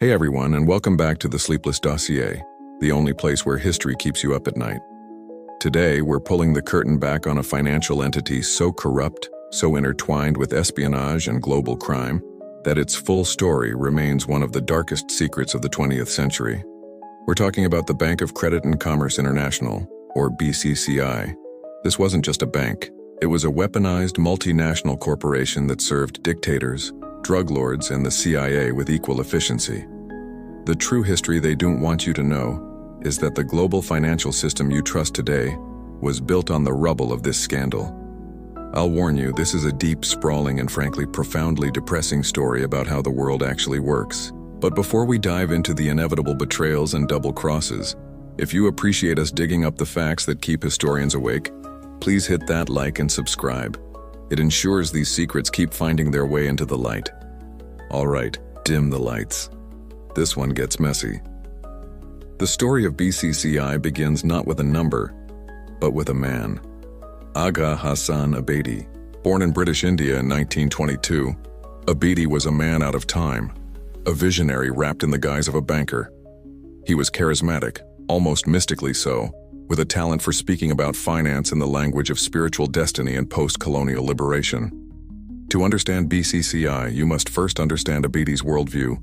Hey everyone, and welcome back to the Sleepless Dossier, the only place where history keeps you up at night. Today, we're pulling the curtain back on a financial entity so corrupt, so intertwined with espionage and global crime, that its full story remains one of the darkest secrets of the 20th century. We're talking about the Bank of Credit and Commerce International, or BCCI. This wasn't just a bank. It was a weaponized multinational corporation that served dictators, drug lords, and the CIA with equal efficiency. The true history they don't want you to know is that the global financial system you trust today was built on the rubble of this scandal. I'll warn you, this is a deep, sprawling, and frankly profoundly depressing story about how the world actually works. But before we dive into the inevitable betrayals and double crosses, if you appreciate us digging up the facts that keep historians awake, please hit that like and subscribe. It ensures these secrets keep finding their way into the light. All right, dim the lights. This one gets messy. The story of BCCI begins not with a number, but with a man. Aga Hassan Abedi. Born in British India in 1922, Abedi was a man out of time, a visionary wrapped in the guise of a banker. He was charismatic, almost mystically so, with a talent for speaking about finance in the language of spiritual destiny and post-colonial liberation. To understand BCCI, you must first understand Abedi's worldview,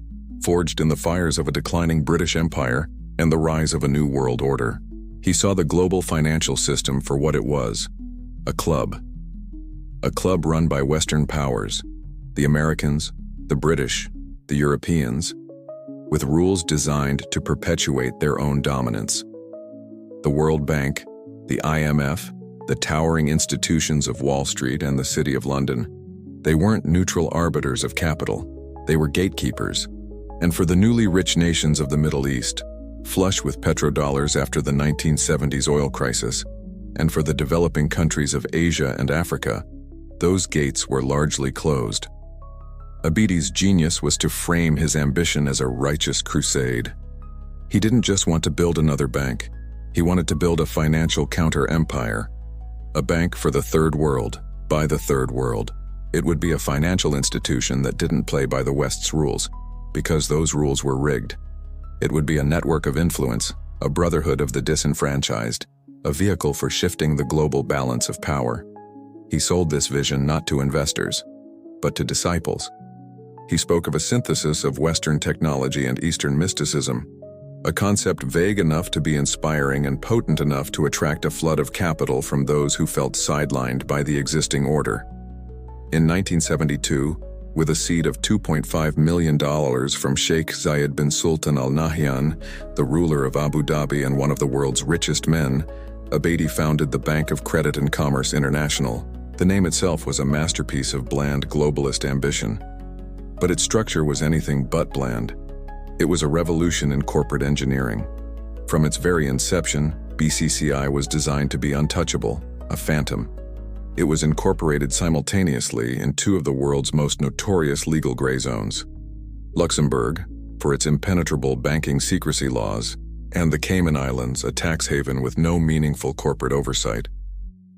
forged in the fires of a declining British Empire and the rise of a new world order. He saw the global financial system for what it was, a club. A club run by Western powers, the Americans, the British, the Europeans, with rules designed to perpetuate their own dominance. The World Bank, the IMF, the towering institutions of Wall Street and the City of London, they weren't neutral arbiters of capital, they were gatekeepers. And for the newly rich nations of the Middle East, flush with petrodollars after the 1970s oil crisis, and for the developing countries of Asia and Africa, those gates were largely closed. Abedi's genius was to frame his ambition as a righteous crusade. He didn't just want to build another bank. He wanted to build a financial counter-empire, a bank for the Third World, by the Third World. It would be a financial institution that didn't play by the West's rules, because those rules were rigged. It would be a network of influence, a brotherhood of the disenfranchised, a vehicle for shifting the global balance of power. He sold this vision not to investors, but to disciples. He spoke of a synthesis of Western technology and Eastern mysticism, a concept vague enough to be inspiring and potent enough to attract a flood of capital from those who felt sidelined by the existing order. In 1972, with a seed of $2.5 million from Sheikh Zayed bin Sultan Al Nahyan, the ruler of Abu Dhabi and one of the world's richest men, Abedi founded the Bank of Credit and Commerce International. The name itself was a masterpiece of bland globalist ambition. But its structure was anything but bland. It was a revolution in corporate engineering. From its very inception, BCCI was designed to be untouchable, a phantom. It was incorporated simultaneously in two of the world's most notorious legal gray zones: Luxembourg, for its impenetrable banking secrecy laws, and the Cayman Islands, a tax haven with no meaningful corporate oversight.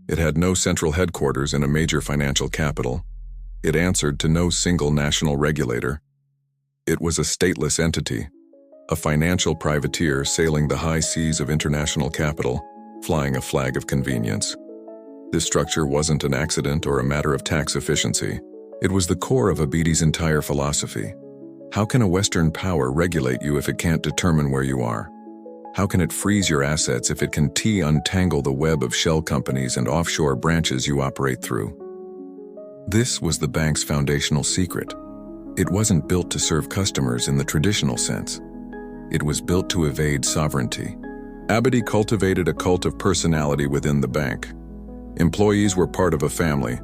It had no central headquarters in a major financial capital. It answered to no single national regulator. It was a stateless entity, a financial privateer sailing the high seas of international capital, flying a flag of convenience. This structure wasn't an accident or a matter of tax efficiency. It was the core of Abedi's entire philosophy. How can a Western power regulate you if it can't determine where you are? How can it freeze your assets if it can untangle the web of shell companies and offshore branches you operate through? This was the bank's foundational secret. It wasn't built to serve customers in the traditional sense. It was built to evade sovereignty. Abedi cultivated a cult of personality within the bank. Employees were part of a family,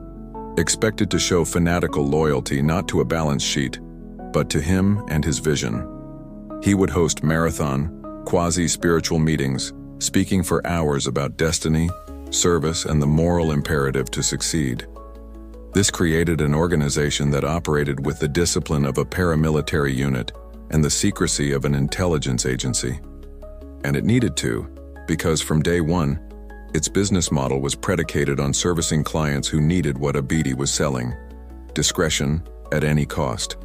expected to show fanatical loyalty not to a balance sheet, but to him and his vision. He would host marathon, quasi-spiritual meetings, speaking for hours about destiny, service, and the moral imperative to succeed. This created an organization that operated with the discipline of a paramilitary unit and the secrecy of an intelligence agency. And it needed to, because from day one, its business model was predicated on servicing clients who needed what Abedi was selling: discretion at any cost.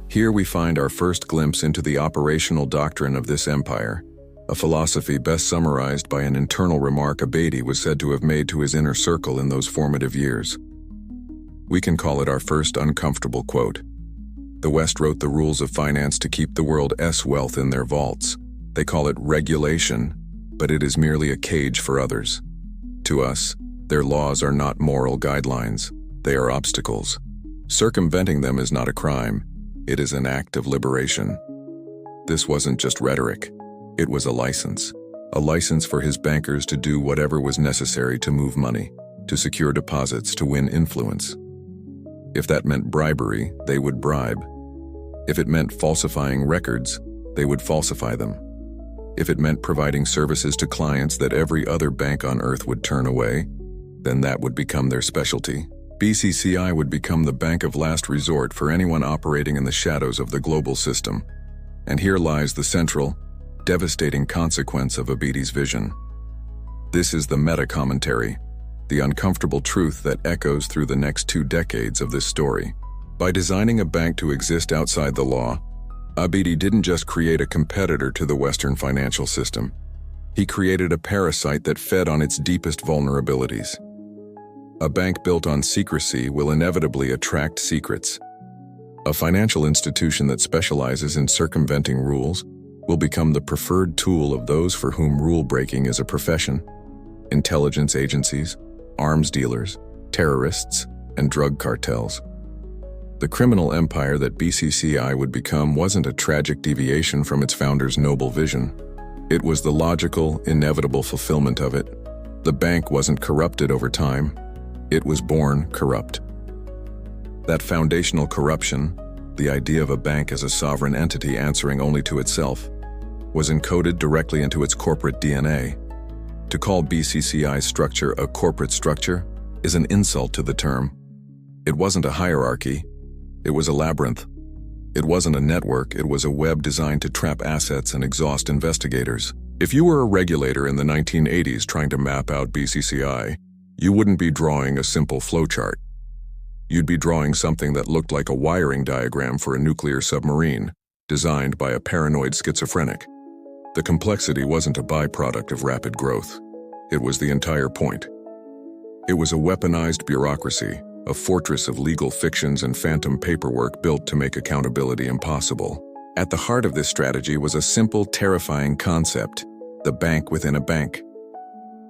Here we find our first glimpse into the operational doctrine of this empire, a philosophy best summarized by an internal remark Abedi was said to have made to his inner circle in those formative years. We can call it our first uncomfortable quote. The West wrote the rules of finance to keep the world's wealth in their vaults. They call it regulation, but it is merely a cage for others. To us, their laws are not moral guidelines, they are obstacles. Circumventing them is not a crime, it is an act of liberation. This wasn't just rhetoric, it was a license for his bankers to do whatever was necessary to move money, to secure deposits, to win influence. If that meant bribery, they would bribe. If it meant falsifying records, they would falsify them. If it meant providing services to clients that every other bank on earth would turn away, then that would become their specialty. BCCI would become the bank of last resort for anyone operating in the shadows of the global system. And here lies the central, devastating consequence of Abedi's vision. This is the meta-commentary, the uncomfortable truth that echoes through the next 2 decades of this story. By designing a bank to exist outside the law, Abedi didn't just create a competitor to the Western financial system. He created a parasite that fed on its deepest vulnerabilities. A bank built on secrecy will inevitably attract secrets. A financial institution that specializes in circumventing rules will become the preferred tool of those for whom rule-breaking is a profession. Intelligence agencies, arms dealers, terrorists, and drug cartels. The criminal empire that BCCI would become wasn't a tragic deviation from its founder's noble vision. It was the logical, inevitable fulfillment of it. The bank wasn't corrupted over time. It was born corrupt. That foundational corruption, the idea of a bank as a sovereign entity answering only to itself, was encoded directly into its corporate DNA. To call BCCI's structure a corporate structure is an insult to the term. It wasn't a hierarchy, it was a labyrinth. It wasn't a network, it was a web designed to trap assets and exhaust investigators. If you were a regulator in the 1980s trying to map out BCCI, you wouldn't be drawing a simple flowchart. You'd be drawing something that looked like a wiring diagram for a nuclear submarine, designed by a paranoid schizophrenic. The complexity wasn't a byproduct of rapid growth. It was the entire point. It was a weaponized bureaucracy, a fortress of legal fictions and phantom paperwork built to make accountability impossible. At the heart of this strategy was a simple, terrifying concept: the bank within a bank.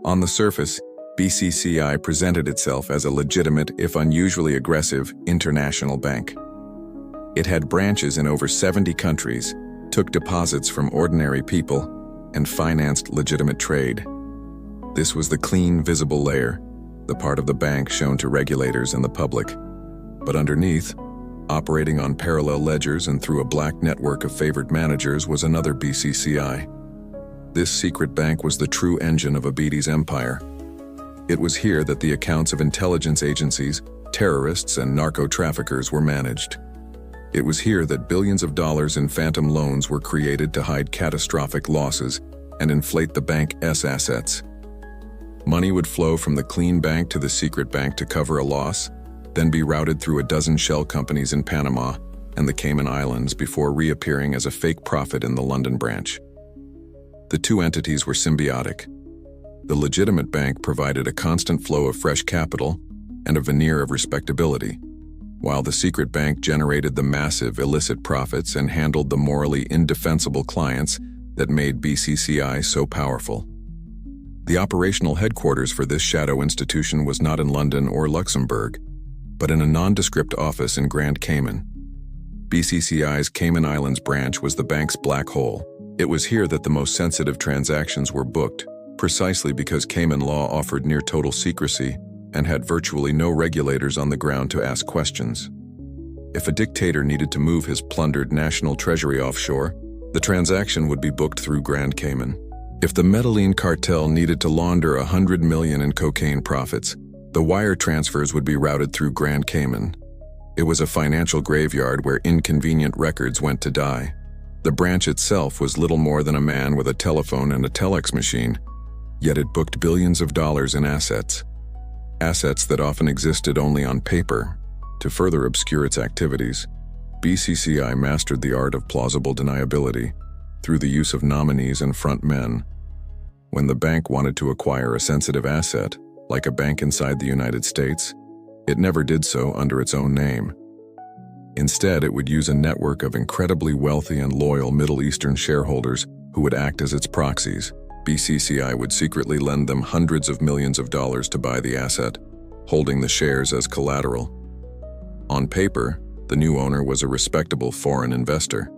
On the surface, BCCI presented itself as a legitimate, if unusually aggressive, international bank. It had branches in over 70 countries, took deposits from ordinary people, and financed legitimate trade. This was the clean, visible layer, the part of the bank shown to regulators and the public. But underneath, operating on parallel ledgers and through a black network of favored managers, was another BCCI. This secret bank was the true engine of Abedi's empire. It was here that the accounts of intelligence agencies, terrorists, and narco-traffickers were managed. It was here that billions of dollars in phantom loans were created to hide catastrophic losses and inflate the bank's assets. Money would flow from the clean bank to the secret bank to cover a loss, then be routed through a dozen shell companies in Panama and the Cayman Islands before reappearing as a fake profit in the London branch. The two entities were symbiotic. The legitimate bank provided a constant flow of fresh capital and a veneer of respectability, while the secret bank generated the massive illicit profits and handled the morally indefensible clients that made BCCI so powerful. The operational headquarters for this shadow institution was not in London or Luxembourg, but in a nondescript office in Grand Cayman. BCCI's Cayman Islands branch was the bank's black hole. It was here that the most sensitive transactions were booked, precisely because Cayman law offered near total secrecy and had virtually no regulators on the ground to ask questions. If a dictator needed to move his plundered national treasury offshore, the transaction would be booked through Grand Cayman. If the Medellin cartel needed to launder $100 million in cocaine profits, the wire transfers would be routed through Grand Cayman. It was a financial graveyard where inconvenient records went to die. The branch itself was little more than a man with a telephone and a telex machine, yet it booked billions of dollars in assets. Assets that often existed only on paper. To further obscure its activities, BCCI mastered the art of plausible deniability through the use of nominees and front men. When the bank wanted to acquire a sensitive asset, like a bank inside the United States, it never did so under its own name. Instead, it would use a network of incredibly wealthy and loyal Middle Eastern shareholders who would act as its proxies. BCCI would secretly lend them hundreds of millions of dollars to buy the asset, holding the shares as collateral. On paper, the new owner was a respectable foreign investor.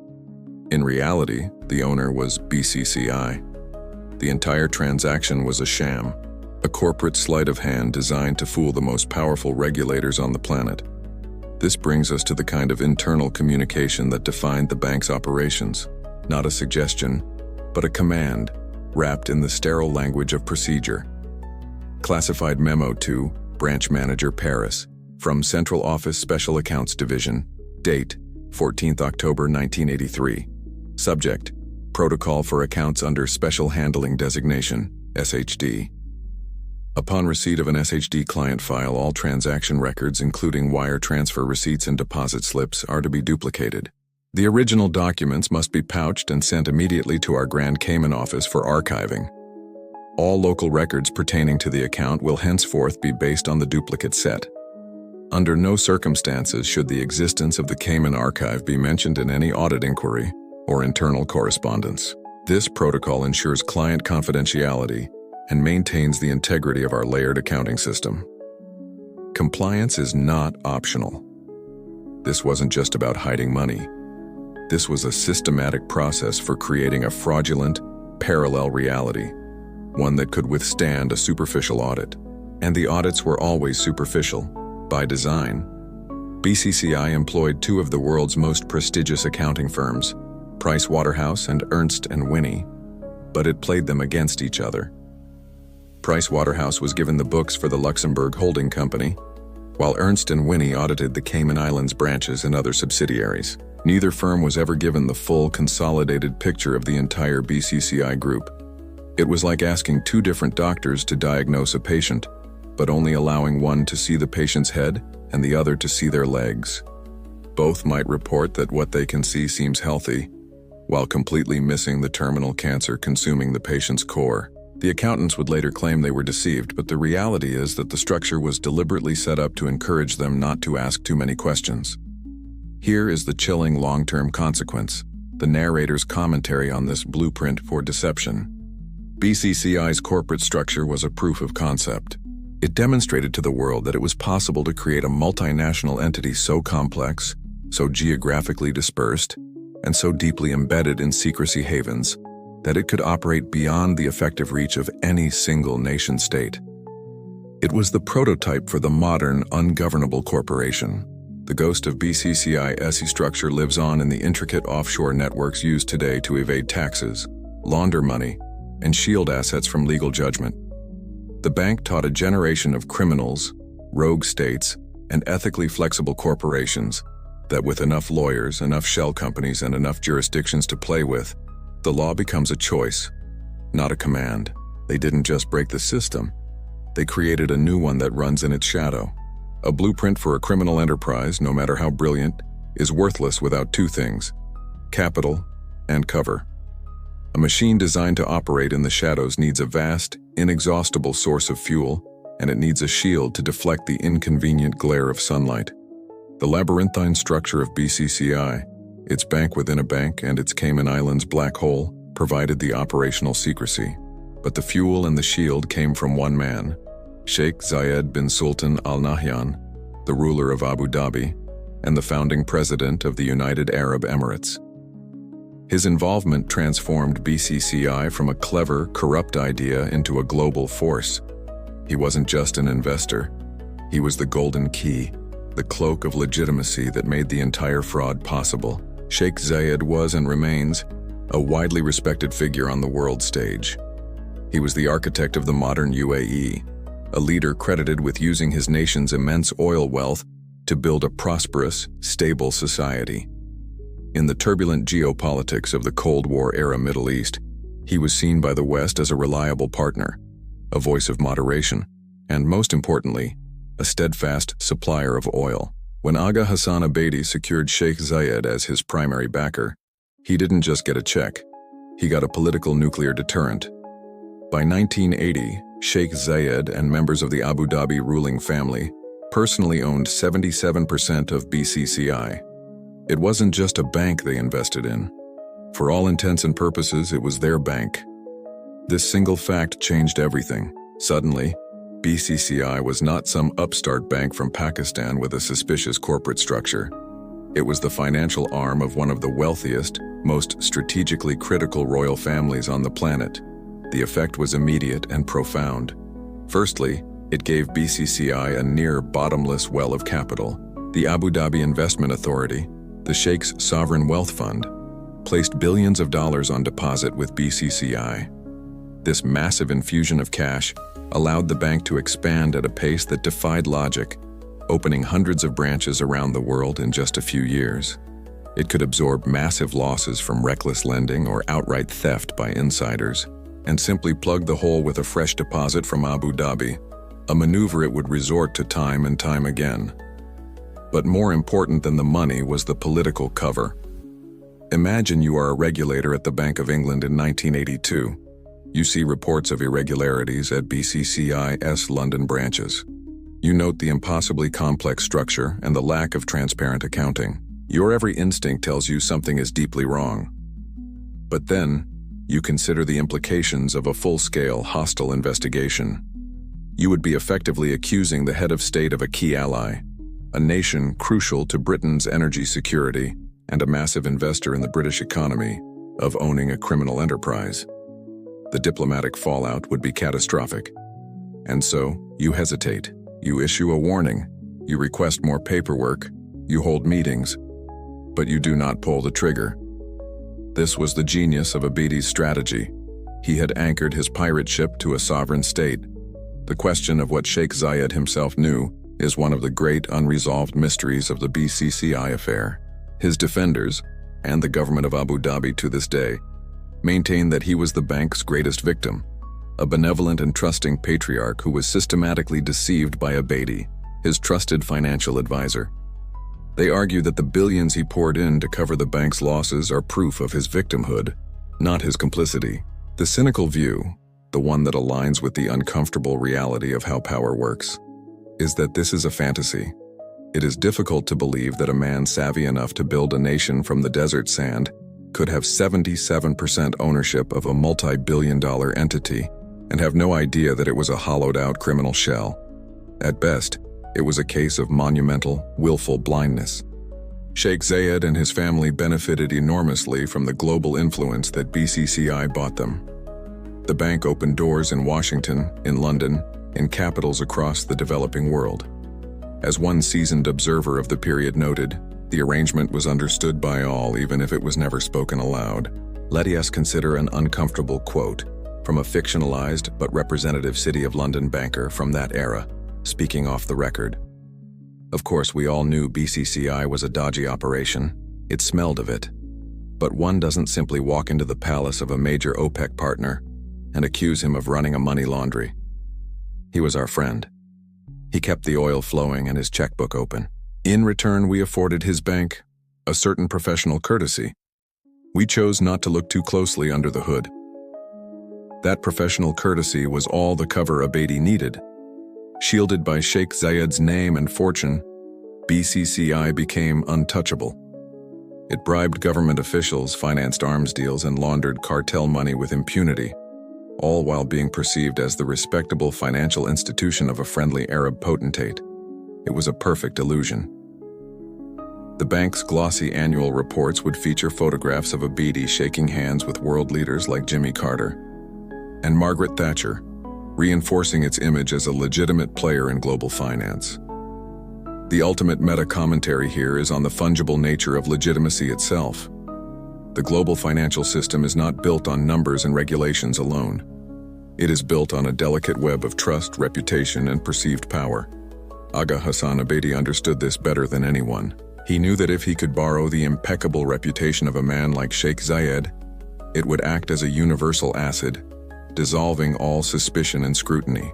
In reality, the owner was BCCI. The entire transaction was a sham, a corporate sleight of hand designed to fool the most powerful regulators on the planet. This brings us to the kind of internal communication that defined the bank's operations, not a suggestion, but a command, wrapped in the sterile language of procedure. Classified memo to Branch Manager Paris, from Central Office Special Accounts Division, date 14th October 1983. Subject: Protocol for Accounts under Special Handling Designation, SHD. Upon receipt of an SHD client file, all transaction records, including wire transfer receipts and deposit slips, are to be duplicated. The original documents must be pouched and sent immediately to our Grand Cayman office for archiving. All local records pertaining to the account will henceforth be based on the duplicate set. Under no circumstances should the existence of the Cayman archive be mentioned in any audit inquiry or internal correspondence. This protocol ensures client confidentiality and maintains the integrity of our layered accounting system. Compliance is not optional. This wasn't just about hiding money. This was a systematic process for creating a fraudulent, parallel reality, one that could withstand a superficial audit. And the audits were always superficial, by design. BCCI employed two of the world's most prestigious accounting firms, Price Waterhouse and Ernst & Winnie, but it played them against each other. Price Waterhouse was given the books for the Luxembourg holding company, while Ernst & Winnie audited the Cayman Islands branches and other subsidiaries. Neither firm was ever given the full, consolidated picture of the entire BCCI group. It was like asking two different doctors to diagnose a patient, but only allowing one to see the patient's head and the other to see their legs. Both might report that what they can see seems healthy, while completely missing the terminal cancer consuming the patient's core. The accountants would later claim they were deceived, but the reality is that the structure was deliberately set up to encourage them not to ask too many questions. Here is the chilling long-term consequence, the narrator's commentary on this blueprint for deception. BCCI's corporate structure was a proof of concept. It demonstrated to the world that it was possible to create a multinational entity so complex, so geographically dispersed, and so deeply embedded in secrecy havens that it could operate beyond the effective reach of any single nation-state. It was the prototype for the modern, ungovernable corporation. The ghost of BCCI's structure lives on in the intricate offshore networks used today to evade taxes, launder money, and shield assets from legal judgment. The bank taught a generation of criminals, rogue states, and ethically flexible corporations that with enough lawyers, enough shell companies, and enough jurisdictions to play with, the law becomes a choice, not a command. They didn't just break the system, they created a new one that runs in its shadow. A blueprint for a criminal enterprise, no matter how brilliant, is worthless without two things: capital and cover. A machine designed to operate in the shadows needs a vast, inexhaustible source of fuel, and it needs a shield to deflect the inconvenient glare of sunlight. The labyrinthine structure of BCCI, its bank within a bank, and its Cayman Islands black hole provided the operational secrecy. But the fuel and the shield came from one man, Sheikh Zayed bin Sultan Al Nahyan, the ruler of Abu Dhabi and the founding president of the United Arab Emirates. His involvement transformed BCCI from a clever, corrupt idea into a global force. He wasn't just an investor. He was the golden key, the cloak of legitimacy that made the entire fraud possible. Sheikh Zayed was and remains a widely respected figure on the world stage. He was the architect of the modern UAE, a leader credited with using his nation's immense oil wealth to build a prosperous, stable society. In the turbulent geopolitics of the Cold War-era Middle East, he was seen by the West as a reliable partner, a voice of moderation, and most importantly, a steadfast supplier of oil. When Aga Hassan Abedi secured Sheikh Zayed as his primary backer, he didn't just get a check, he got a political nuclear deterrent. By 1980, Sheikh Zayed and members of the Abu Dhabi ruling family personally owned 77% of BCCI. It wasn't just a bank they invested in. For all intents and purposes, it was their bank. This single fact changed everything. Suddenly, BCCI was not some upstart bank from Pakistan with a suspicious corporate structure. It was the financial arm of one of the wealthiest, most strategically critical royal families on the planet. The effect was immediate and profound. Firstly, it gave BCCI a near-bottomless well of capital. The Abu Dhabi Investment Authority, the Sheikh's sovereign wealth fund, placed billions of dollars on deposit with BCCI. This massive infusion of cash allowed the bank to expand at a pace that defied logic, opening hundreds of branches around the world in just a few years. It could absorb massive losses from reckless lending or outright theft by insiders, and simply plug the hole with a fresh deposit from Abu Dhabi, a maneuver it would resort to time and time again. But more important than the money was the political cover. Imagine you are a regulator at the Bank of England in 1982. You see reports of irregularities at BCCI's London branches. You note the impossibly complex structure and the lack of transparent accounting. Your every instinct tells you something is deeply wrong. But then, you consider the implications of a full-scale hostile investigation. You would be effectively accusing the head of state of a key ally, a nation crucial to Britain's energy security and a massive investor in the British economy, of owning a criminal enterprise. The diplomatic fallout would be catastrophic. And so, you hesitate. You issue a warning. You request more paperwork. You hold meetings. But you do not pull the trigger. This was the genius of Abedi's strategy. He had anchored his pirate ship to a sovereign state. The question of what Sheikh Zayed himself knew is one of the great unresolved mysteries of the BCCI affair. His defenders, and the government of Abu Dhabi to this day, maintain that he was the bank's greatest victim, a benevolent and trusting patriarch who was systematically deceived by Abedi, his trusted financial advisor. They argue that the billions he poured in to cover the bank's losses are proof of his victimhood, not his complicity. The cynical view, the one that aligns with the uncomfortable reality of how power works, is that this is a fantasy. It is difficult to believe that a man savvy enough to build a nation from the desert sand could have 77% ownership of a multi-billion-dollar entity and have no idea that it was a hollowed-out criminal shell. At best, it was a case of monumental, willful blindness. Sheikh Zayed and his family benefited enormously from the global influence that BCCI bought them. The bank opened doors in Washington, in London, in capitals across the developing world. As one seasoned observer of the period noted, the arrangement was understood by all, even if it was never spoken aloud. Let us consider an uncomfortable quote from a fictionalized but representative City of London banker from that era, speaking off the record. Of course, we all knew BCCI was a dodgy operation. It smelled of it. But one doesn't simply walk into the palace of a major OPEC partner and accuse him of running a money laundry. He was our friend. He kept the oil flowing and his checkbook open. In return, we afforded his bank a certain professional courtesy. We chose not to look too closely under the hood. That professional courtesy was all the cover Abedi needed. Shielded by Sheikh Zayed's name and fortune, BCCI became untouchable. It bribed government officials, financed arms deals, and laundered cartel money with impunity, all while being perceived as the respectable financial institution of a friendly Arab potentate. It was a perfect illusion. The bank's glossy annual reports would feature photographs of Abedi shaking hands with world leaders like Jimmy Carter and Margaret Thatcher, reinforcing its image as a legitimate player in global finance. The ultimate meta-commentary here is on the fungible nature of legitimacy itself. The global financial system is not built on numbers and regulations alone. It is built on a delicate web of trust, reputation, and perceived power. Aga Hassan Abedi understood this better than anyone. He knew that if he could borrow the impeccable reputation of a man like Sheikh Zayed, it would act as a universal acid, dissolving all suspicion and scrutiny.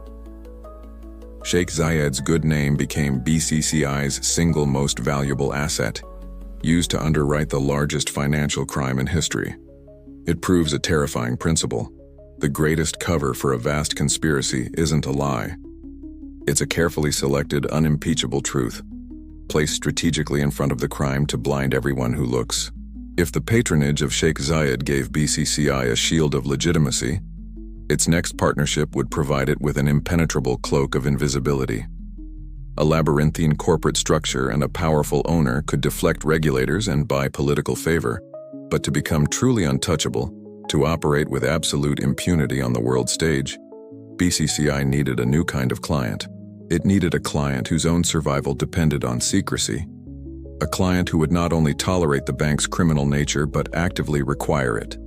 Sheikh Zayed's good name became BCCI's single most valuable asset, used to underwrite the largest financial crime in history. It proves a terrifying principle. The greatest cover for a vast conspiracy isn't a lie. It's a carefully selected, unimpeachable truth, placed strategically in front of the crime to blind everyone who looks. If the patronage of Sheikh Zayed gave BCCI a shield of legitimacy, its next partnership would provide it with an impenetrable cloak of invisibility. A labyrinthine corporate structure and a powerful owner could deflect regulators and buy political favor, but to become truly untouchable, to operate with absolute impunity on the world stage, BCCI needed a new kind of client. It needed a client whose own survival depended on secrecy. A client who would not only tolerate the bank's criminal nature but actively require it.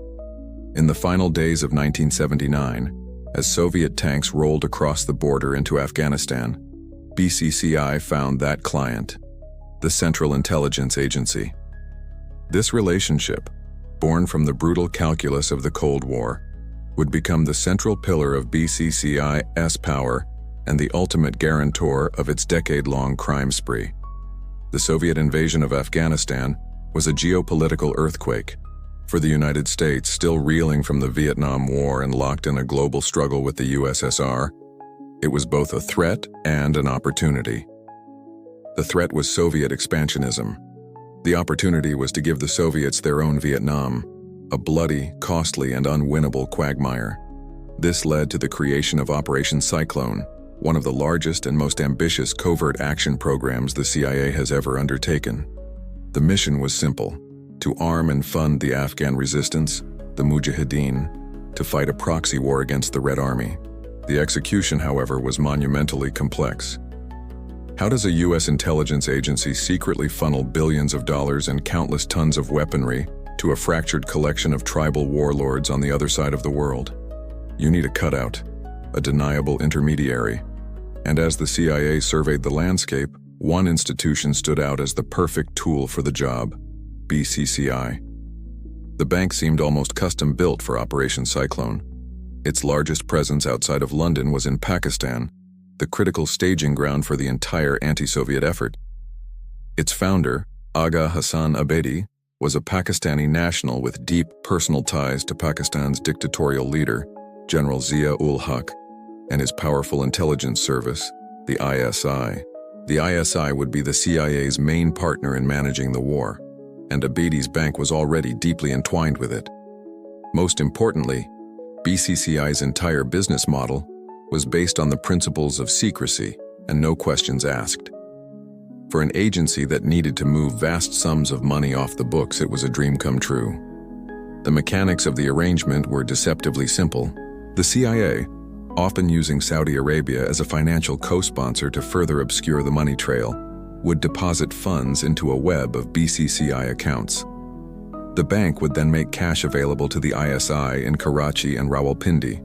In the final days of 1979, as Soviet tanks rolled across the border into Afghanistan, BCCI found that client, the Central Intelligence Agency. This relationship, born from the brutal calculus of the Cold War, would become the central pillar of BCCI's power and the ultimate guarantor of its decade-long crime spree. The Soviet invasion of Afghanistan was a geopolitical earthquake. For the United States, still reeling from the Vietnam War and locked in a global struggle with the USSR, it was both a threat and an opportunity. The threat was Soviet expansionism. The opportunity was to give the Soviets their own Vietnam, a bloody, costly, and unwinnable quagmire. This led to the creation of Operation Cyclone, one of the largest and most ambitious covert action programs the CIA has ever undertaken. The mission was simple: to arm and fund the Afghan resistance, the Mujahideen, to fight a proxy war against the Red Army. The execution, however, was monumentally complex. How does a U.S. intelligence agency secretly funnel billions of dollars and countless tons of weaponry to a fractured collection of tribal warlords on the other side of the world? You need a cutout, a deniable intermediary. And as the CIA surveyed the landscape, one institution stood out as the perfect tool for the job: BCCI. The bank seemed almost custom-built for Operation Cyclone. Its largest presence outside of London was in Pakistan, the critical staging ground for the entire anti-Soviet effort. Its founder, Agha Hassan Abedi, was a Pakistani national with deep personal ties to Pakistan's dictatorial leader, General Zia-ul-Haq, and his powerful intelligence service, the ISI. The ISI would be the CIA's main partner in managing the war, and Abedi's bank was already deeply entwined with it. Most importantly, BCCI's entire business model was based on the principles of secrecy and no questions asked. For an agency that needed to move vast sums of money off the books, it was a dream come true. The mechanics of the arrangement were deceptively simple. The CIA, often using Saudi Arabia as a financial co-sponsor to further obscure the money trail, would deposit funds into a web of BCCI accounts. The bank would then make cash available to the ISI in Karachi and Rawalpindi.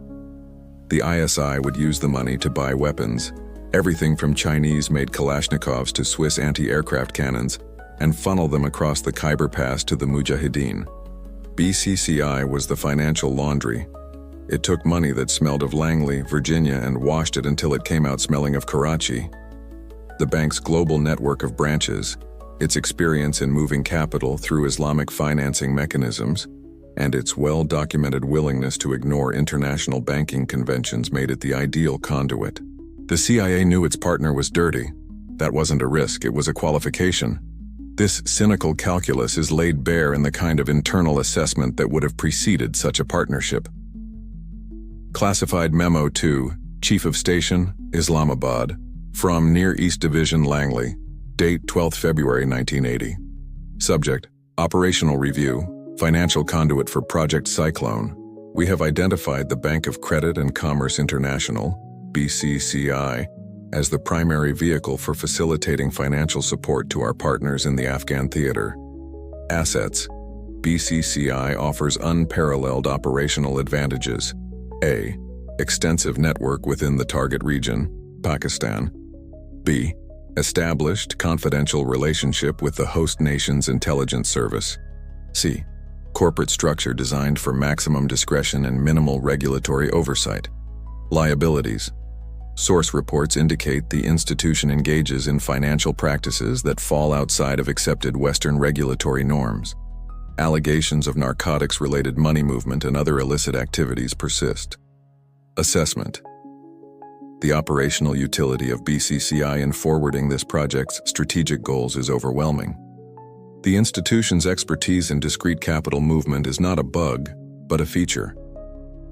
The ISI would use the money to buy weapons, everything from Chinese-made Kalashnikovs to Swiss anti-aircraft cannons, and funnel them across the Khyber Pass to the Mujahideen. BCCI was the financial laundry. It took money that smelled of Langley, Virginia, and washed it until it came out smelling of Karachi. The bank's global network of branches, its experience in moving capital through Islamic financing mechanisms, and its well-documented willingness to ignore international banking conventions made it the ideal conduit. The CIA knew its partner was dirty. That wasn't a risk, it was a qualification. This cynical calculus is laid bare in the kind of internal assessment that would have preceded such a partnership. Classified Memo 2, Chief of Station, Islamabad, from Near East Division, Langley, date 12 February 1980. Subject, Operational Review, Financial Conduit for Project Cyclone. We have identified the Bank of Credit and Commerce International, BCCI, as the primary vehicle for facilitating financial support to our partners in the Afghan theater. Assets. BCCI offers unparalleled operational advantages. A. Extensive network within the target region, Pakistan. B. Established confidential relationship with the host nation's intelligence service. C. Corporate structure designed for maximum discretion and minimal regulatory oversight. Liabilities. Source reports indicate the institution engages in financial practices that fall outside of accepted Western regulatory norms. Allegations of narcotics-related money movement and other illicit activities persist. Assessment. The operational utility of BCCI in forwarding this project's strategic goals is overwhelming. The institution's expertise in discrete capital movement is not a bug, but a feature.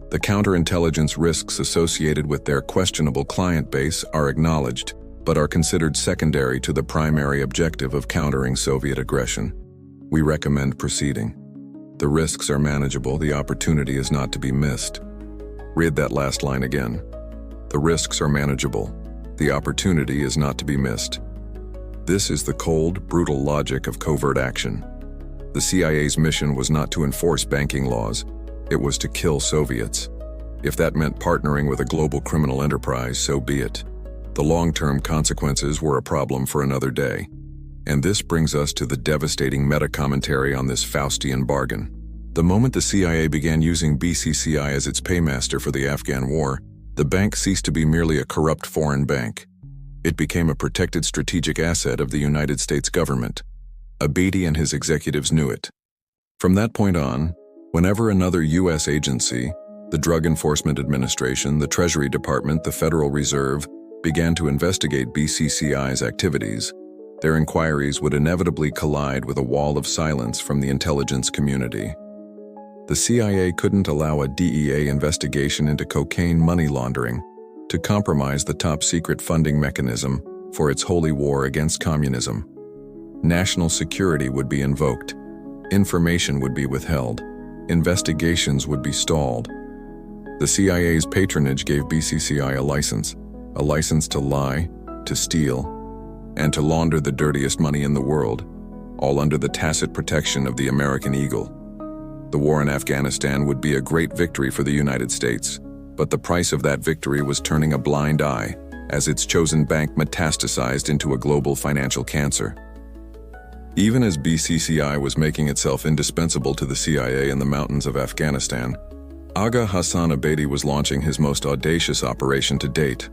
The counterintelligence risks associated with their questionable client base are acknowledged, but are considered secondary to the primary objective of countering Soviet aggression. We recommend proceeding. The risks are manageable, the opportunity is not to be missed. Read that last line again. The risks are manageable, the opportunity is not to be missed. This is the cold, brutal logic of covert action. The CIA's mission was not to enforce banking laws, it was to kill Soviets. If that meant partnering with a global criminal enterprise, so be it. The long-term consequences were a problem for another day. And this brings us to the devastating meta-commentary on this Faustian bargain. The moment the CIA began using BCCI as its paymaster for the Afghan war, the bank ceased to be merely a corrupt foreign bank. It became a protected strategic asset of the United States government. Abedi and his executives knew it. From that point on, whenever another U.S. agency, the Drug Enforcement Administration, the Treasury Department, the Federal Reserve, began to investigate BCCI's activities, their inquiries would inevitably collide with a wall of silence from the intelligence community. The CIA couldn't allow a DEA investigation into cocaine money laundering to compromise the top-secret funding mechanism for its holy war against communism. National security would be invoked, information would be withheld, investigations would be stalled. The CIA's patronage gave BCCI a license to lie, to steal, and to launder the dirtiest money in the world, all under the tacit protection of the American eagle. The war in Afghanistan would be a great victory for the United States, but the price of that victory was turning a blind eye as its chosen bank metastasized into a global financial cancer. Even as BCCI was making itself indispensable to the CIA in the mountains of Afghanistan, Agha Hassan Abedi was launching his most audacious operation to date.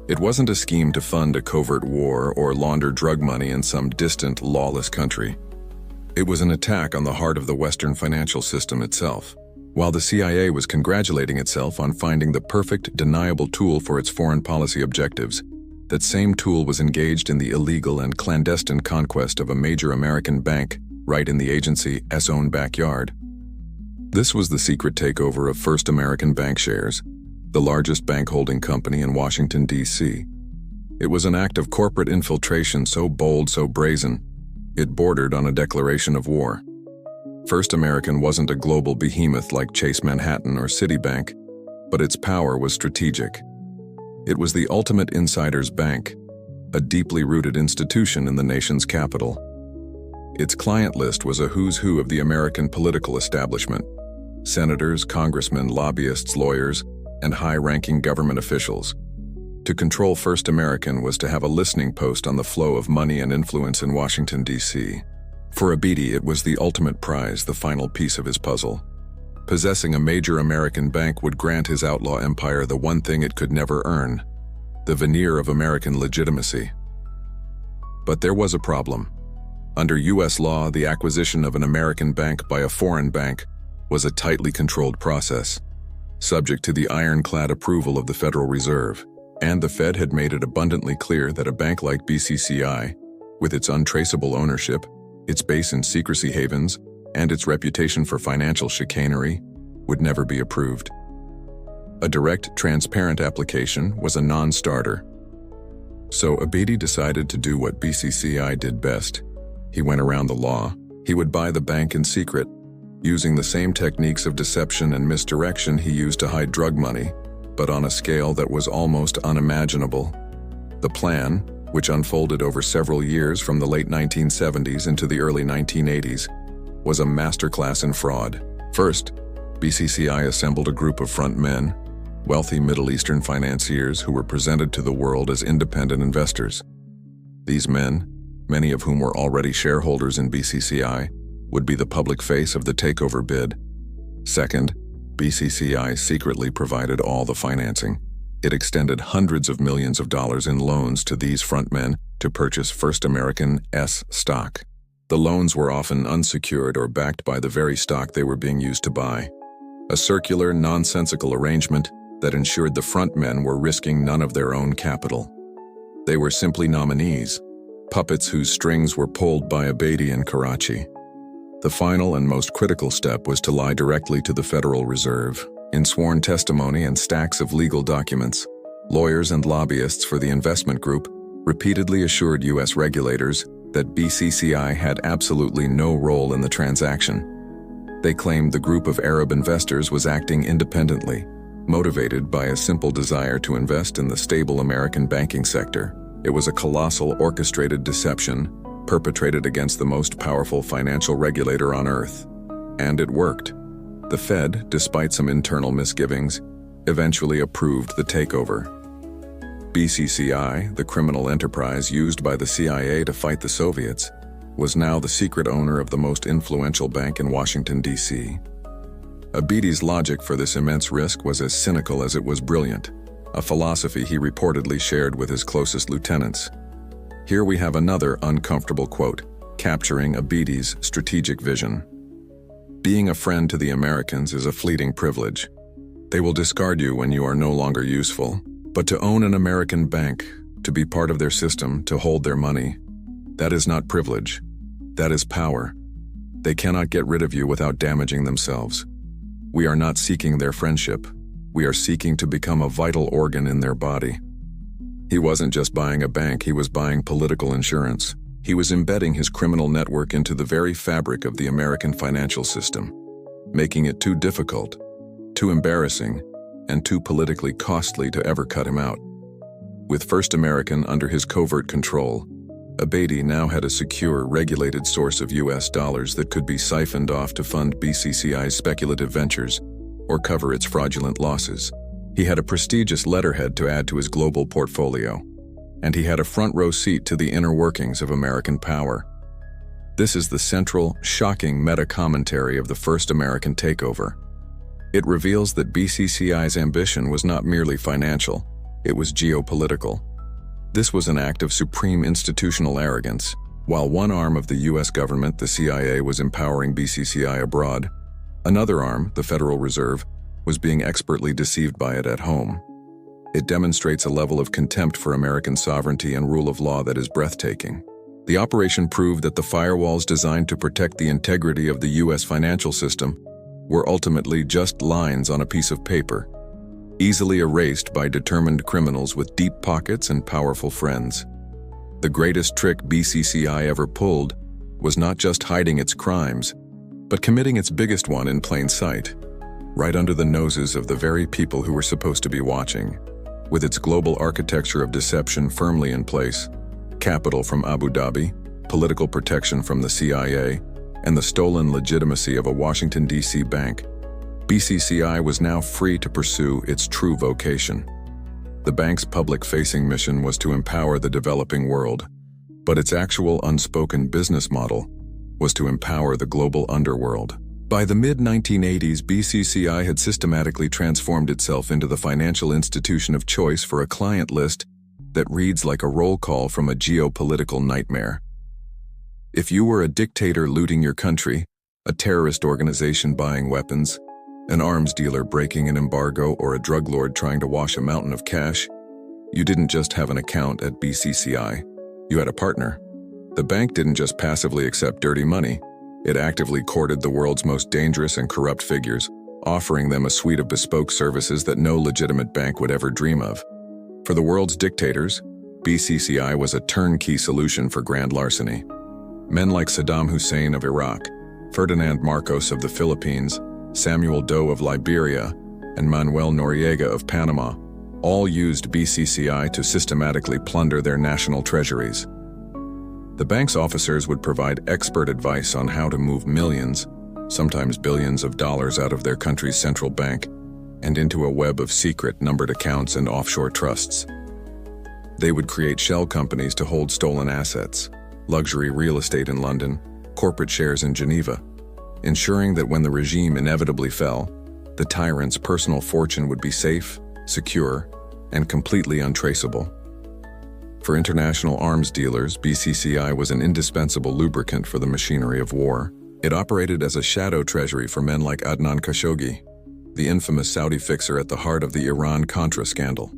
It wasn't a scheme to fund a covert war or launder drug money in some distant, lawless country. It was an attack on the heart of the Western financial system itself. While the CIA was congratulating itself on finding the perfect, deniable tool for its foreign policy objectives, that same tool was engaged in the illegal and clandestine conquest of a major American bank right in the agency's own backyard. This was the secret takeover of First American Bank shares, the largest bank holding company in Washington, D.C. It was an act of corporate infiltration so bold, so brazen, it bordered on a declaration of war. First American wasn't a global behemoth like Chase Manhattan or Citibank, but its power was strategic. It was the ultimate insider's bank, a deeply rooted institution in the nation's capital. Its client list was a who's who of the American political establishment: senators, congressmen, lobbyists, lawyers, and high-ranking government officials. To control First American was to have a listening post on the flow of money and influence in Washington, D.C. For Abedi, it was the ultimate prize, the final piece of his puzzle. Possessing a major American bank would grant his outlaw empire the one thing it could never earn: the veneer of American legitimacy. But there was a problem. Under U.S. law, the acquisition of an American bank by a foreign bank was a tightly controlled process, subject to the ironclad approval of the Federal Reserve, and the Fed had made it abundantly clear that a bank like BCCI, with its untraceable ownership, its base in secrecy havens, and its reputation for financial chicanery, would never be approved. A direct, transparent application was a non-starter. So Abedi decided to do what BCCI did best. He went around the law. He would buy the bank in secret, using the same techniques of deception and misdirection he used to hide drug money, but on a scale that was almost unimaginable. The plan, which unfolded over several years from the late 1970s into the early 1980s, was a masterclass in fraud. First, BCCI assembled a group of front men, wealthy Middle Eastern financiers who were presented to the world as independent investors. These men, many of whom were already shareholders in BCCI, would be the public face of the takeover bid. Second, BCCI secretly provided all the financing. It extended hundreds of millions of dollars in loans to these frontmen to purchase First American's stock. The loans were often unsecured or backed by the very stock they were being used to buy. A circular, nonsensical arrangement that ensured the frontmen were risking none of their own capital. They were simply nominees, puppets whose strings were pulled by Abedi in Karachi. The final and most critical step was to lie directly to the Federal Reserve. In sworn testimony and stacks of legal documents, lawyers and lobbyists for the investment group repeatedly assured U.S. regulators that BCCI had absolutely no role in the transaction. They claimed the group of Arab investors was acting independently, motivated by a simple desire to invest in the stable American banking sector. It was a colossal orchestrated deception perpetrated against the most powerful financial regulator on Earth. And it worked. The Fed, despite some internal misgivings, eventually approved the takeover. BCCI, the criminal enterprise used by the CIA to fight the Soviets, was now the secret owner of the most influential bank in Washington, D.C. Abedi's logic for this immense risk was as cynical as it was brilliant, a philosophy he reportedly shared with his closest lieutenants. Here we have another uncomfortable quote, capturing Abedi's strategic vision. Being a friend to the Americans is a fleeting privilege. They will discard you when you are no longer useful. But to own an American bank, to be part of their system, to hold their money, that is not privilege. That is power. They cannot get rid of you without damaging themselves. We are not seeking their friendship. We are seeking to become a vital organ in their body. He wasn't just buying a bank, he was buying political insurance. He was embedding his criminal network into the very fabric of the American financial system, making it too difficult, too embarrassing, and too politically costly to ever cut him out. With First American under his covert control, Abedi now had a secure, regulated source of U.S. dollars that could be siphoned off to fund BCCI's speculative ventures or cover its fraudulent losses. He had a prestigious letterhead to add to his global portfolio, and he had a front-row seat to the inner workings of American power. This is the central, shocking meta-commentary of the First American takeover. It reveals that BCCI's ambition was not merely financial, it was geopolitical. This was an act of supreme institutional arrogance. While one arm of the U.S. government, the CIA, was empowering BCCI abroad, another arm, the Federal Reserve, was being expertly deceived by it at home. It demonstrates a level of contempt for American sovereignty and rule of law that is breathtaking. The operation proved that the firewalls designed to protect the integrity of the U.S. financial system were ultimately just lines on a piece of paper, easily erased by determined criminals with deep pockets and powerful friends. The greatest trick BCCI ever pulled was not just hiding its crimes, but committing its biggest one in plain sight, right under the noses of the very people who were supposed to be watching. With its global architecture of deception firmly in place, capital from Abu Dhabi, political protection from the CIA, and the stolen legitimacy of a Washington, D.C. bank, BCCI was now free to pursue its true vocation. The bank's public-facing mission was to empower the developing world, but its actual unspoken business model was to empower the global underworld. By the mid-1980s, BCCI had systematically transformed itself into the financial institution of choice for a client list that reads like a roll call from a geopolitical nightmare. If you were a dictator looting your country, a terrorist organization buying weapons, an arms dealer breaking an embargo, or a drug lord trying to wash a mountain of cash, you didn't just have an account at BCCI, you had a partner. The bank didn't just passively accept dirty money, it actively courted the world's most dangerous and corrupt figures, offering them a suite of bespoke services that no legitimate bank would ever dream of. For the world's dictators, BCCI was a turnkey solution for grand larceny. Men like Saddam Hussein of Iraq, Ferdinand Marcos of the Philippines, Samuel Doe of Liberia, and Manuel Noriega of Panama all used BCCI to systematically plunder their national treasuries. The bank's officers would provide expert advice on how to move millions, sometimes billions of dollars out of their country's central bank and into a web of secret numbered accounts and offshore trusts. They would create shell companies to hold stolen assets, luxury real estate in London, corporate shares in Geneva, ensuring that when the regime inevitably fell, the tyrant's personal fortune would be safe, secure, and completely untraceable. For international arms dealers, BCCI was an indispensable lubricant for the machinery of war. It operated as a shadow treasury for men like Adnan Khashoggi, the infamous Saudi fixer at the heart of the Iran-Contra scandal.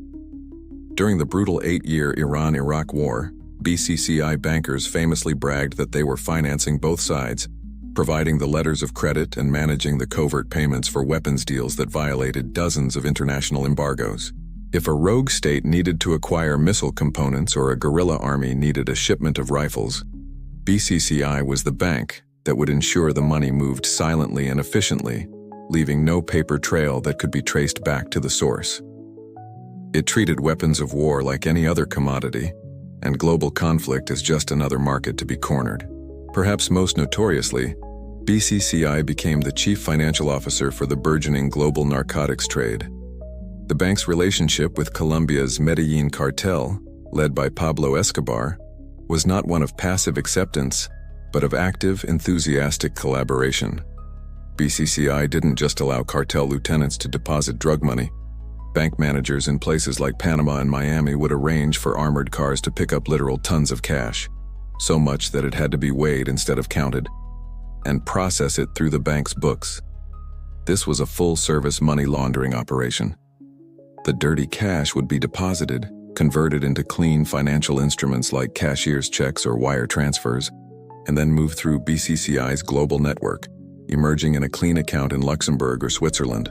During the brutal 8-year Iran-Iraq war, BCCI bankers famously bragged that they were financing both sides, providing the letters of credit and managing the covert payments for weapons deals that violated dozens of international embargoes. If a rogue state needed to acquire missile components or a guerrilla army needed a shipment of rifles, BCCI was the bank that would ensure the money moved silently and efficiently, leaving no paper trail that could be traced back to the source. It treated weapons of war like any other commodity, and global conflict as just another market to be cornered. Perhaps most notoriously, BCCI became the chief financial officer for the burgeoning global narcotics trade. The bank's relationship with Colombia's Medellin cartel, led by Pablo Escobar, was not one of passive acceptance, but of active, enthusiastic collaboration. BCCI didn't just allow cartel lieutenants to deposit drug money. Bank managers in places like Panama and Miami would arrange for armored cars to pick up literal tons of cash, so much that it had to be weighed instead of counted, and process it through the bank's books. This was a full-service money laundering operation. The dirty cash would be deposited, converted into clean financial instruments like cashier's checks or wire transfers, and then moved through BCCI's global network, emerging in a clean account in Luxembourg or Switzerland.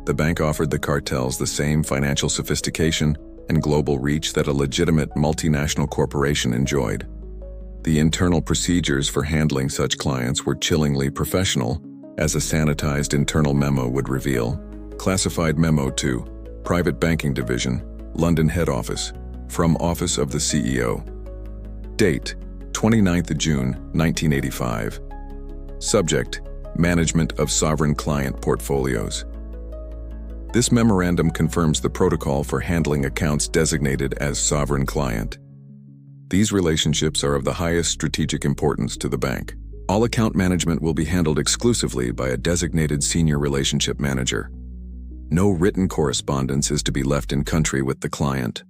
The bank offered the cartels the same financial sophistication and global reach that a legitimate multinational corporation enjoyed. The internal procedures for handling such clients were chillingly professional, as a sanitized internal memo would reveal. Classified Memo to Private Banking Division, London Head Office, from Office of the CEO. Date: 29th June 1985. Subject: Management of Sovereign Client Portfolios. This memorandum confirms the protocol for handling accounts designated as sovereign client. These relationships are of the highest strategic importance to the bank. All account management will be handled exclusively by a designated senior relationship manager. No written correspondence is to be left in country with the client.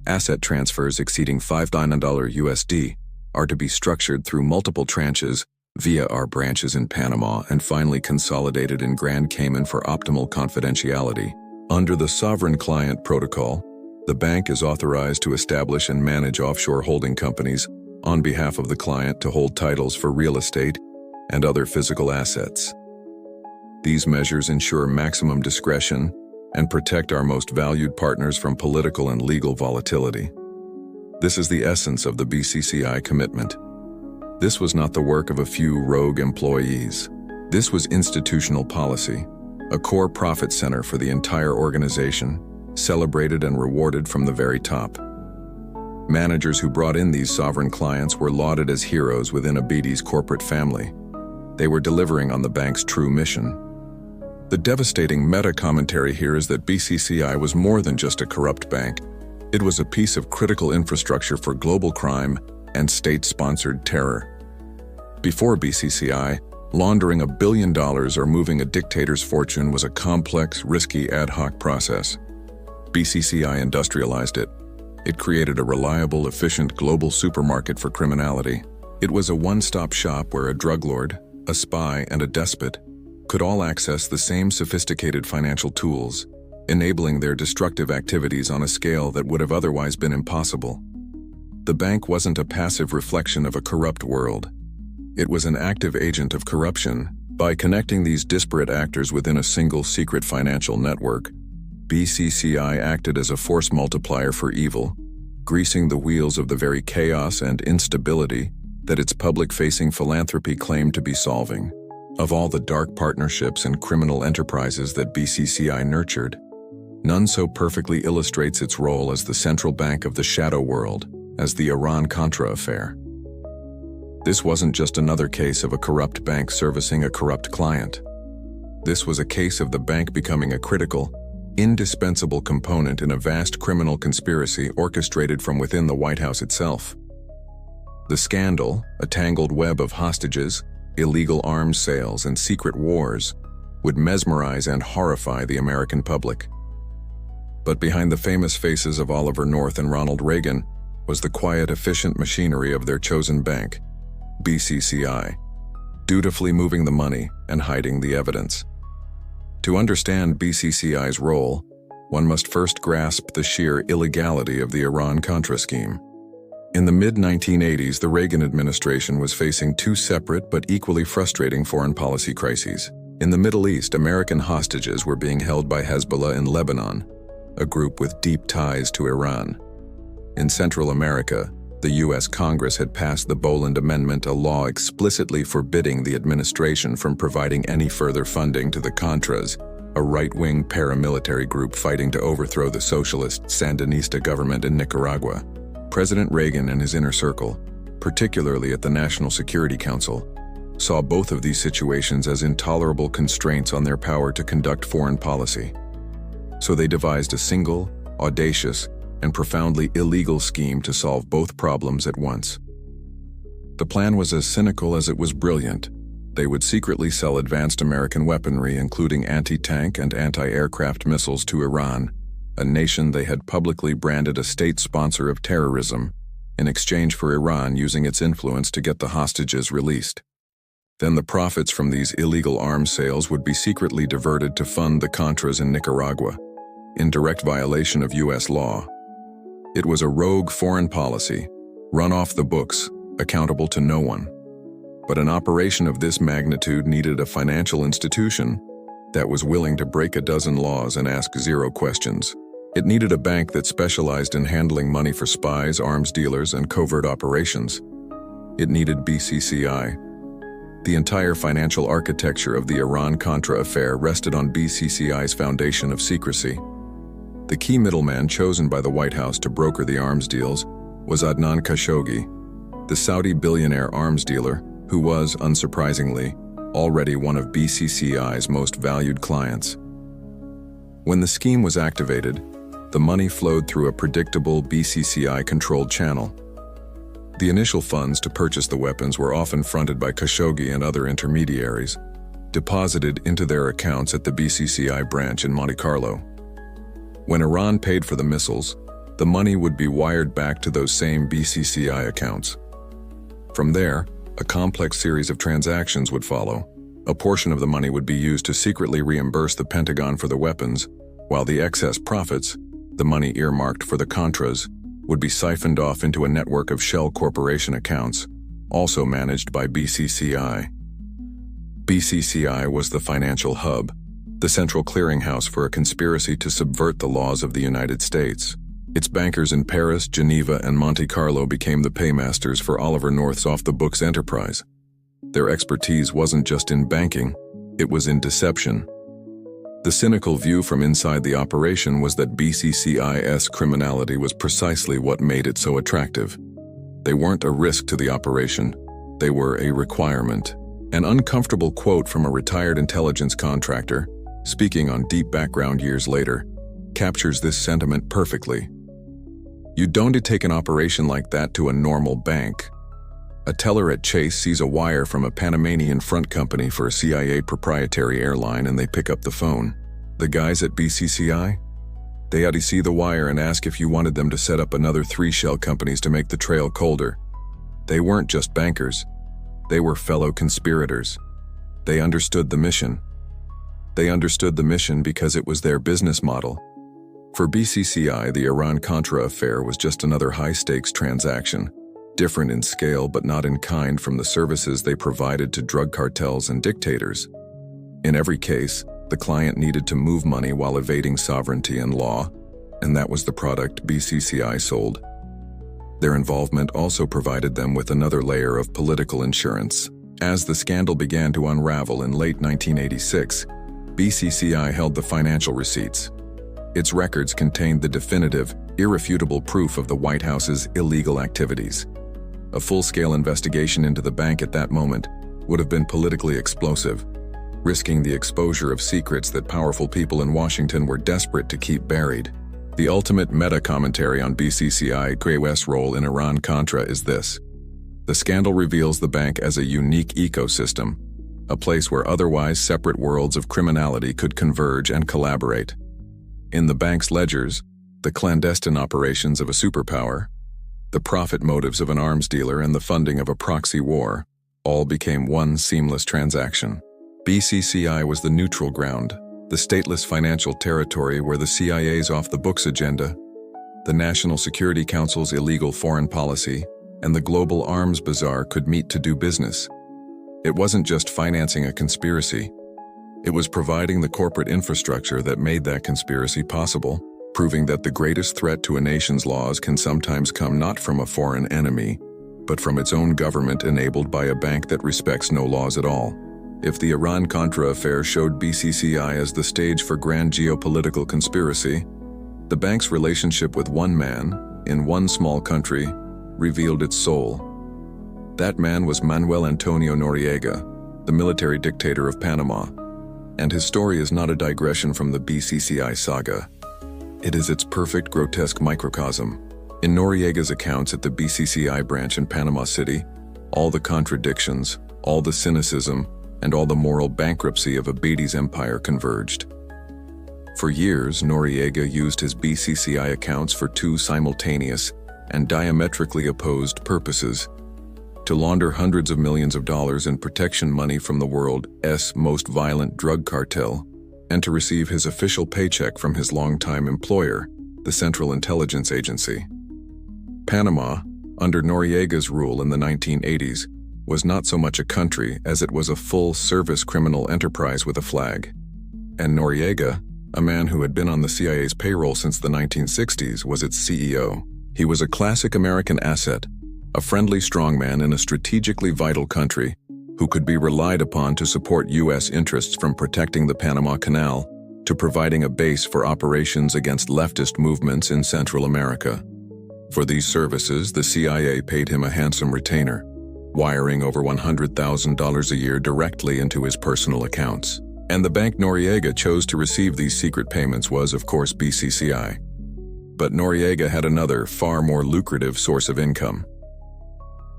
Asset transfers exceeding $5,000 USD are to be structured through multiple tranches via our branches in Panama and finally consolidated in Grand Cayman for optimal confidentiality. Under the Sovereign Client Protocol, the bank is authorized to establish and manage offshore holding companies on behalf of the client to hold titles for real estate and other physical assets. These measures ensure maximum discretion and protect our most valued partners from political and legal volatility. This is the essence of the BCCI commitment. This was not the work of a few rogue employees. This was institutional policy, a core profit center for the entire organization, celebrated and rewarded from the very top. Managers who brought in these sovereign clients were lauded as heroes within Abiti's corporate family. They were delivering on the bank's true mission. The devastating meta-commentary here is that BCCI was more than just a corrupt bank. It was a piece of critical infrastructure for global crime and state-sponsored terror. Before BCCI, laundering $1 billion or moving a dictator's fortune was a complex, risky ad hoc process. BCCI industrialized it. It created a reliable, efficient global supermarket for criminality. It was a one-stop shop where a drug lord, a spy, and a despot could all access the same sophisticated financial tools, enabling their destructive activities on a scale that would have otherwise been impossible. The bank wasn't a passive reflection of a corrupt world. It was an active agent of corruption. By connecting these disparate actors within a single secret financial network, BCCI acted as a force multiplier for evil, greasing the wheels of the very chaos and instability that its public-facing philanthropy claimed to be solving. Of all the dark partnerships and criminal enterprises that BCCI nurtured, none so perfectly illustrates its role as the central bank of the shadow world as the Iran-Contra affair. This wasn't just another case of a corrupt bank servicing a corrupt client. This was a case of the bank becoming a critical, indispensable component in a vast criminal conspiracy orchestrated from within the White House itself. The scandal, a tangled web of hostages, illegal arms sales, and secret wars, would mesmerize and horrify the American public. But behind the famous faces of Oliver North and Ronald Reagan was the quiet, efficient machinery of their chosen bank, BCCI, dutifully moving the money and hiding the evidence. To understand BCCI's role, one must first grasp the sheer illegality of the Iran-Contra scheme. In the mid-1980s, the Reagan administration was facing two separate but equally frustrating foreign policy crises. In the Middle East, American hostages were being held by Hezbollah in Lebanon, a group with deep ties to Iran. In Central America, the U.S. Congress had passed the Boland Amendment, a law explicitly forbidding the administration from providing any further funding to the Contras, a right-wing paramilitary group fighting to overthrow the socialist Sandinista government in Nicaragua. President Reagan and his inner circle, particularly at the National Security Council, saw both of these situations as intolerable constraints on their power to conduct foreign policy. So they devised a single, audacious, and profoundly illegal scheme to solve both problems at once. The plan was as cynical as it was brilliant. They would secretly sell advanced American weaponry, including anti-tank and anti-aircraft missiles, to Iran, a nation they had publicly branded a state sponsor of terrorism, in exchange for Iran using its influence to get the hostages released. Then the profits from these illegal arms sales would be secretly diverted to fund the Contras in Nicaragua, in direct violation of U.S. law. It was a rogue foreign policy, run off the books, accountable to no one. But an operation of this magnitude needed a financial institution that was willing to break a dozen laws and ask zero questions. It needed a bank that specialized in handling money for spies, arms dealers, and covert operations. It needed BCCI. The entire financial architecture of the Iran-Contra affair rested on BCCI's foundation of secrecy. The key middleman chosen by the White House to broker the arms deals was Adnan Khashoggi, the Saudi billionaire arms dealer who was, unsurprisingly, already one of BCCI's most valued clients. When the scheme was activated, the money flowed through a predictable BCCI-controlled channel. The initial funds to purchase the weapons were often fronted by Khashoggi and other intermediaries, deposited into their accounts at the BCCI branch in Monte Carlo. When Iran paid for the missiles, the money would be wired back to those same BCCI accounts. From there, a complex series of transactions would follow. A portion of the money would be used to secretly reimburse the Pentagon for the weapons, while the excess profits, the money earmarked for the Contras, would be siphoned off into a network of shell corporation accounts, also managed by BCCI. BCCI was the financial hub, the central clearinghouse for a conspiracy to subvert the laws of the United States. Its bankers in Paris, Geneva, and Monte Carlo became the paymasters for Oliver North's off-the-books enterprise. Their expertise wasn't just in banking, it was in deception. The cynical view from inside the operation was that BCCI's criminality was precisely what made it so attractive. They weren't a risk to the operation, they were a requirement. An uncomfortable quote from a retired intelligence contractor, speaking on deep background years later, captures this sentiment perfectly. You don't take an operation like that to a normal bank. A teller at Chase sees a wire from a Panamanian front company for a CIA proprietary airline and they pick up the phone. The guys at BCCI? They ought to see the wire and ask if you wanted them to set up another 3 shell companies to make the trail colder. They weren't just bankers. They were fellow conspirators. They understood the mission. They understood the mission because it was their business model. For BCCI, the Iran-Contra affair was just another high-stakes transaction, different in scale but not in kind from the services they provided to drug cartels and dictators. In every case, the client needed to move money while evading sovereignty and law, and that was the product BCCI sold. Their involvement also provided them with another layer of political insurance. As the scandal began to unravel in late 1986, BCCI held the financial receipts. Its records contained the definitive, irrefutable proof of the White House's illegal activities. A full-scale investigation into the bank at that moment would have been politically explosive, risking the exposure of secrets that powerful people in Washington were desperate to keep buried. The ultimate meta-commentary on BCCI's role in Iran-Contra is this. The scandal reveals the bank as a unique ecosystem, a place where otherwise separate worlds of criminality could converge and collaborate. In the bank's ledgers, the clandestine operations of a superpower, the profit motives of an arms dealer, and the funding of a proxy war all became one seamless transaction. BCCI was the neutral ground, the stateless financial territory where the CIA's off-the-books agenda, the National Security Council's illegal foreign policy, and the global arms bazaar could meet to do business. It wasn't just financing a conspiracy. It was providing the corporate infrastructure that made that conspiracy possible, proving that the greatest threat to a nation's laws can sometimes come not from a foreign enemy, but from its own government enabled by a bank that respects no laws at all. If the Iran-Contra affair showed BCCI as the stage for grand geopolitical conspiracy, the bank's relationship with one man, in one small country, revealed its soul. That man was Manuel Antonio Noriega, the military dictator of Panama, and his story is not a digression from the BCCI saga. It is its perfect grotesque microcosm. In Noriega's accounts at the BCCI branch in Panama City, all the contradictions, all the cynicism, and all the moral bankruptcy of a Beatty's empire converged. For years, Noriega used his BCCI accounts for two simultaneous and diametrically opposed purposes: to launder hundreds of millions of dollars in protection money from the world's most violent drug cartel, and to receive his official paycheck from his longtime employer, the Central Intelligence Agency. Panama, under Noriega's rule in the 1980s, was not so much a country as it was a full-service criminal enterprise with a flag. And Noriega, a man who had been on the CIA's payroll since the 1960s, was its CEO. He was a classic American asset, a friendly strongman in a strategically vital country who could be relied upon to support U.S. interests from protecting the Panama Canal to providing a base for operations against leftist movements in Central America. For these services, the CIA paid him a handsome retainer, wiring over $100,000 a year directly into his personal accounts. And the bank Noriega chose to receive these secret payments was, of course, BCCI. But Noriega had another, far more lucrative source of income.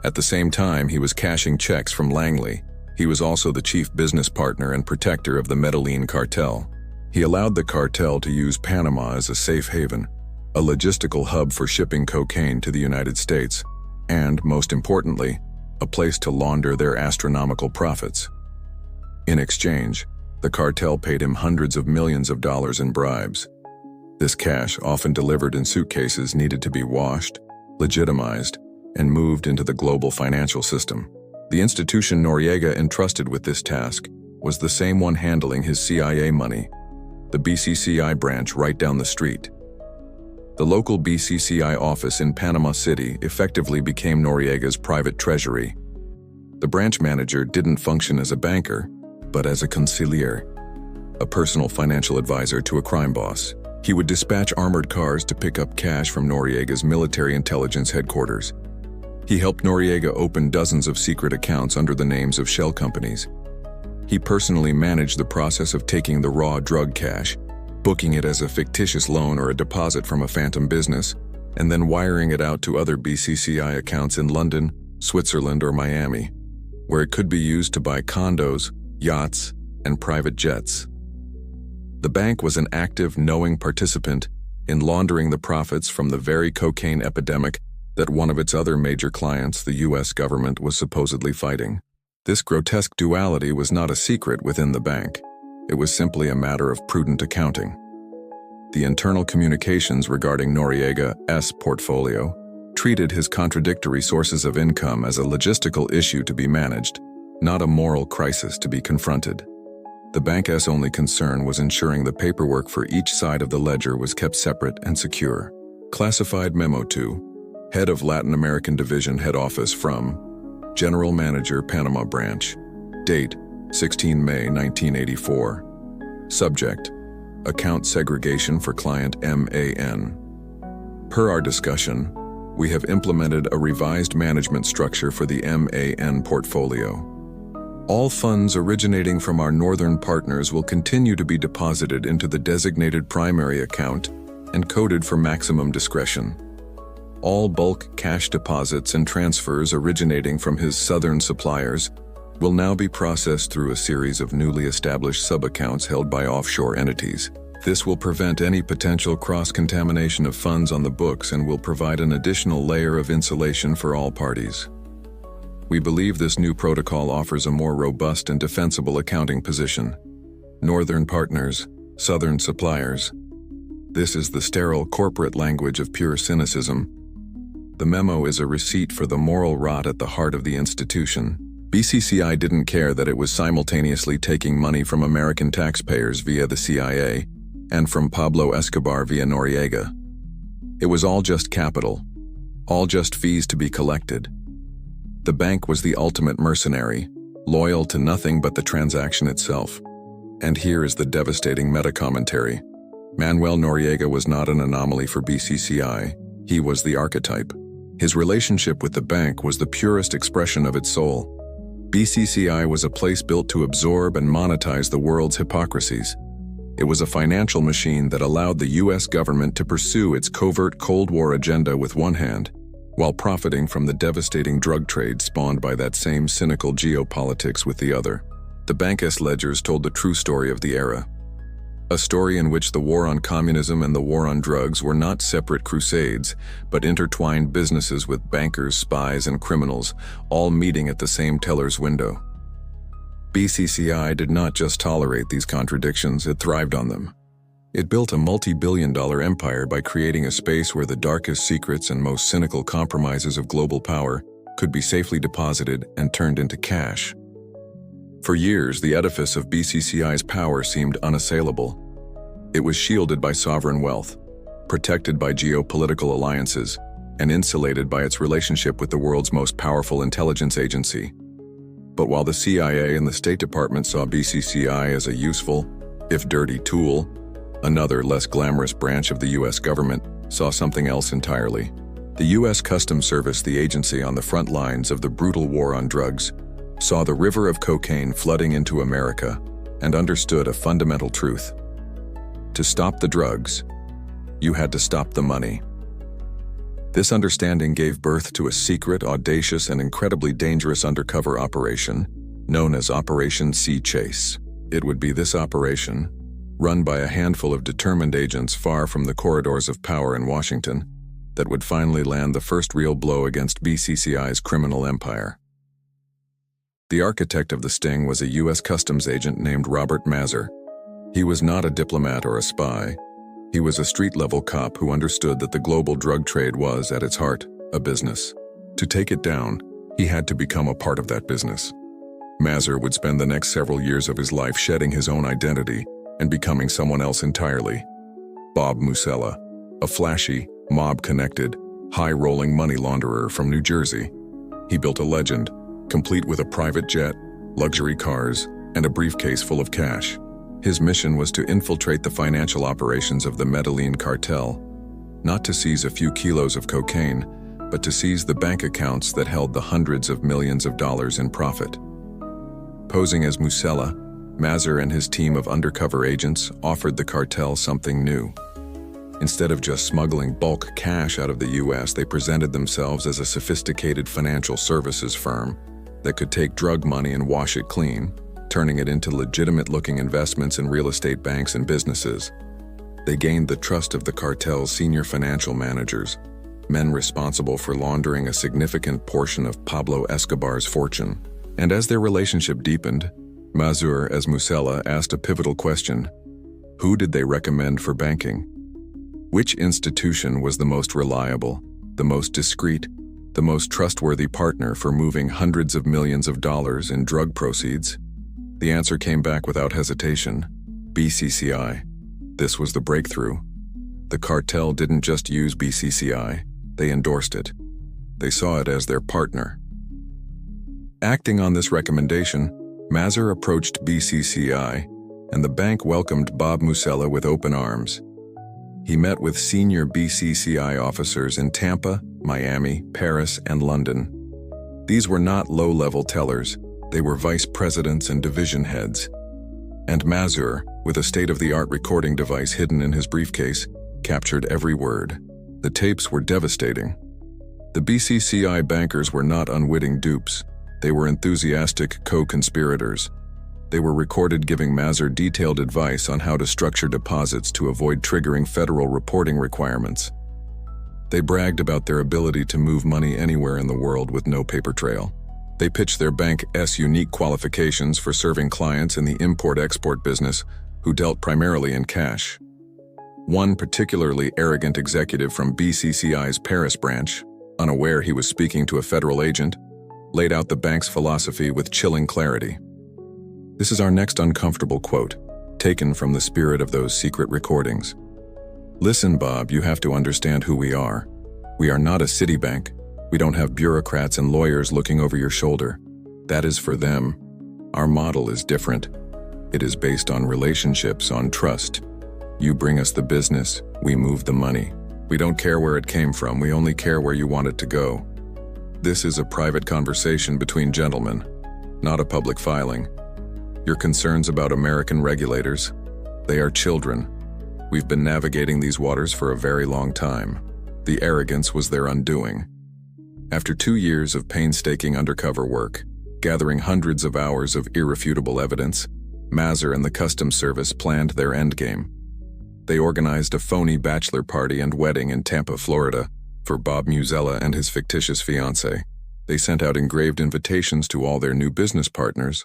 At the same time he was cashing checks from Langley, he was also the chief business partner and protector of the Medellin cartel. He allowed the cartel to use Panama as a safe haven, a logistical hub for shipping cocaine to the United States, and, most importantly, a place to launder their astronomical profits. In exchange, the cartel paid him hundreds of millions of dollars in bribes. This cash, often delivered in suitcases, needed to be washed, legitimized, and moved into the global financial system. The institution Noriega entrusted with this task was the same one handling his CIA money, the BCCI branch right down the street. The local BCCI office in Panama City effectively became Noriega's private treasury. The branch manager didn't function as a banker, but as a consigliere, a personal financial advisor to a crime boss. He would dispatch armored cars to pick up cash from Noriega's military intelligence headquarters. He helped Noriega open dozens of secret accounts under the names of shell companies. He personally managed the process of taking the raw drug cash, booking it as a fictitious loan or a deposit from a phantom business, and then wiring it out to other BCCI accounts in London, Switzerland, or Miami, where it could be used to buy condos, yachts, and private jets. The bank was an active, knowing participant in laundering the profits from the very cocaine epidemic that one of its other major clients, the U.S. government, was supposedly fighting. This grotesque duality was not a secret within the bank. It was simply a matter of prudent accounting. The internal communications regarding Noriega's portfolio treated his contradictory sources of income as a logistical issue to be managed, not a moral crisis to be confronted. The bank's only concern was ensuring the paperwork for each side of the ledger was kept separate and secure. Classified Memo to Head of Latin American Division Head Office from General Manager Panama Branch. Date 16 May 1984. Subject: Account segregation for client MAN. Per our discussion, we have implemented a revised management structure for the MAN portfolio. All funds originating from our northern partners will continue to be deposited into the designated primary account and coded for maximum discretion. All bulk cash deposits and transfers originating from his southern suppliers will now be processed through a series of newly established sub-accounts held by offshore entities. This will prevent any potential cross-contamination of funds on the books and will provide an additional layer of insulation for all parties. We believe this new protocol offers a more robust and defensible accounting position. Northern partners, Southern suppliers. This is the sterile corporate language of pure cynicism. The memo is a receipt for the moral rot at the heart of the institution. BCCI didn't care that it was simultaneously taking money from American taxpayers via the CIA and from Pablo Escobar via Noriega. It was all just capital, all just fees to be collected. The bank was the ultimate mercenary, loyal to nothing but the transaction itself. And here is the devastating meta-commentary. Manuel Noriega was not an anomaly for BCCI, he was the archetype. His relationship with the bank was the purest expression of its soul. BCCI was a place built to absorb and monetize the world's hypocrisies. It was a financial machine that allowed the US government to pursue its covert Cold War agenda with one hand, while profiting from the devastating drug trade spawned by that same cynical geopolitics with the other. The bank's ledgers told the true story of the era. A story in which the war on communism and the war on drugs were not separate crusades, but intertwined businesses with bankers, spies, and criminals, all meeting at the same teller's window. BCCI did not just tolerate these contradictions, it thrived on them. It built a multi-billion-dollar empire by creating a space where the darkest secrets and most cynical compromises of global power could be safely deposited and turned into cash. For years, the edifice of BCCI's power seemed unassailable. It was shielded by sovereign wealth, protected by geopolitical alliances, and insulated by its relationship with the world's most powerful intelligence agency. But while the CIA and the State Department saw BCCI as a useful, if dirty, tool, another, less glamorous branch of the US government saw something else entirely. The US Customs Service, the agency on the front lines of the brutal war on drugs, saw the river of cocaine flooding into America and understood a fundamental truth. To stop the drugs, you had to stop the money. This understanding gave birth to a secret, audacious, and incredibly dangerous undercover operation known as Operation Sea Chase. It would be this operation, run by a handful of determined agents far from the corridors of power in Washington, that would finally land the first real blow against BCCI's criminal empire. The architect of the sting was a US customs agent named Robert Mazur. He was not a diplomat or a spy. He was a street-level cop who understood that the global drug trade was, at its heart, a business. To take it down, he had to become a part of that business. Mazur would spend the next several years of his life shedding his own identity and becoming someone else entirely. Bob Musella, a flashy, mob-connected, high-rolling money launderer from New Jersey. He built a legend, complete with a private jet, luxury cars, and a briefcase full of cash. His mission was to infiltrate the financial operations of the Medellin cartel, not to seize a few kilos of cocaine, but to seize the bank accounts that held the hundreds of millions of dollars in profit. Posing as Musella, Mazur and his team of undercover agents offered the cartel something new. Instead of just smuggling bulk cash out of the US, they presented themselves as a sophisticated financial services firm that could take drug money and wash it clean, turning it into legitimate-looking investments in real estate banks and businesses. They gained the trust of the cartel's senior financial managers, men responsible for laundering a significant portion of Pablo Escobar's fortune. And as their relationship deepened, Mazur, as Musella, asked a pivotal question: who did they recommend for banking? Which institution was the most reliable, the most discreet, the most trustworthy partner for moving hundreds of millions of dollars in drug proceeds? The answer came back without hesitation: BCCI. This was the breakthrough. The cartel didn't just use BCCI, they endorsed it. They saw it as their partner. Acting on this recommendation, Mazur approached BCCI, and the bank welcomed Bob Musella with open arms. He met with senior BCCI officers in Tampa, Miami, Paris, and London. These were not low-level tellers. They were vice presidents and division heads. And Mazur, with a state-of-the-art recording device hidden in his briefcase, captured every word. The tapes were devastating. The BCCI bankers were not unwitting dupes. They were enthusiastic co-conspirators. They were recorded giving Mazur detailed advice on how to structure deposits to avoid triggering federal reporting requirements. They bragged about their ability to move money anywhere in the world with no paper trail. They pitched their bank's unique qualifications for serving clients in the import-export business who dealt primarily in cash. One particularly arrogant executive from BCCI's Paris branch, unaware he was speaking to a federal agent, laid out the bank's philosophy with chilling clarity. This is our next uncomfortable quote, taken from the spirit of those secret recordings. "Listen, Bob, you have to understand who we are. We are not a Citibank. We don't have bureaucrats and lawyers looking over your shoulder. That is for them. Our model is different. It is based on relationships, on trust. You bring us the business, we move the money. We don't care where it came from, we only care where you want it to go. This is a private conversation between gentlemen, not a public filing. Your concerns about American regulators, they are children. We've been navigating these waters for a very long time. The arrogance was their undoing. After 2 years of painstaking undercover work, gathering hundreds of hours of irrefutable evidence, Mazur and the Customs Service planned their endgame. They organized a phony bachelor party and wedding in Tampa, Florida, for Bob Musella and his fictitious fiancée. They sent out engraved invitations to all their new business partners,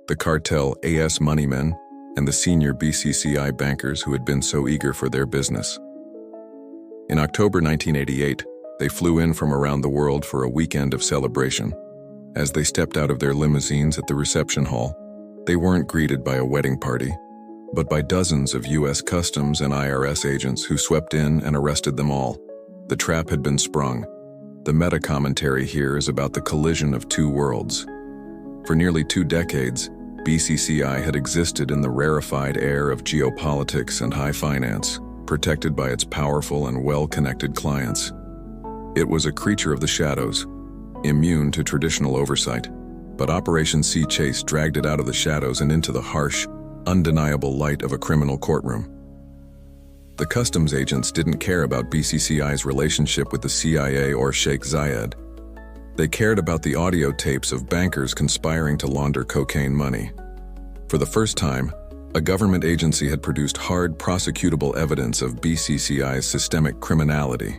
the cartel AS moneymen, and the senior BCCI bankers who had been so eager for their business. In October 1988, they flew in from around the world for a weekend of celebration. As they stepped out of their limousines at the reception hall, they weren't greeted by a wedding party, but by dozens of U.S. Customs and IRS agents who swept in and arrested them all. The trap had been sprung. The meta-commentary here is about the collision of two worlds. For nearly 2 decades, BCCI had existed in the rarefied air of geopolitics and high finance, protected by its powerful and well-connected clients. It was a creature of the shadows, immune to traditional oversight, but Operation Sea Chase dragged it out of the shadows and into the harsh, undeniable light of a criminal courtroom. The customs agents didn't care about BCCI's relationship with the CIA or Sheikh Zayed. They cared about the audio tapes of bankers conspiring to launder cocaine money. For the first time, a government agency had produced hard prosecutable evidence of BCCI's systemic criminality.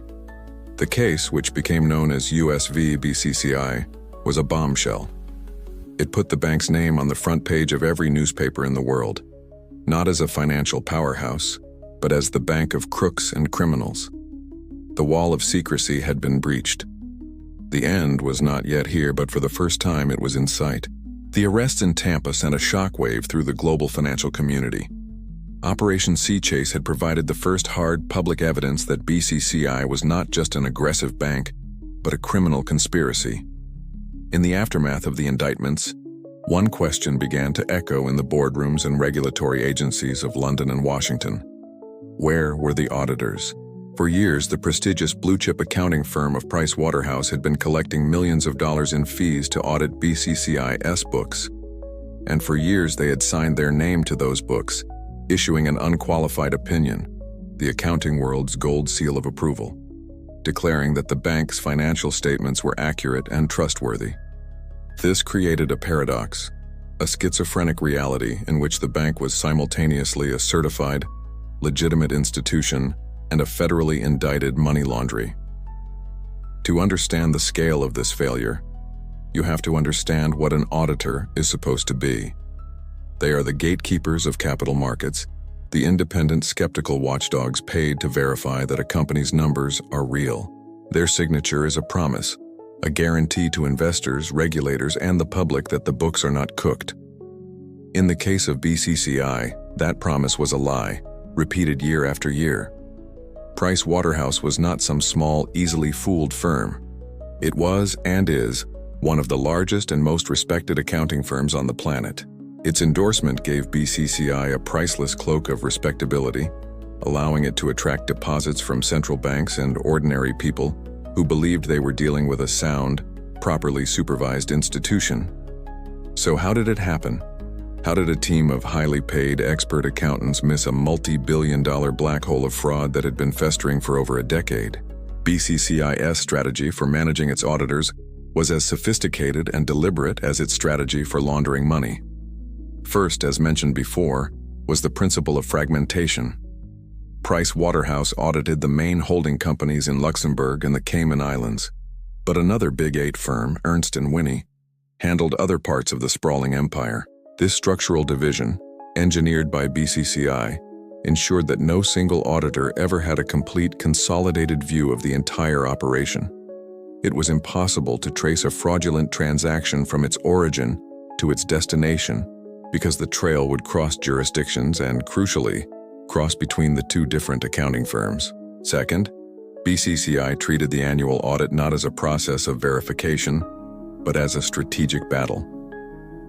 The case, which became known as US v. BCCI, was a bombshell. It put the bank's name on the front page of every newspaper in the world, not as a financial powerhouse, but as the bank of crooks and criminals. The wall of secrecy had been breached. The end was not yet here, but for the first time it was in sight. The arrests in Tampa sent a shockwave through the global financial community. Operation Sea Chase had provided the first hard public evidence that BCCI was not just an aggressive bank, but a criminal conspiracy. In the aftermath of the indictments, one question began to echo in the boardrooms and regulatory agencies of London and Washington. Where were the auditors? For years, the prestigious blue-chip accounting firm of Price Waterhouse had been collecting millions of dollars in fees to audit BCCI's books. And for years, they had signed their name to those books, issuing an unqualified opinion, the accounting world's gold seal of approval, declaring that the bank's financial statements were accurate and trustworthy. This created a paradox, a schizophrenic reality in which the bank was simultaneously a certified, legitimate institution and a federally indicted money launderer. To understand the scale of this failure, you have to understand what an auditor is supposed to be. They are the gatekeepers of capital markets, the independent skeptical watchdogs paid to verify that a company's numbers are real. Their signature is a promise, a guarantee to investors, regulators, and the public that the books are not cooked. In the case of BCCI, that promise was a lie, repeated year after year. Price Waterhouse was not some small, easily fooled firm. It was, and is, one of the largest and most respected accounting firms on the planet. Its endorsement gave BCCI a priceless cloak of respectability, allowing it to attract deposits from central banks and ordinary people who believed they were dealing with a sound, properly supervised institution. So how did it happen? How did a team of highly paid expert accountants miss a multi-billion-dollar black hole of fraud that had been festering for over a decade? BCCI's strategy for managing its auditors was as sophisticated and deliberate as its strategy for laundering money. First, as mentioned before, was the principle of fragmentation. Price Waterhouse audited the main holding companies in Luxembourg and the Cayman Islands, but another Big Eight firm, Ernst & Winnie, handled other parts of the sprawling empire. This structural division, engineered by BCCI, ensured that no single auditor ever had a complete, consolidated view of the entire operation. It was impossible to trace a fraudulent transaction from its origin to its destination because the trail would cross jurisdictions and, crucially, cross between the two different accounting firms. Second, BCCI treated the annual audit not as a process of verification, but as a strategic battle.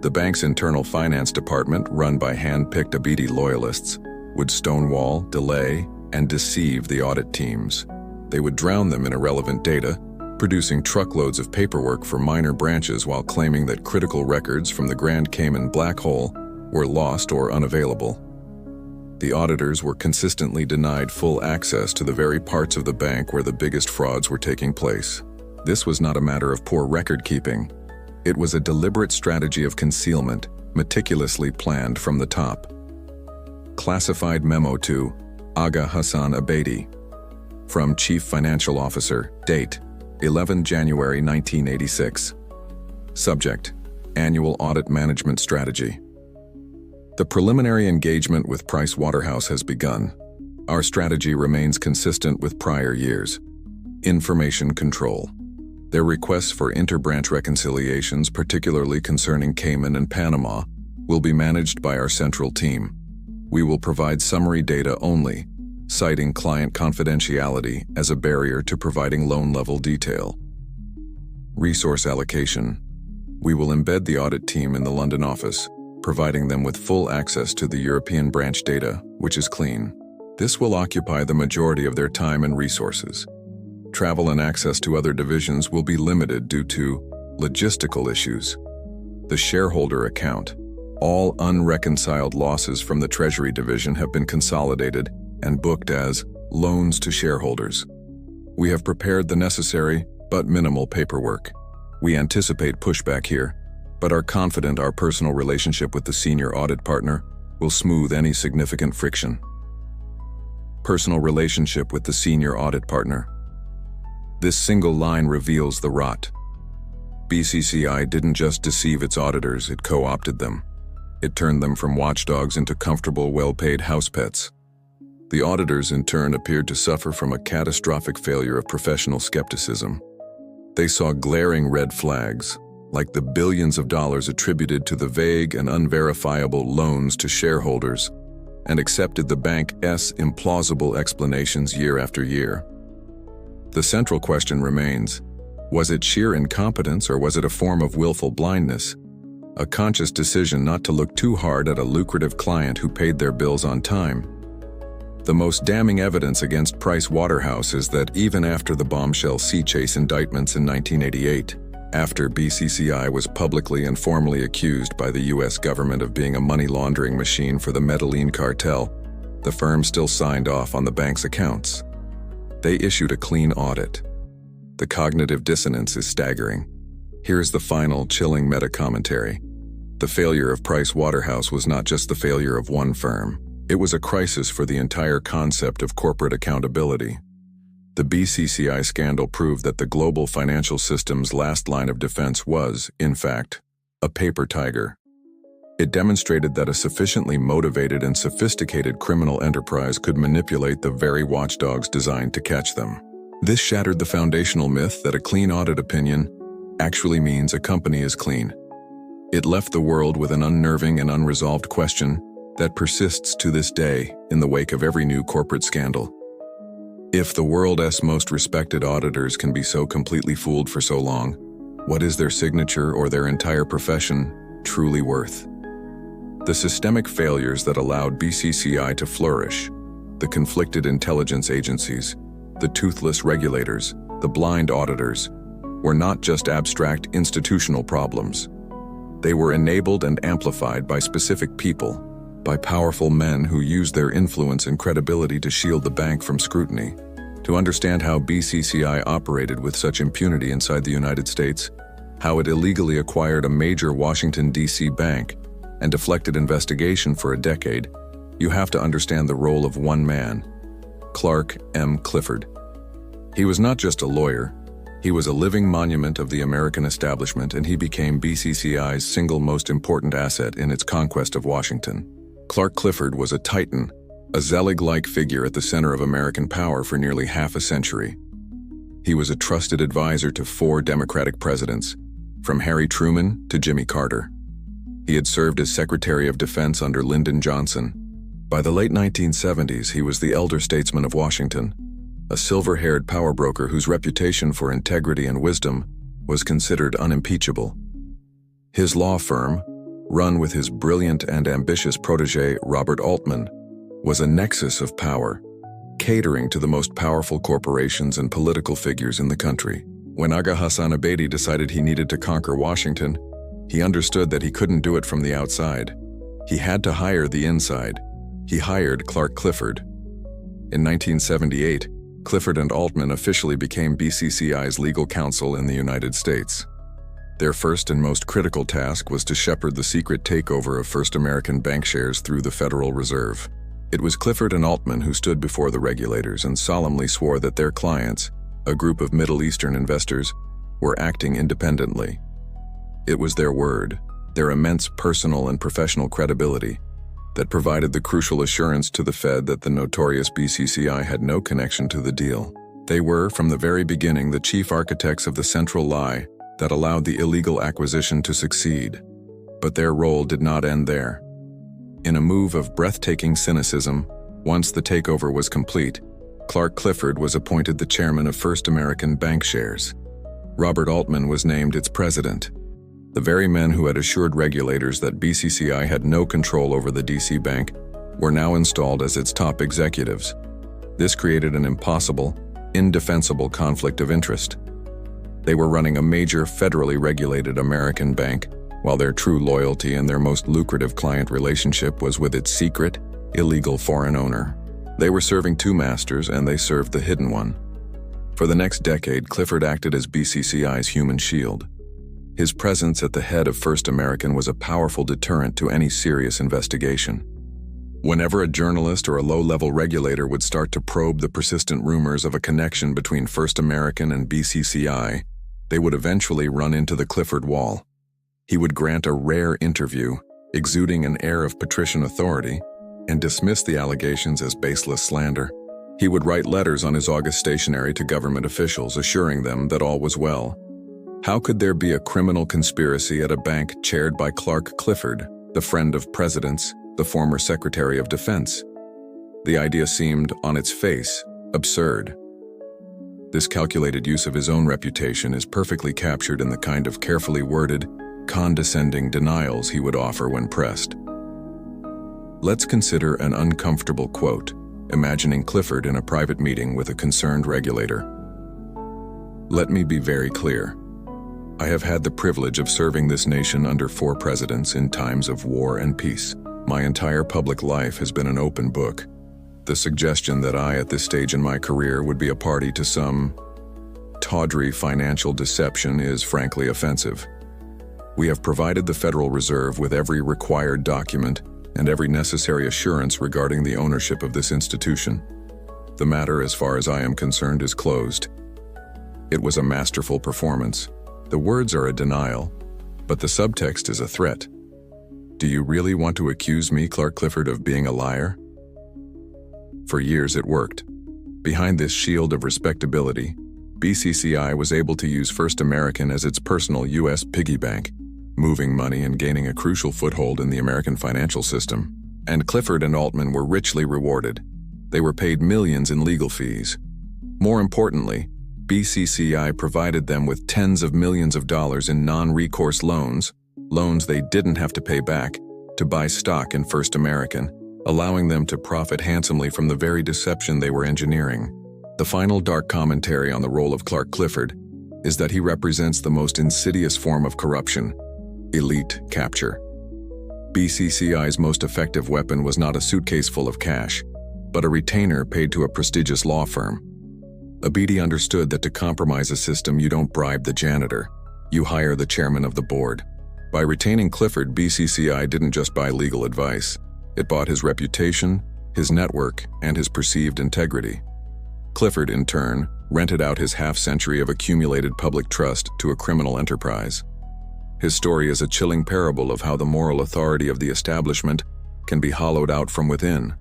The bank's internal finance department, run by hand-picked Abidi loyalists, would stonewall, delay, and deceive the audit teams. They would drown them in irrelevant data, producing truckloads of paperwork for minor branches while claiming that critical records from the Grand Cayman black hole were lost or unavailable. The auditors were consistently denied full access to the very parts of the bank where the biggest frauds were taking place. This was not a matter of poor record-keeping. It was a deliberate strategy of concealment, meticulously planned from the top. Classified memo to Aga Hassan Abedi. From Chief Financial Officer, date 11 January 1986. Subject: Annual Audit Management Strategy. The preliminary engagement with Price Waterhouse has begun. Our strategy remains consistent with prior years. Information control. Their requests for interbranch reconciliations, particularly concerning Cayman and Panama, will be managed by our central team. We will provide summary data only, citing client confidentiality as a barrier to providing loan-level detail. Resource allocation. We will embed the audit team in the London office, providing them with full access to the European branch data, which is clean. This will occupy the majority of their time and resources. Travel and access to other divisions will be limited due to logistical issues. The shareholder account. All unreconciled losses from the Treasury Division have been consolidated and booked as loans to shareholders. We have prepared the necessary but minimal paperwork. We anticipate pushback here, but are confident our personal relationship with the senior audit partner will smooth any significant friction. Personal relationship with the senior audit partner. This single line reveals the rot. BCCI didn't just deceive its auditors, it co-opted them. It turned them from watchdogs into comfortable, well-paid house pets. The auditors, in turn, appeared to suffer from a catastrophic failure of professional skepticism. They saw glaring red flags, like the billions of dollars attributed to the vague and unverifiable loans to shareholders, and accepted the bank's implausible explanations year after year. The central question remains, was it sheer incompetence or was it a form of willful blindness? A conscious decision not to look too hard at a lucrative client who paid their bills on time. The most damning evidence against Price Waterhouse is that even after the bombshell sea chase indictments in 1988, after BCCI was publicly and formally accused by the US government of being a money laundering machine for the Medellin cartel, the firm still signed off on the bank's accounts. They issued a clean audit. The cognitive dissonance is staggering. Here's the final, chilling meta-commentary. The failure of Price Waterhouse was not just the failure of one firm. It was a crisis for the entire concept of corporate accountability. The BCCI scandal proved that the global financial system's last line of defense was, in fact, a paper tiger. It demonstrated that a sufficiently motivated and sophisticated criminal enterprise could manipulate the very watchdogs designed to catch them. This shattered the foundational myth that a clean audit opinion actually means a company is clean. It left the world with an unnerving and unresolved question that persists to this day in the wake of every new corporate scandal. If the world's most respected auditors can be so completely fooled for so long, what is their signature or their entire profession truly worth? The systemic failures that allowed BCCI to flourish, the conflicted intelligence agencies, the toothless regulators, the blind auditors, were not just abstract institutional problems. They were enabled and amplified by specific people, by powerful men who used their influence and credibility to shield the bank from scrutiny. To understand how BCCI operated with such impunity inside the United States, how it illegally acquired a major Washington, D.C. bank, and deflected investigation for a decade, you have to understand the role of one man, Clark M. Clifford. He was not just a lawyer, he was a living monument of the American establishment, and he became BCCI's single most important asset in its conquest of Washington. Clark Clifford was a titan, a Zelig-like figure at the center of American power for nearly half a century. He was a trusted advisor to 4 Democratic presidents, from Harry Truman to Jimmy Carter. He had served as Secretary of Defense under Lyndon Johnson. By the late 1970s, he was the elder statesman of Washington, a silver-haired power broker whose reputation for integrity and wisdom was considered unimpeachable. His law firm, run with his brilliant and ambitious protege Robert Altman, was a nexus of power, catering to the most powerful corporations and political figures in the country. When Aga Hassan Abedi decided he needed to conquer Washington, he understood that he couldn't do it from the outside. He had to hire the inside. He hired Clark Clifford. In 1978, Clifford and Altman officially became BCCI's legal counsel in the United States. Their first and most critical task was to shepherd the secret takeover of First American bank shares through the Federal Reserve. It was Clifford and Altman who stood before the regulators and solemnly swore that their clients, a group of Middle Eastern investors, were acting independently. It was their word, their immense personal and professional credibility, that provided the crucial assurance to the Fed that the notorious BCCI had no connection to the deal. They were, from the very beginning, the chief architects of the central lie that allowed the illegal acquisition to succeed. But their role did not end there. In a move of breathtaking cynicism, once the takeover was complete, Clark Clifford was appointed the chairman of First American Bank Shares. Robert Altman was named its president. The very men who had assured regulators that BCCI had no control over the DC Bank were now installed as its top executives. This created an impossible, indefensible conflict of interest. They were running a major federally regulated American bank, while their true loyalty and their most lucrative client relationship was with its secret, illegal foreign owner. They were serving 2 masters, and they served the hidden one. For the next decade, Clifford acted as BCCI's human shield. His presence at the head of First American was a powerful deterrent to any serious investigation. Whenever a journalist or a low-level regulator would start to probe the persistent rumors of a connection between First American and BCCI, they would eventually run into the Clifford wall. He would grant a rare interview, exuding an air of patrician authority, and dismiss the allegations as baseless slander. He would write letters on his august stationery to government officials, assuring them that all was well. How could there be a criminal conspiracy at a bank chaired by Clark Clifford, the friend of presidents, the former Secretary of Defense? The idea seemed, on its face, absurd. This calculated use of his own reputation is perfectly captured in the kind of carefully worded, condescending denials he would offer when pressed. Let's consider an uncomfortable quote, imagining Clifford in a private meeting with a concerned regulator. "Let me be very clear. I have had the privilege of serving this nation under 4 presidents in times of war and peace. My entire public life has been an open book. The suggestion that I, at this stage in my career, would be a party to some tawdry financial deception is frankly offensive. We have provided the Federal Reserve with every required document and every necessary assurance regarding the ownership of this institution. The matter, as far as I am concerned, is closed. It was a masterful performance. The words are a denial, but the subtext is a threat. Do you really want to accuse me, Clark Clifford, of being a liar?" For years it worked. Behind this shield of respectability, BCCI was able to use First American as its personal U.S. piggy bank, moving money and gaining a crucial foothold in the American financial system. And Clifford and Altman were richly rewarded. They were paid millions in legal fees. More importantly, BCCI provided them with tens of millions of dollars in non-recourse loans they didn't have to pay back, to buy stock in First American, allowing them to profit handsomely from the very deception they were engineering. The final dark commentary on the role of Clark Clifford is that he represents the most insidious form of corruption: elite capture. BCCI's most effective weapon was not a suitcase full of cash, but a retainer paid to a prestigious law firm. Abedi understood that to compromise a system, you don't bribe the janitor, you hire the chairman of the board. By retaining Clifford, BCCI didn't just buy legal advice. It bought his reputation, his network, and his perceived integrity. Clifford, in turn, rented out his half-century of accumulated public trust to a criminal enterprise. His story is a chilling parable of how the moral authority of the establishment can be hollowed out from within,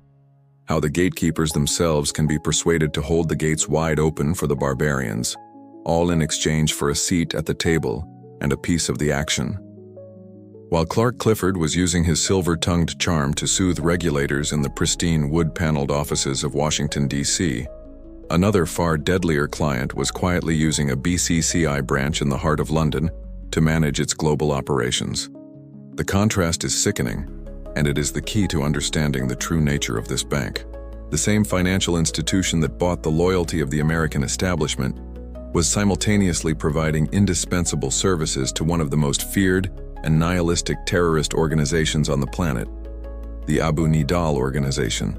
how the gatekeepers themselves can be persuaded to hold the gates wide open for the barbarians, all in exchange for a seat at the table and a piece of the action. While Clark Clifford was using his silver-tongued charm to soothe regulators in the pristine wood-paneled offices of Washington, D.C., another far deadlier client was quietly using a BCCI branch in the heart of London to manage its global operations. The contrast is sickening, and it is the key to understanding the true nature of this bank. The same financial institution that bought the loyalty of the American establishment was simultaneously providing indispensable services to one of the most feared and nihilistic terrorist organizations on the planet, the Abu Nidal organization.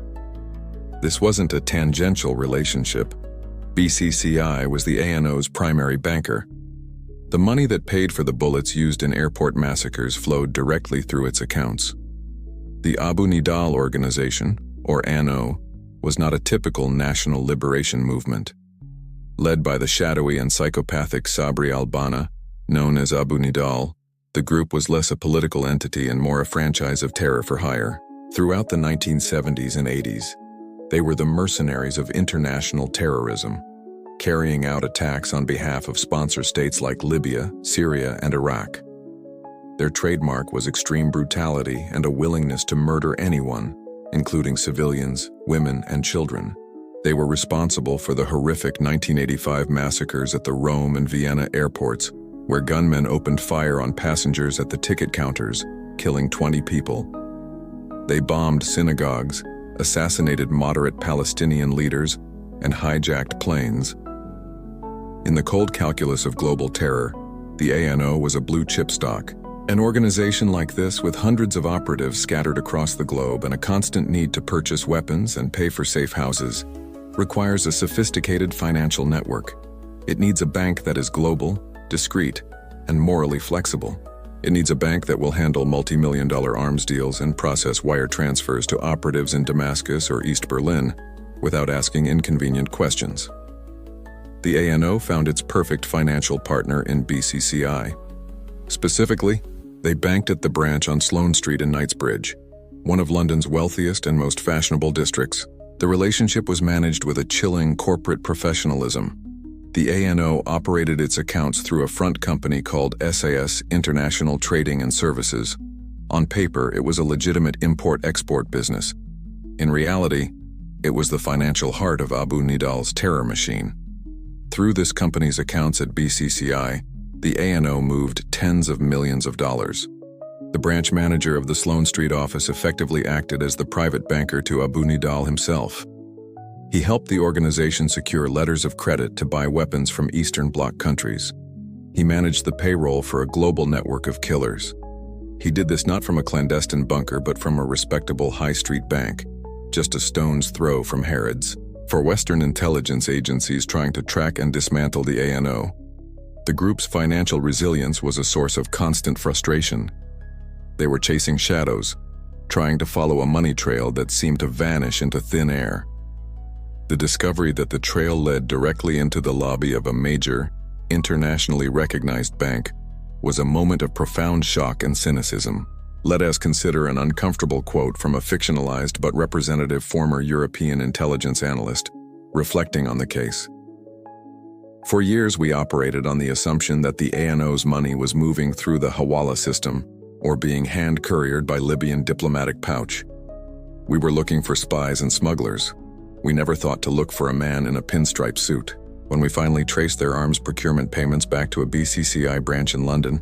This wasn't a tangential relationship. BCCI was the ANO's primary banker. The money that paid for the bullets used in airport massacres flowed directly through its accounts. The Abu Nidal organization, or ANO, was not a typical national liberation movement. Led by the shadowy and psychopathic Sabri al-Banna, known as Abu Nidal, the group was less a political entity and more a franchise of terror for hire. Throughout the 1970s and 80s, they were the mercenaries of international terrorism, carrying out attacks on behalf of sponsor states like Libya, Syria, and Iraq. Their trademark was extreme brutality and a willingness to murder anyone, including civilians, women, and children. They were responsible for the horrific 1985 massacres at the Rome and Vienna airports, where gunmen opened fire on passengers at the ticket counters, killing 20 people. They bombed synagogues, assassinated moderate Palestinian leaders, and hijacked planes. In the cold calculus of global terror, the ANO was a blue-chip stock. An organization like this, with hundreds of operatives scattered across the globe and a constant need to purchase weapons and pay for safe houses, requires a sophisticated financial network. It needs a bank that is global, discreet, and morally flexible. It needs a bank that will handle multi-million-dollar arms deals and process wire transfers to operatives in Damascus or East Berlin without asking inconvenient questions. The ANO found its perfect financial partner in BCCI. Specifically, they banked at the branch on Sloane Street in Knightsbridge, one of London's wealthiest and most fashionable districts. The relationship was managed with a chilling corporate professionalism. The ANO operated its accounts through a front company called SAS International Trading and Services. On paper, it was a legitimate import-export business. In reality, it was the financial heart of Abu Nidal's terror machine. Through this company's accounts at BCCI, the ANO moved tens of millions of dollars. The branch manager of the Sloane Street office effectively acted as the private banker to Abu Nidal himself. He helped the organization secure letters of credit to buy weapons from Eastern Bloc countries. He managed the payroll for a global network of killers. He did this not from a clandestine bunker but from a respectable high street bank, just a stone's throw from Harrods. For Western intelligence agencies trying to track and dismantle the ANO, the group's financial resilience was a source of constant frustration. They were chasing shadows, trying to follow a money trail that seemed to vanish into thin air. The discovery that the trail led directly into the lobby of a major, internationally recognized bank was a moment of profound shock and cynicism. Let us consider an uncomfortable quote from a fictionalized but representative former European intelligence analyst, reflecting on the case. For years we operated on the assumption that the ANO's money was moving through the Hawala system or being hand-couriered by Libyan diplomatic pouch. We were looking for spies and smugglers. We never thought to look for a man in a pinstripe suit. When we finally traced their arms procurement payments back to a BCCI branch in London,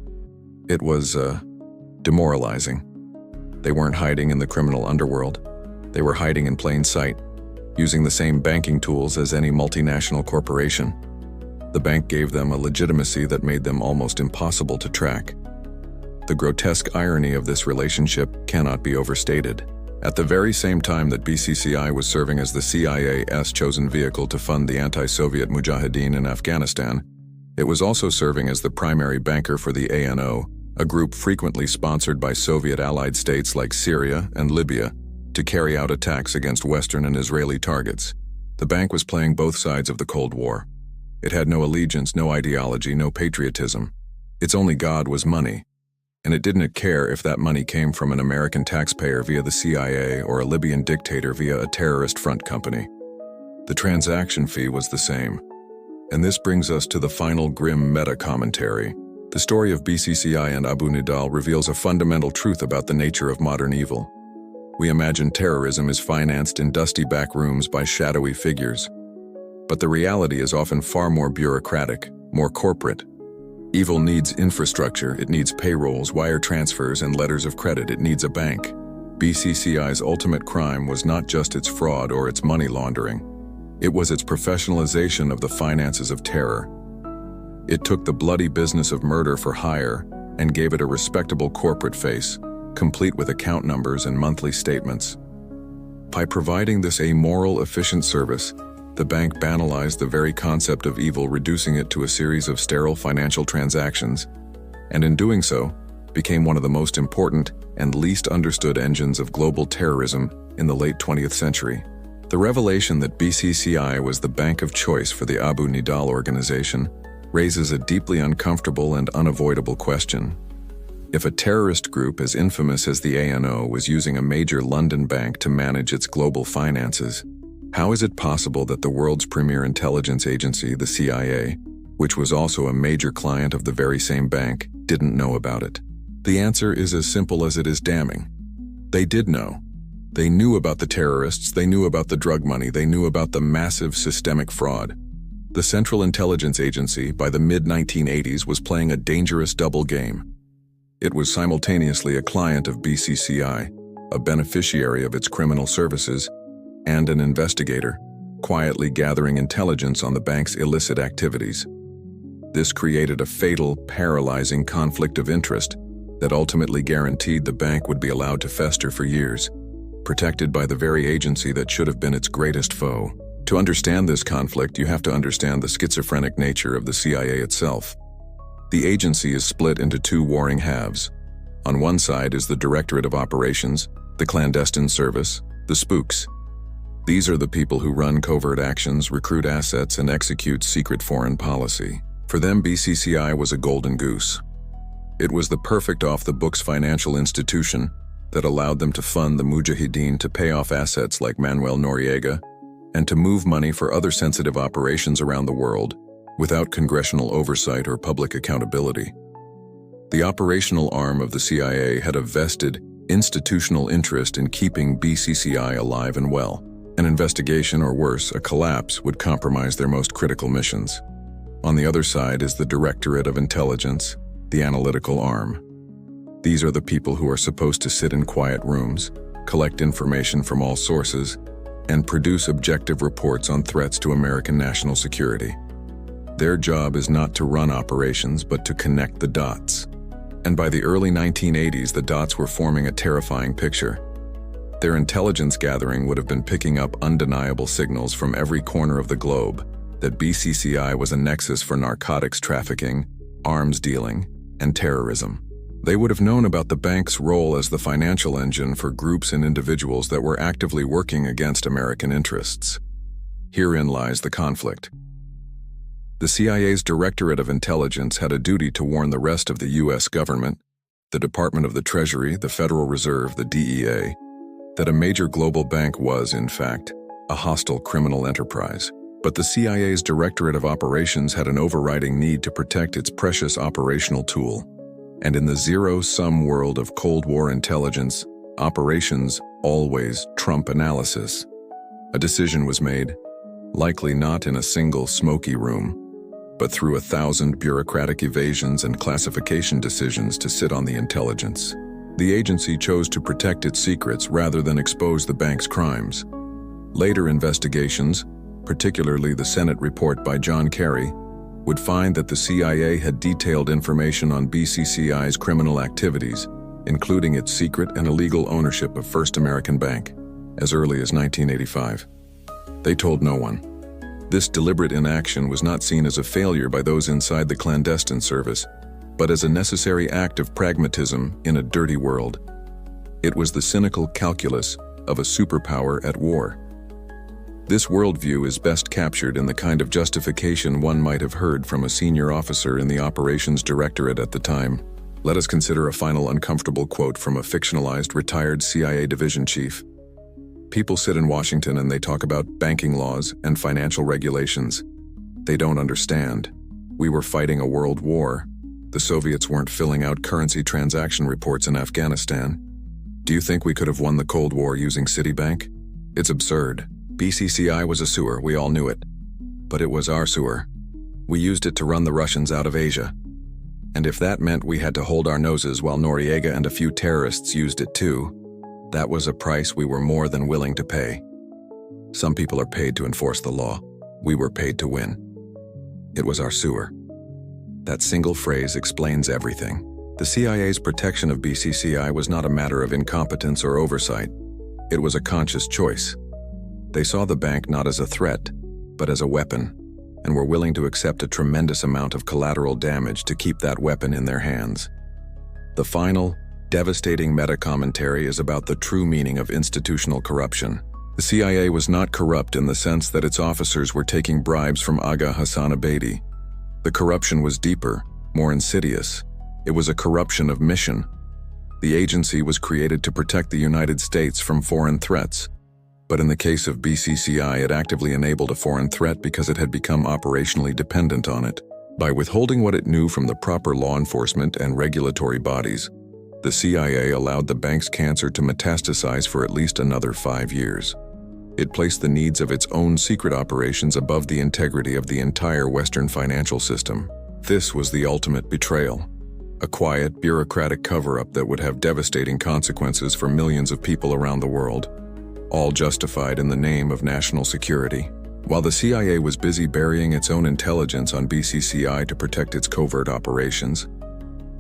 it was, demoralizing. They weren't hiding in the criminal underworld. They were hiding in plain sight, using the same banking tools as any multinational corporation. The bank gave them a legitimacy that made them almost impossible to track. The grotesque irony of this relationship cannot be overstated. At the very same time that BCCI was serving as the CIA's chosen vehicle to fund the anti-Soviet mujahideen in Afghanistan, it was also serving as the primary banker for the ANO a group frequently sponsored by Soviet-allied states like Syria and Libya to carry out attacks against Western and Israeli targets. The bank was playing both sides of the Cold War. It had no allegiance, no ideology, no patriotism. Its only god was money, and it didn't care if that money came from an American taxpayer via the CIA or a Libyan dictator via a terrorist front company. The transaction fee was the same. And this brings us to the final grim meta-commentary. The story of BCCI and Abu Nidal reveals a fundamental truth about the nature of modern evil. We imagine terrorism is financed in dusty back rooms by shadowy figures. But the reality is often far more bureaucratic, more corporate. Evil needs infrastructure, it needs payrolls, wire transfers, and letters of credit, it needs a bank. BCCI's ultimate crime was not just its fraud or its money laundering. It was its professionalization of the finances of terror. It took the bloody business of murder for hire and gave it a respectable corporate face, complete with account numbers and monthly statements. By providing this amoral, efficient service, the bank banalized the very concept of evil, reducing it to a series of sterile financial transactions, and in doing so, became one of the most important and least understood engines of global terrorism in the late 20th century. The revelation that BCCI was the bank of choice for the Abu Nidal organization raises a deeply uncomfortable and unavoidable question. If a terrorist group as infamous as the ANO was using a major London bank to manage its global finances, how is it possible that the world's premier intelligence agency, the CIA, which was also a major client of the very same bank, didn't know about it? The answer is as simple as it is damning. They did know. They knew about the terrorists, they knew about the drug money, they knew about the massive systemic fraud. The Central Intelligence Agency, by the mid-1980s, was playing a dangerous double game. It was simultaneously a client of BCCI, a beneficiary of its criminal services, and an investigator, quietly gathering intelligence on the bank's illicit activities. This created a fatal, paralyzing conflict of interest that ultimately guaranteed the bank would be allowed to fester for years, protected by the very agency that should have been its greatest foe. To understand this conflict, you have to understand the schizophrenic nature of the CIA itself. The agency is split into two warring halves. On one side is the Directorate of Operations, the clandestine service, the spooks. These are the people who run covert actions, recruit assets, and execute secret foreign policy. For them, BCCI was a golden goose. It was the perfect off-the-books financial institution that allowed them to fund the Mujahideen, to pay off assets like Manuel Noriega, and to move money for other sensitive operations around the world without congressional oversight or public accountability. The operational arm of the CIA had a vested, institutional interest in keeping BCCI alive and well. An investigation, or worse, a collapse, would compromise their most critical missions. On the other side is the Directorate of Intelligence, the analytical arm. These are the people who are supposed to sit in quiet rooms, collect information from all sources, and produce objective reports on threats to American national security. Their job is not to run operations, but to connect the dots. And by the early 1980s, the dots were forming a terrifying picture. Their intelligence gathering would have been picking up undeniable signals from every corner of the globe that BCCI was a nexus for narcotics trafficking, arms dealing, and terrorism. They would have known about the bank's role as the financial engine for groups and individuals that were actively working against American interests. Herein lies the conflict. The CIA's Directorate of Intelligence had a duty to warn the rest of the U.S. government, the Department of the Treasury, the Federal Reserve, the DEA, that a major global bank was, in fact, a hostile criminal enterprise. But the CIA's Directorate of Operations had an overriding need to protect its precious operational tool. And in the zero-sum world of Cold War intelligence, operations always trump analysis. A decision was made, likely not in a single smoky room, but through 1,000 bureaucratic evasions and classification decisions to sit on the intelligence. The agency chose to protect its secrets rather than expose the bank's crimes. Later investigations, particularly the Senate report by John Kerry, would find that the CIA had detailed information on BCCI's criminal activities, including its secret and illegal ownership of First American Bank, as early as 1985. They told no one. This deliberate inaction was not seen as a failure by those inside the clandestine service, but as a necessary act of pragmatism in a dirty world. It was the cynical calculus of a superpower at war. This worldview is best captured in the kind of justification one might have heard from a senior officer in the operations directorate at the time. Let us consider a final uncomfortable quote from a fictionalized retired CIA division chief. People sit in Washington and they talk about banking laws and financial regulations. They don't understand. We were fighting a world war. The Soviets weren't filling out currency transaction reports in Afghanistan. Do you think we could have won the Cold War using Citibank? It's absurd. BCCI was a sewer, we all knew it. But it was our sewer. We used it to run the Russians out of Asia. And if that meant we had to hold our noses while Noriega and a few terrorists used it too, that was a price we were more than willing to pay. Some people are paid to enforce the law. We were paid to win. It was our sewer. That single phrase explains everything. The CIA's protection of BCCI was not a matter of incompetence or oversight. It was a conscious choice. They saw the bank not as a threat, but as a weapon, and were willing to accept a tremendous amount of collateral damage to keep that weapon in their hands. The final, devastating meta-commentary is about the true meaning of institutional corruption. The CIA was not corrupt in the sense that its officers were taking bribes from Aga Hassan Abedi. The corruption was deeper, more insidious. It was a corruption of mission. The agency was created to protect the United States from foreign threats. But in the case of BCCI, it actively enabled a foreign threat because it had become operationally dependent on it. By withholding what it knew from the proper law enforcement and regulatory bodies, the CIA allowed the bank's cancer to metastasize for at least another 5 years. It placed the needs of its own secret operations above the integrity of the entire Western financial system. This was the ultimate betrayal. A quiet, bureaucratic cover-up that would have devastating consequences for millions of people around the world, all justified in the name of national security. While the CIA was busy burying its own intelligence on BCCI to protect its covert operations,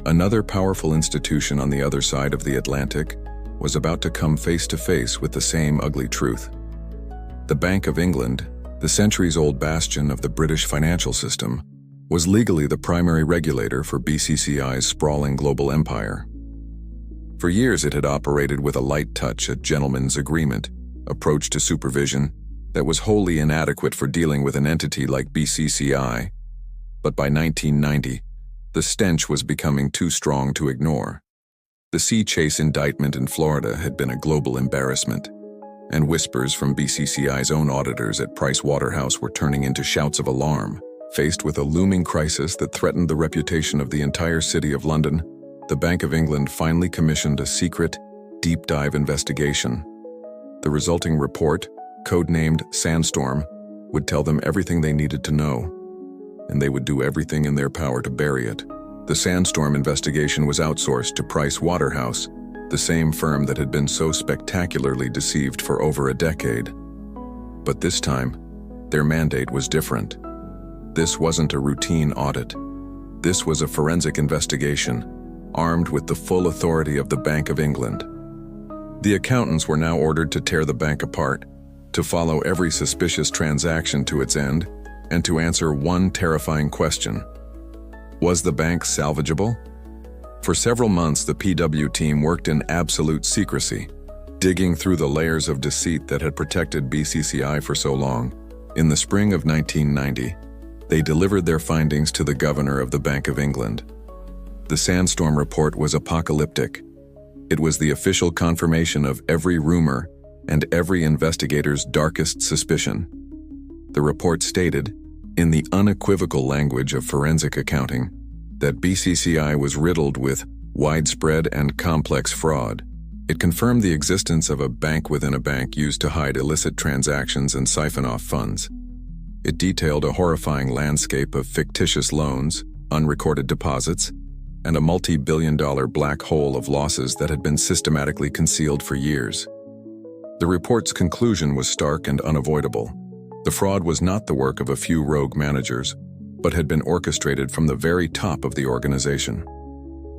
another powerful institution on the other side of the Atlantic was about to come face to face with the same ugly truth. The Bank of England, the centuries-old bastion of the British financial system, was legally the primary regulator for BCCI's sprawling global empire. For years it had operated with a light touch, a gentleman's agreement approach to supervision that was wholly inadequate for dealing with an entity like BCCI. But by 1990, the stench was becoming too strong to ignore. The Sea Chase indictment in Florida had been a global embarrassment, and whispers from BCCI's own auditors at Price Waterhouse were turning into shouts of alarm. Faced with a looming crisis that threatened the reputation of the entire city of London, the Bank of England finally commissioned a secret, deep-dive investigation. The resulting report, codenamed Sandstorm, would tell them everything they needed to know, and they would do everything in their power to bury it. The Sandstorm investigation was outsourced to Price Waterhouse, the same firm that had been so spectacularly deceived for over a decade. But this time, their mandate was different. This wasn't a routine audit. This was a forensic investigation, armed with the full authority of the Bank of England. The accountants were now ordered to tear the bank apart, to follow every suspicious transaction to its end, and to answer one terrifying question. Was the bank salvageable? For several months, the PW team worked in absolute secrecy, digging through the layers of deceit that had protected BCCI for so long. In the spring of 1990, they delivered their findings to the governor of the Bank of England. The Sandstorm report was apocalyptic. It was the official confirmation of every rumor and every investigator's darkest suspicion. The report stated, in the unequivocal language of forensic accounting, that BCCI was riddled with widespread and complex fraud. It confirmed the existence of a bank within a bank used to hide illicit transactions and siphon off funds. It detailed a horrifying landscape of fictitious loans, unrecorded deposits, and a multi-billion-dollar black hole of losses that had been systematically concealed for years. The report's conclusion was stark and unavoidable. The fraud was not the work of a few rogue managers, but had been orchestrated from the very top of the organization.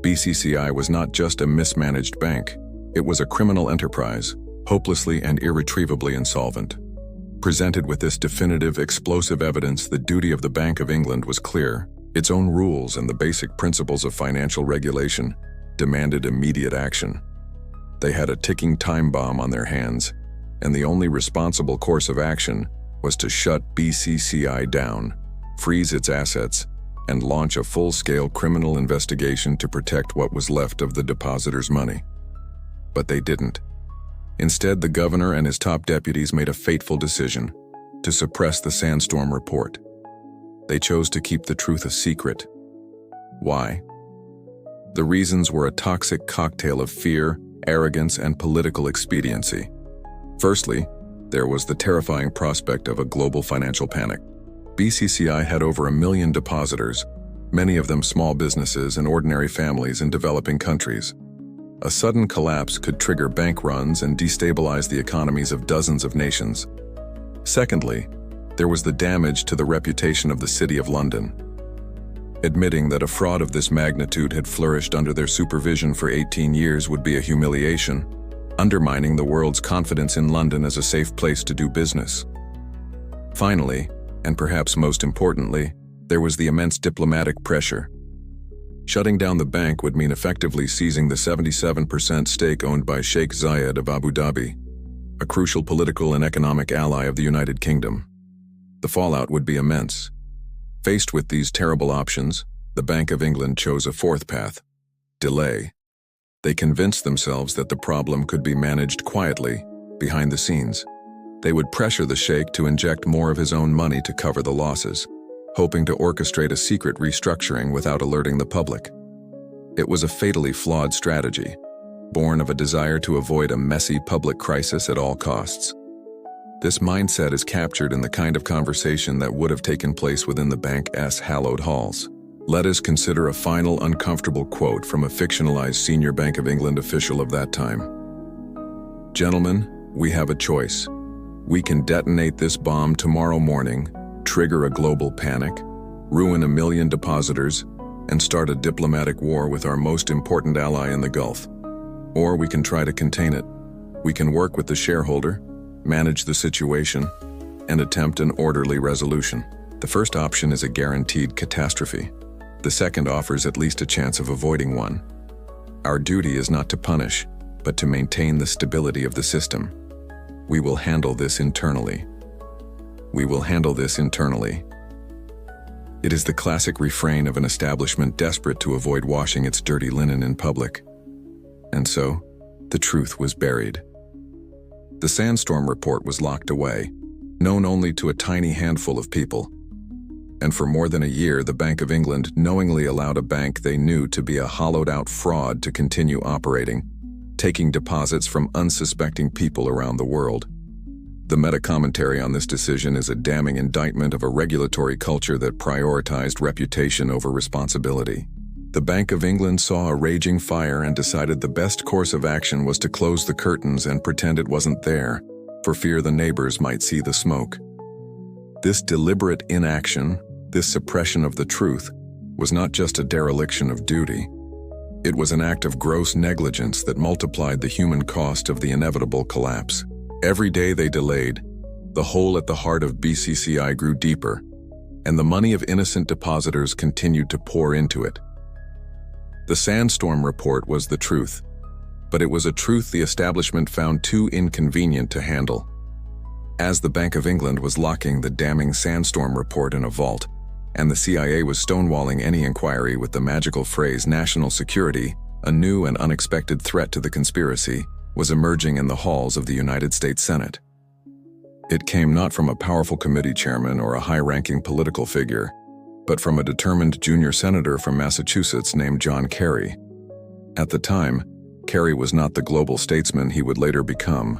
BCCI was not just a mismanaged bank, it was a criminal enterprise, hopelessly and irretrievably insolvent. Presented with this definitive, explosive evidence, the duty of the Bank of England was clear. Its own rules and the basic principles of financial regulation demanded immediate action. They had a ticking time bomb on their hands, and the only responsible course of action was to shut BCCI down, freeze its assets, and launch a full-scale criminal investigation to protect what was left of the depositors' money. But they didn't. Instead, the governor and his top deputies made a fateful decision to suppress the Sandstorm report. They chose to keep the truth a secret. Why? The reasons were a toxic cocktail of fear, arrogance, and political expediency. Firstly, there was the terrifying prospect of a global financial panic. BCCI had over 1 million depositors, many of them small businesses and ordinary families in developing countries. A sudden collapse could trigger bank runs and destabilize the economies of dozens of nations. Secondly, there was the damage to the reputation of the City of London. Admitting that a fraud of this magnitude had flourished under their supervision for 18 years would be a humiliation, undermining the world's confidence in London as a safe place to do business. Finally, and perhaps most importantly, there was the immense diplomatic pressure. Shutting down the bank would mean effectively seizing the 77% stake owned by Sheikh Zayed of Abu Dhabi, a crucial political and economic ally of the United Kingdom. The fallout would be immense. Faced with these terrible options, the Bank of England chose a fourth path: delay. They convinced themselves that the problem could be managed quietly, behind the scenes. They would pressure the sheikh to inject more of his own money to cover the losses, hoping to orchestrate a secret restructuring without alerting the public. It was a fatally flawed strategy, born of a desire to avoid a messy public crisis at all costs. This mindset is captured in the kind of conversation that would have taken place within the bank's hallowed halls. Let us consider a final uncomfortable quote from a fictionalized senior Bank of England official of that time. "Gentlemen, we have a choice. We can detonate this bomb tomorrow morning, trigger a global panic, ruin 1 million depositors, and start a diplomatic war with our most important ally in the Gulf. Or we can try to contain it. We can work with the shareholder, manage the situation, and attempt an orderly resolution. The first option is a guaranteed catastrophe. The second offers at least a chance of avoiding one. Our duty is not to punish, but to maintain the stability of the system. We will handle this internally. We will handle this internally." It is the classic refrain of an establishment desperate to avoid washing its dirty linen in public. And so, the truth was buried. The Sandstorm report was locked away, known only to a tiny handful of people. And for more than a year, the Bank of England knowingly allowed a bank they knew to be a hollowed-out fraud to continue operating, taking deposits from unsuspecting people around the world. The meta-commentary on this decision is a damning indictment of a regulatory culture that prioritized reputation over responsibility. The Bank of England saw a raging fire and decided the best course of action was to close the curtains and pretend it wasn't there, for fear the neighbors might see the smoke. This deliberate inaction, this suppression of the truth, was not just a dereliction of duty. It was an act of gross negligence that multiplied the human cost of the inevitable collapse. Every day they delayed, the hole at the heart of BCCI grew deeper, and the money of innocent depositors continued to pour into it. The Sandstorm report was the truth, but it was a truth the establishment found too inconvenient to handle. As the Bank of England was locking the damning Sandstorm report in a vault, and the CIA was stonewalling any inquiry with the magical phrase national security, a new and unexpected threat to the conspiracy was emerging in the halls of the United States Senate. It came not from a powerful committee chairman or a high-ranking political figure, but from a determined junior senator from Massachusetts named John Kerry. At the time, Kerry was not the global statesman he would later become.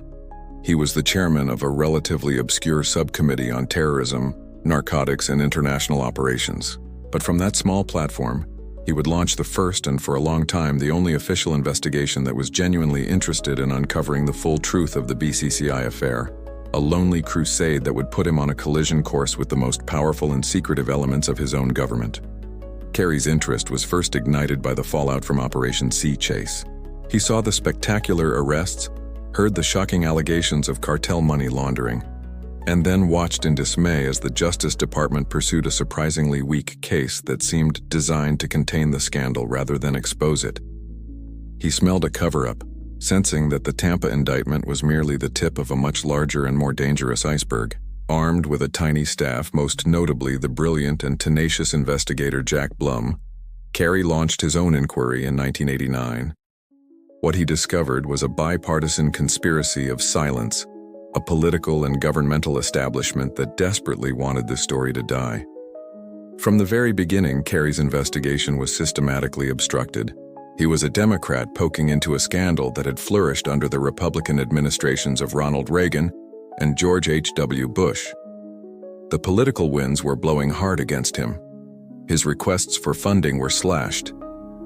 He was the chairman of a relatively obscure subcommittee on terrorism, narcotics, and international operations. But from that small platform, he would launch the first and for a long time the only official investigation that was genuinely interested in uncovering the full truth of the BCCI affair, a lonely crusade that would put him on a collision course with the most powerful and secretive elements of his own government. Kerry's interest was first ignited by the fallout from Operation Sea Chase. He saw the spectacular arrests, heard the shocking allegations of cartel money laundering. and then watched in dismay as the Justice Department pursued a surprisingly weak case that seemed designed to contain the scandal rather than expose it. He smelled a cover-up, sensing that the Tampa indictment was merely the tip of a much larger and more dangerous iceberg. Armed with a tiny staff, most notably the brilliant and tenacious investigator Jack Blum, Carey launched his own inquiry in 1989. What he discovered was a bipartisan conspiracy of silence, a political and governmental establishment that desperately wanted this story to die. From the very beginning, Carey's investigation was systematically obstructed. He was a Democrat poking into a scandal that had flourished under the Republican administrations of Ronald Reagan and George H.W. Bush. The political winds were blowing hard against him. His requests for funding were slashed,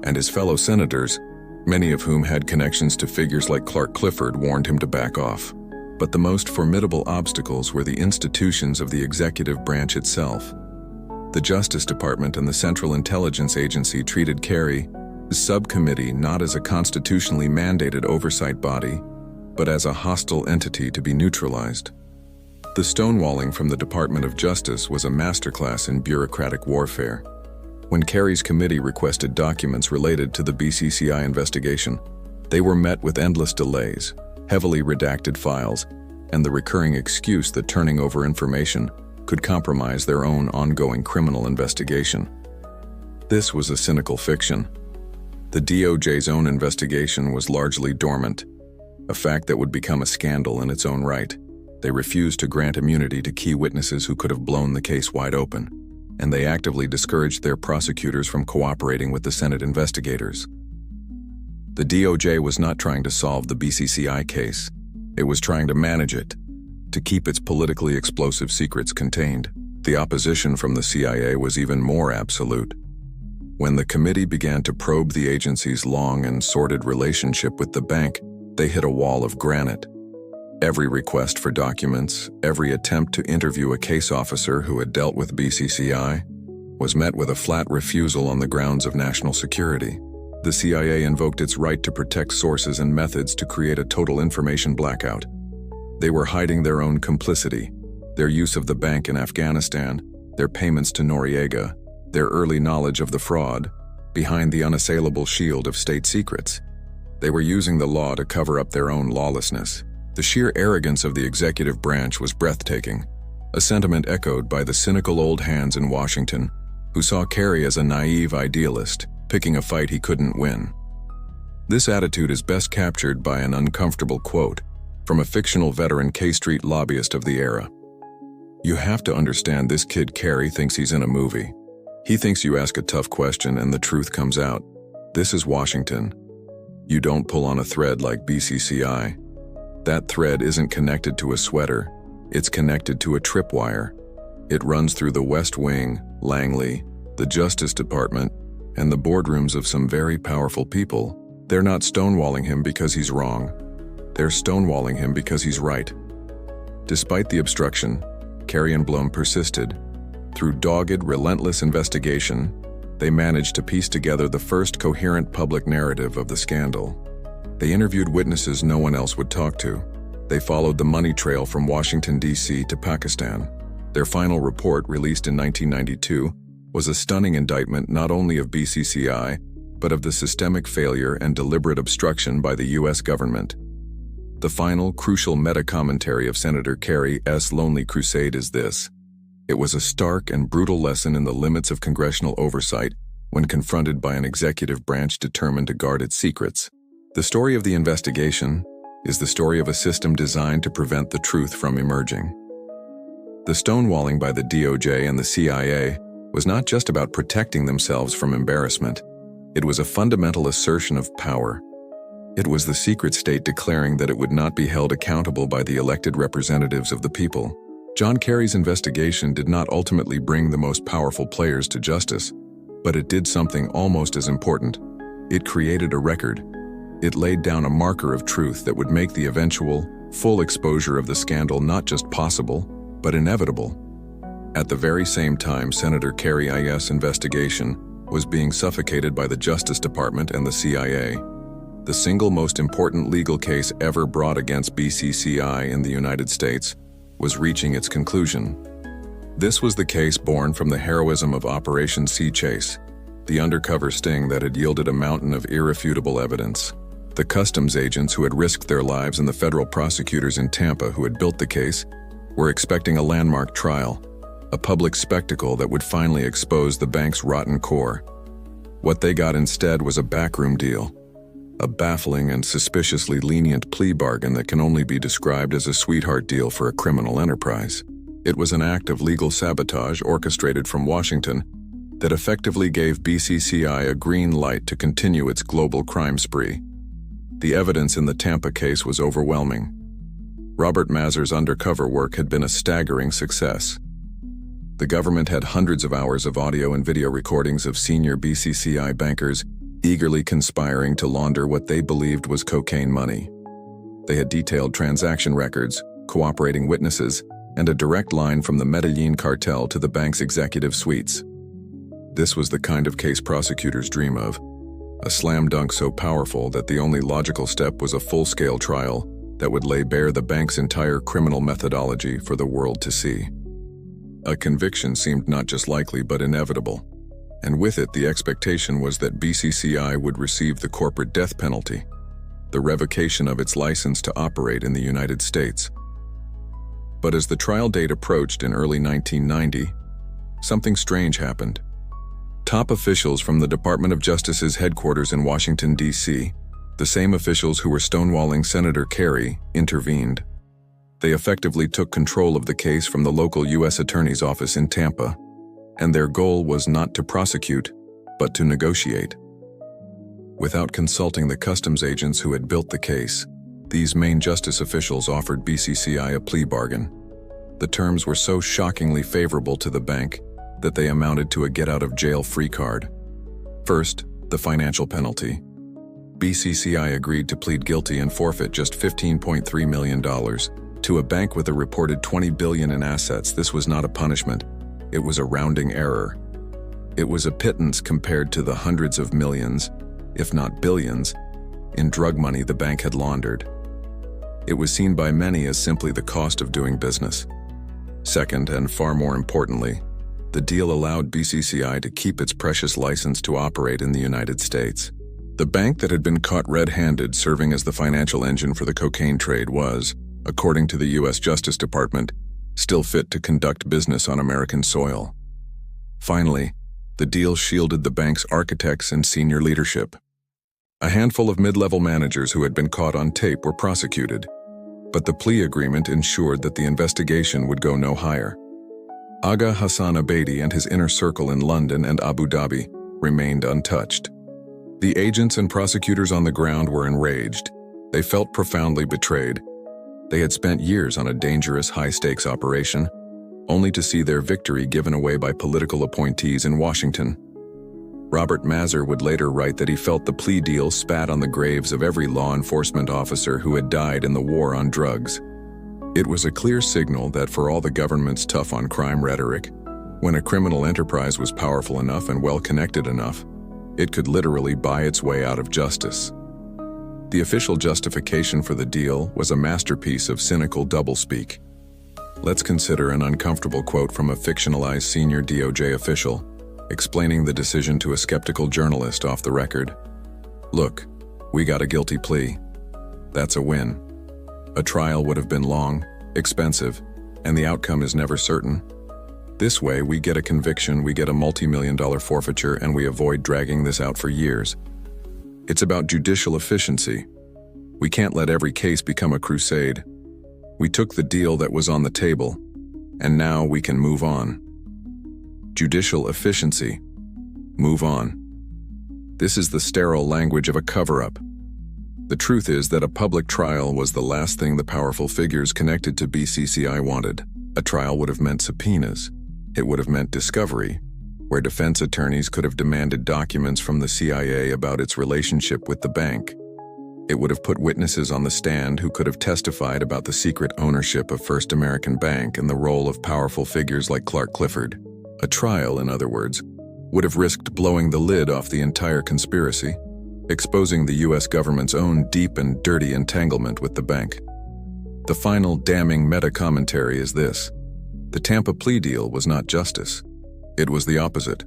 and his fellow senators, many of whom had connections to figures like Clark Clifford, warned him to back off. But the most formidable obstacles were the institutions of the executive branch itself. The Justice Department and the Central Intelligence Agency treated Carey's subcommittee not as a constitutionally mandated oversight body, but as a hostile entity to be neutralized. The stonewalling from the Department of Justice was a masterclass in bureaucratic warfare. When Carey's committee requested documents related to the BCCI investigation, they were met with endless delays, heavily redacted files, and the recurring excuse that turning over information could compromise their own ongoing criminal investigation. This was a cynical fiction. The DOJ's own investigation was largely dormant, a fact that would become a scandal in its own right. They refused to grant immunity to key witnesses who could have blown the case wide open, and they actively discouraged their prosecutors from cooperating with the Senate investigators. The DOJ was not trying to solve the BCCI case. It was trying to manage it, to keep its politically explosive secrets contained. The opposition from the CIA was even more absolute. When the committee began to probe the agency's long and sordid relationship with the bank, they hit a wall of granite. Every request for documents, every attempt to interview a case officer who had dealt with BCCI, was met with a flat refusal on the grounds of national security. The CIA invoked its right to protect sources and methods to create a total information blackout. They were hiding their own complicity, their use of the bank in Afghanistan, their payments to Noriega, their early knowledge of the fraud, behind the unassailable shield of state secrets. They were using the law to cover up their own lawlessness. The sheer arrogance of the executive branch was breathtaking, a sentiment echoed by the cynical old hands in Washington, who saw Carey as a naive idealist, picking a fight he couldn't win. This attitude is best captured by an uncomfortable quote from a fictional veteran K Street lobbyist of the era. "You have to understand, this kid Carey thinks he's in a movie. He thinks you ask a tough question and the truth comes out. This is Washington. You don't pull on a thread like BCCI. That thread isn't connected to a sweater, it's connected to a tripwire. It runs through the West Wing, Langley, the Justice Department, and the boardrooms of some very powerful people. They're not stonewalling him because he's wrong. They're stonewalling him because he's right." Despite the obstruction, Carey and Blum persisted. Through dogged, relentless investigation, they managed to piece together the first coherent public narrative of the scandal. They interviewed witnesses no one else would talk to. They followed the money trail from Washington, D.C. to Pakistan. Their final report, released in 1992, was a stunning indictment not only of BCCI, but of the systemic failure and deliberate obstruction by the U.S. government. The final, crucial meta-commentary of Senator Carey's lonely crusade is this: it was a stark and brutal lesson in the limits of congressional oversight when confronted by an executive branch determined to guard its secrets. The story of the investigation is the story of a system designed to prevent the truth from emerging. The stonewalling by the DOJ and the CIA was not just about protecting themselves from embarrassment. It was a fundamental assertion of power. It was the secret state declaring that it would not be held accountable by the elected representatives of the people. John Kerry's investigation did not ultimately bring the most powerful players to justice, but it did something almost as important. It created a record. It laid down a marker of truth that would make the eventual, full exposure of the scandal not just possible, but inevitable. At the very same time Senator Kerry's investigation was being suffocated by the Justice Department and the CIA, the single most important legal case ever brought against BCCI in the United States was reaching its conclusion. This was the case born from the heroism of Operation Sea Chase, the undercover sting that had yielded a mountain of irrefutable evidence. The customs agents who had risked their lives and the federal prosecutors in Tampa who had built the case were expecting a landmark trial, a public spectacle that would finally expose the bank's rotten core. What they got instead was a backroom deal, a baffling and suspiciously lenient plea bargain that can only be described as a sweetheart deal for a criminal enterprise. It was an act of legal sabotage orchestrated from Washington that effectively gave BCCI a green light to continue its global crime spree. The evidence in the Tampa case was overwhelming. Robert Mazur's undercover work had been a staggering success. The government had hundreds of hours of audio and video recordings of senior BCCI bankers eagerly conspiring to launder what they believed was cocaine money. They had detailed transaction records, cooperating witnesses, and a direct line from the Medellin cartel to the bank's executive suites. This was the kind of case prosecutors dream of, a slam dunk so powerful that the only logical step was a full-scale trial that would lay bare the bank's entire criminal methodology for the world to see. A conviction seemed not just likely but inevitable, and with it the expectation was that BCCI would receive the corporate death penalty, the revocation of its license to operate in the United States. But as the trial date approached in early 1990, something strange happened. Top officials from the Department of Justice's headquarters in Washington, D.C., the same officials who were stonewalling Senator Kerry, intervened. They effectively took control of the case from the local U.S. Attorney's office in Tampa, and their goal was not to prosecute, but to negotiate. Without consulting the customs agents who had built the case, these Maine justice officials offered BCCI a plea bargain. The terms were so shockingly favorable to the bank that they amounted to a get-out-of-jail-free card. First, the financial penalty. BCCI agreed to plead guilty and forfeit just $15.3 million to a bank with a reported $20 billion in assets. This was not a punishment. It was a rounding error. It was a pittance compared to the hundreds of millions, if not billions, in drug money the bank had laundered. It was seen by many as simply the cost of doing business. Second, and far more importantly, the deal allowed BCCI to keep its precious license to operate in the United States. The bank that had been caught red-handed serving as the financial engine for the cocaine trade was, according to the U.S. Justice Department, still fit to conduct business on American soil. Finally, the deal shielded the bank's architects and senior leadership. A handful of mid-level managers who had been caught on tape were prosecuted, but the plea agreement ensured that the investigation would go no higher. Aga Hassan Abedi and his inner circle in London and Abu Dhabi remained untouched. The agents and prosecutors on the ground were enraged. They felt profoundly betrayed. They had spent years on a dangerous, high-stakes operation, only to see their victory given away by political appointees in Washington. Robert Mazur would later write that he felt the plea deal spat on the graves of every law enforcement officer who had died in the war on drugs. It was a clear signal that for all the government's tough-on-crime rhetoric, when a criminal enterprise was powerful enough and well-connected enough, it could literally buy its way out of justice. The official justification for the deal was a masterpiece of cynical doublespeak. Let's consider an uncomfortable quote from a fictionalized senior DOJ official, explaining the decision to a skeptical journalist off the record. "Look, we got a guilty plea. That's a win. A trial would have been long, expensive, and the outcome is never certain. This way, we get a conviction, we get a multi-million-dollar forfeiture, and we avoid dragging this out for years. It's about judicial efficiency. We can't let every case become a crusade. We took the deal that was on the table, and now we can move on. Judicial efficiency. Move on. This is the sterile language of a cover-up. The truth is that a public trial was the last thing the powerful figures connected to BCCI wanted. A trial would have meant subpoenas. It would have meant discovery, where defense attorneys could have demanded documents from the CIA about its relationship with the bank. It would have put witnesses on the stand who could have testified about the secret ownership of First American Bank and the role of powerful figures like Clark Clifford. A trial, in other words, would have risked blowing the lid off the entire conspiracy, exposing the U.S. government's own deep and dirty entanglement with the bank. The final damning meta-commentary is this: the Tampa plea deal was not justice. It was the opposite.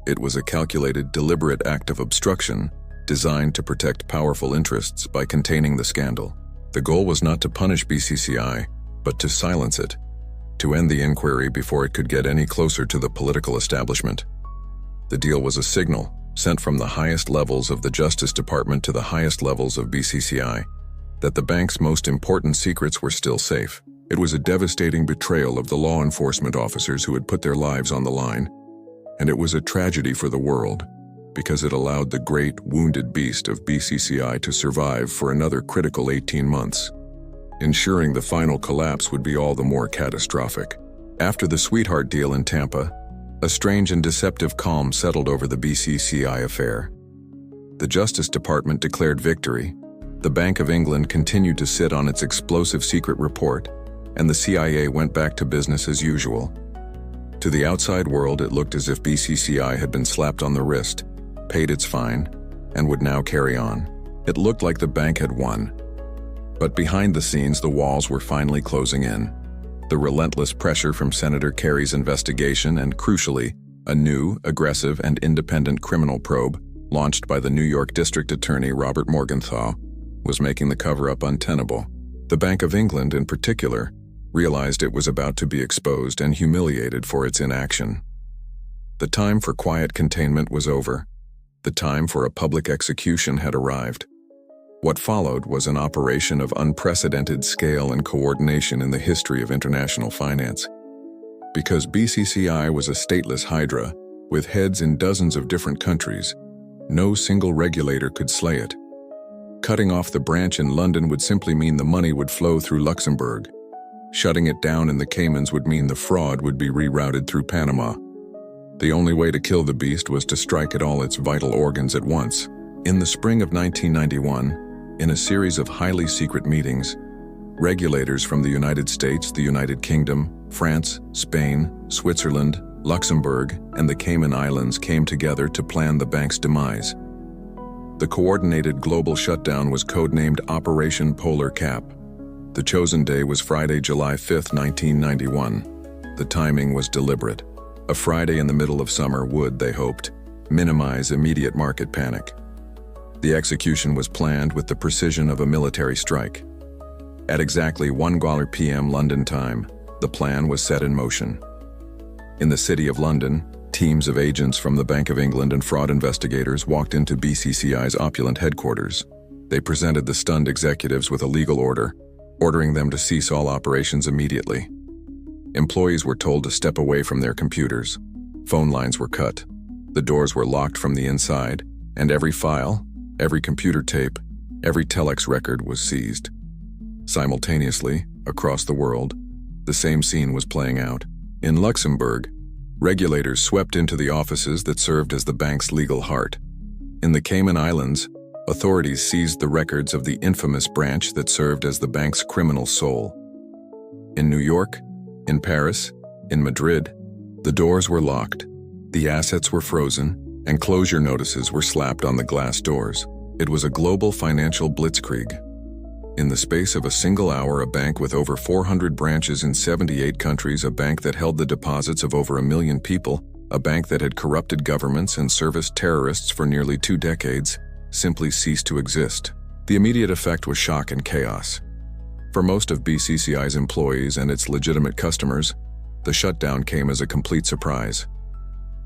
It was a calculated, deliberate act of obstruction designed to protect powerful interests by containing the scandal. The goal was not to punish BCCI, but to silence it, to end the inquiry before it could get any closer to the political establishment. The deal was a signal sent from the highest levels of the Justice Department to the highest levels of BCCI that the bank's most important secrets were still safe. It was a devastating betrayal of the law enforcement officers who had put their lives on the line, and it was a tragedy for the world because it allowed the great wounded beast of BCCI to survive for another critical 18 months. Ensuring the final collapse would be all the more catastrophic. After the sweetheart deal in Tampa, a strange and deceptive calm settled over the BCCI affair. The Justice Department declared victory, the Bank of England continued to sit on its explosive secret report, and the CIA went back to business as usual. To the outside world, it looked as if BCCI had been slapped on the wrist, paid its fine, and would now carry on. It looked like the bank had won. But behind the scenes, the walls were finally closing in. The relentless pressure from Senator Kerry's investigation and, crucially, a new, aggressive, and independent criminal probe launched by the New York District Attorney Robert Morgenthau was making the cover-up untenable. The Bank of England, in particular, realized it was about to be exposed and humiliated for its inaction. The time for quiet containment was over. The time for a public execution had arrived. What followed was an operation of unprecedented scale and coordination in the history of international finance. Because BCCI was a stateless hydra, with heads in dozens of different countries, no single regulator could slay it. Cutting off the branch in London would simply mean the money would flow through Luxembourg. Shutting it down in the Caymans would mean the fraud would be rerouted through Panama. The only way to kill the beast was to strike at all its vital organs at once. In the spring of 1991, in a series of highly secret meetings, regulators from the United States, the United Kingdom, France, Spain, Switzerland, Luxembourg, and the Cayman Islands came together to plan the bank's demise. The coordinated global shutdown was codenamed Operation Polar Cap. The chosen day was Friday, July 5, 1991. The timing was deliberate. A Friday in the middle of summer would, they hoped, minimize immediate market panic. The execution was planned with the precision of a military strike. At exactly 1 p.m. London time, the plan was set in motion. In the City of London, teams of agents from the Bank of England and fraud investigators walked into BCCI's opulent headquarters. They presented the stunned executives with a legal order, ordering them to cease all operations immediately. Employees were told to step away from their computers. Phone lines were cut. The doors were locked from the inside, and every file, every computer tape, every telex record was seized. Simultaneously, across the world, the same scene was playing out. In Luxembourg, regulators swept into the offices that served as the bank's legal heart. In the Cayman Islands, authorities seized the records of the infamous branch that served as the bank's criminal soul. In New York, in Paris, in Madrid, the doors were locked, the assets were frozen, and closure notices were slapped on the glass doors. It was a global financial blitzkrieg. In the space of a single hour, a bank with over 400 branches in 78 countries, a bank that held the deposits of over 1 million people, a bank that had corrupted governments and serviced terrorists for nearly 2 decades, simply ceased to exist. The immediate effect was shock and chaos. For most of BCCI's employees and its legitimate customers, the shutdown came as a complete surprise.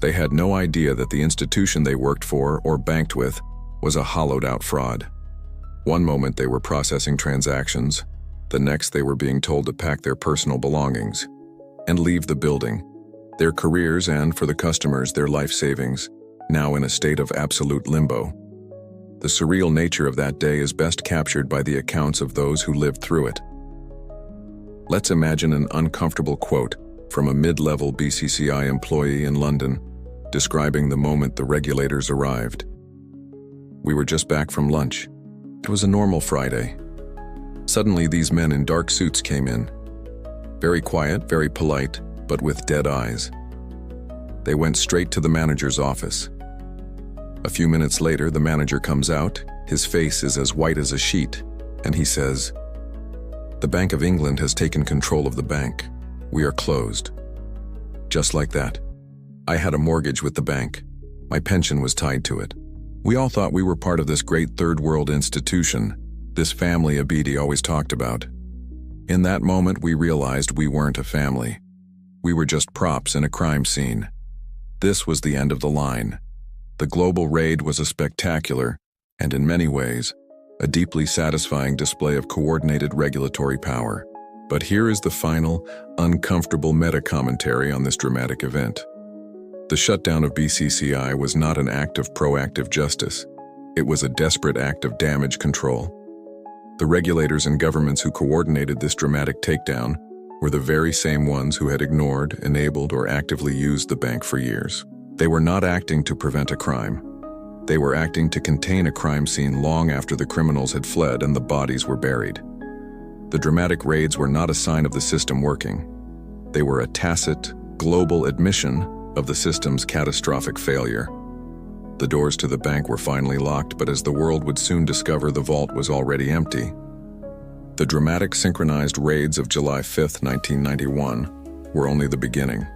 They had no idea that the institution they worked for or banked with was a hollowed-out fraud. One moment they were processing transactions, the next they were being told to pack their personal belongings and leave the building. Their careers and, for the customers, their life savings, now in a state of absolute limbo. The surreal nature of that day is best captured by the accounts of those who lived through it. Let's imagine an uncomfortable quote from a mid-level BCCI employee in London, describing the moment the regulators arrived. "We were just back from lunch. It was a normal Friday. Suddenly these men in dark suits came in. Very quiet, very polite, but with dead eyes. They went straight to the manager's office. A few minutes later, the manager comes out. His face is as white as a sheet, and he says, The Bank of England has taken control of the bank. We are closed. Just like that. I had a mortgage with the bank. My pension was tied to it. We all thought we were part of this great third world institution, this family Abidi always talked about. In that moment, we realized we weren't a family. We were just props in a crime scene. This was the end of the line. The global raid was a spectacular, and in many ways, a deeply satisfying display of coordinated regulatory power. But here is the final, uncomfortable meta-commentary on this dramatic event. The shutdown of BCCI was not an act of proactive justice. It was a desperate act of damage control. The regulators and governments who coordinated this dramatic takedown were the very same ones who had ignored, enabled, or actively used the bank for years. They were not acting to prevent a crime. They were acting to contain a crime scene long after the criminals had fled and the bodies were buried. The dramatic raids were not a sign of the system working. They were a tacit, global admission of the system's catastrophic failure. The doors to the bank were finally locked, but as the world would soon discover, the vault was already empty. The dramatic synchronized raids of July 5, 1991 were only the beginning.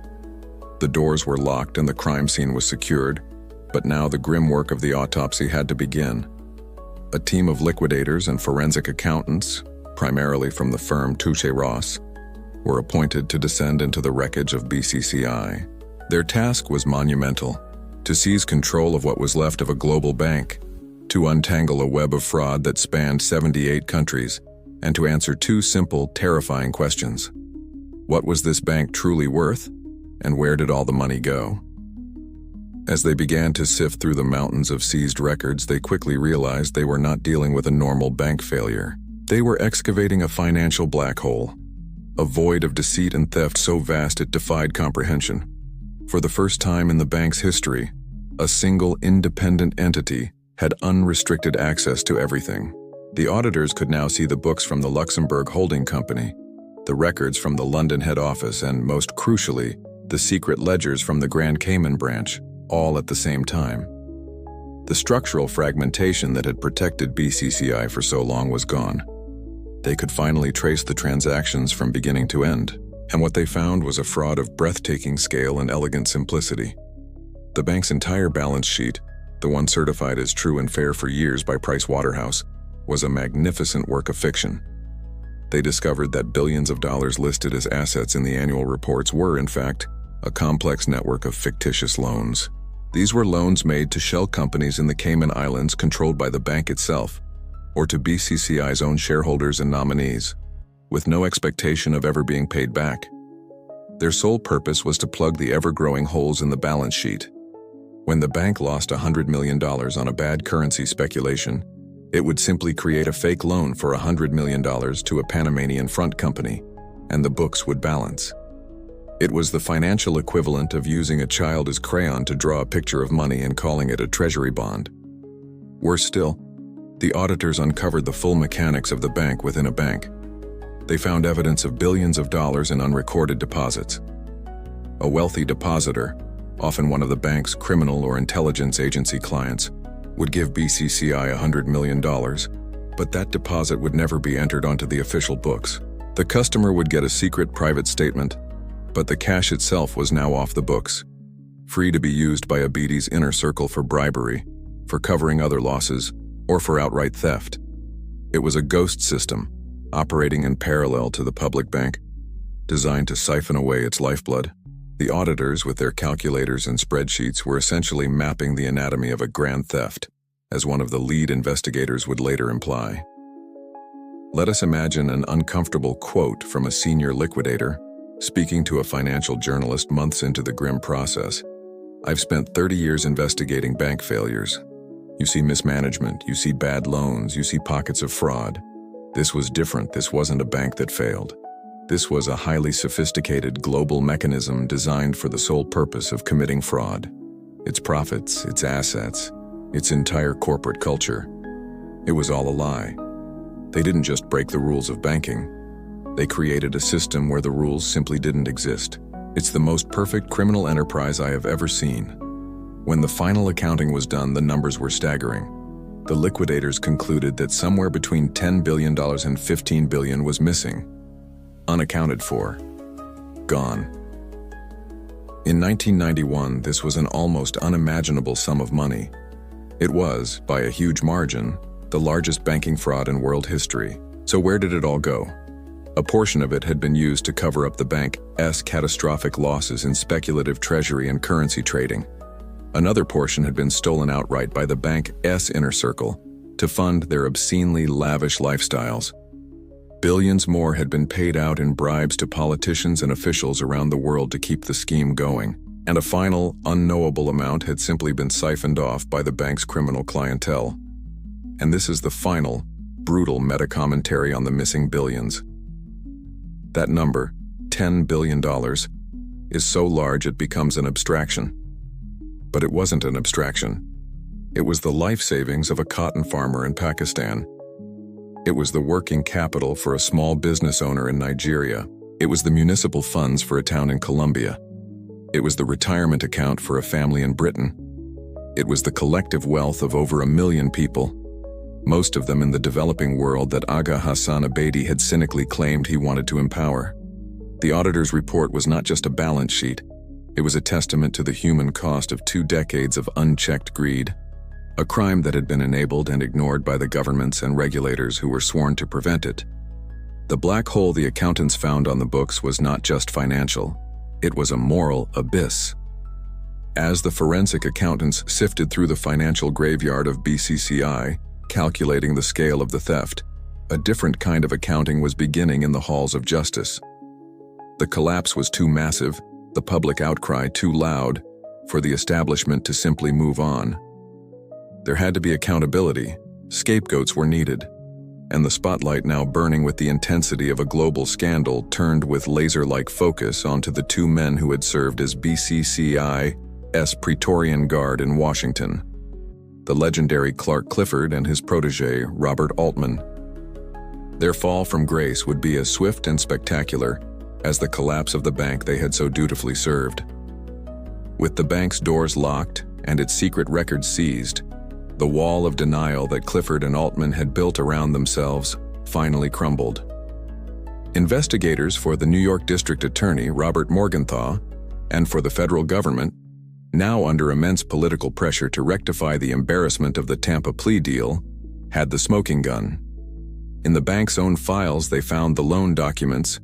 The doors were locked and the crime scene was secured, but now the grim work of the autopsy had to begin. A team of liquidators and forensic accountants, primarily from the firm Touche Ross, were appointed to descend into the wreckage of BCCI. Their task was monumental: to seize control of what was left of a global bank, to untangle a web of fraud that spanned 78 countries, and to answer two simple, terrifying questions. What was this bank truly worth, and where did all the money go? As they began to sift through the mountains of seized records, they quickly realized they were not dealing with a normal bank failure. They were excavating a financial black hole, a void of deceit and theft so vast it defied comprehension. For the first time in the bank's history, a single independent entity had unrestricted access to everything. The auditors could now see the books from the Luxembourg holding company, the records from the London head office, and most crucially, the secret ledgers from the Grand Cayman branch, all at the same time. The structural fragmentation that had protected BCCI for so long was gone. They could finally trace the transactions from beginning to end, and what they found was a fraud of breathtaking scale and elegant simplicity. The bank's entire balance sheet, the one certified as true and fair for years by Price Waterhouse, was a magnificent work of fiction. They discovered that billions of dollars listed as assets in the annual reports were, in fact, a complex network of fictitious loans. These were loans made to shell companies in the Cayman Islands controlled by the bank itself, or to BCCI's own shareholders and nominees, with no expectation of ever being paid back. Their sole purpose was to plug the ever-growing holes in the balance sheet. When the bank lost $100 million on a bad currency speculation, it would simply create a fake loan for $100 million to a Panamanian front company, and the books would balance. It was the financial equivalent of using a child as crayon to draw a picture of money and calling it a treasury bond. Worse still, the auditors uncovered the full mechanics of the bank within a bank. They found evidence of billions of dollars in unrecorded deposits. A wealthy depositor, often one of the bank's criminal or intelligence agency clients, would give BCCI $100 million, but that deposit would never be entered onto the official books. The customer would get a secret private statement, but the cash itself was now off the books, free to be used by Abidi's inner circle for bribery, for covering other losses, or for outright theft. It was a ghost system, operating in parallel to the public bank, designed to siphon away its lifeblood. The auditors, with their calculators and spreadsheets, were essentially mapping the anatomy of a grand theft, as one of the lead investigators would later imply. Let us imagine an uncomfortable quote from a senior liquidator speaking to a financial journalist months into the grim process. "I've spent 30 years investigating bank failures. You see mismanagement, you see bad loans, you see pockets of fraud. This was different. This wasn't a bank that failed. This was a highly sophisticated global mechanism designed for the sole purpose of committing fraud. Its profits, its assets, its entire corporate culture. It was all a lie. They didn't just break the rules of banking. They created a system where the rules simply didn't exist. It's the most perfect criminal enterprise I have ever seen." When the final accounting was done, the numbers were staggering. The liquidators concluded that somewhere between $10 billion and $15 billion was missing, unaccounted for, gone. In 1991, this was an almost unimaginable sum of money. It was, by a huge margin, the largest banking fraud in world history. So where did it all go? A portion of it had been used to cover up the bank's catastrophic losses in speculative treasury and currency trading. Another portion had been stolen outright by the bank's inner circle to fund their obscenely lavish lifestyles. Billions more had been paid out in bribes to politicians and officials around the world to keep the scheme going, and a final, unknowable amount had simply been siphoned off by the bank's criminal clientele. And this is the final, brutal meta-commentary on the missing billions. That number, $10 billion, is so large it becomes an abstraction. But it wasn't an abstraction. It was the life savings of a cotton farmer in Pakistan. It was the working capital for a small business owner in Nigeria. It was the municipal funds for a town in Colombia. It was the retirement account for a family in Britain. It was the collective wealth of over 1 million people, most of them in the developing world that Aga Hassan Abedi had cynically claimed he wanted to empower. The auditor's report was not just a balance sheet. It was a testament to the human cost of 2 decades of unchecked greed, a crime that had been enabled and ignored by the governments and regulators who were sworn to prevent it. The black hole the accountants found on the books was not just financial. It was a moral abyss. As the forensic accountants sifted through the financial graveyard of BCCI, calculating the scale of the theft, a different kind of accounting was beginning in the halls of justice. The collapse was too massive, the public outcry too loud, for the establishment to simply move on. There had to be accountability, scapegoats were needed, and the spotlight, now burning with the intensity of a global scandal, turned with laser-like focus onto the 2 men who had served as BCCI's Praetorian Guard in Washington, the legendary Clark Clifford and his protege, Robert Altman. Their fall from grace would be as swift and spectacular as the collapse of the bank they had so dutifully served. With the bank's doors locked and its secret records seized, the wall of denial that Clifford and Altman had built around themselves finally crumbled. Investigators for the New York District Attorney, Robert Morgenthau, and for the federal government, now under immense political pressure to rectify the embarrassment of the Tampa plea deal, had the smoking gun. In the bank's own files, they found the loan documents,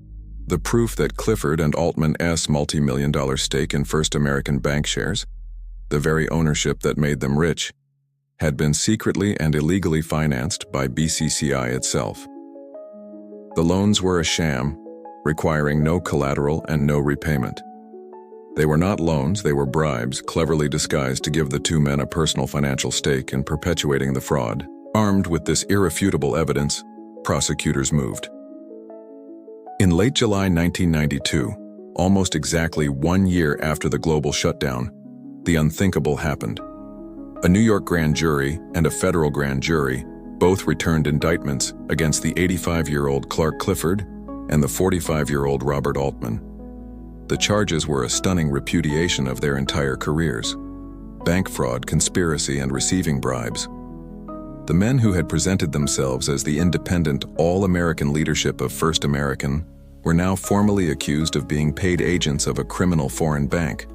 the proof that Clifford and Altman's multi-million-dollar stake in First American Bank shares, the very ownership that made them rich, had been secretly and illegally financed by BCCI itself. The loans were a sham, requiring no collateral and no repayment. They were not loans, they were bribes, cleverly disguised to give the 2 men a personal financial stake in perpetuating the fraud. Armed with this irrefutable evidence, prosecutors moved. In late July 1992, almost exactly 1 year after the global shutdown, the unthinkable happened. A New York grand jury and a federal grand jury both returned indictments against the 85-year-old Clark Clifford and the 45-year-old Robert Altman. The charges were a stunning repudiation of their entire careers: bank fraud, conspiracy, and receiving bribes. The men who had presented themselves as the independent, all-American leadership of First American were now formally accused of being paid agents of a criminal foreign bank,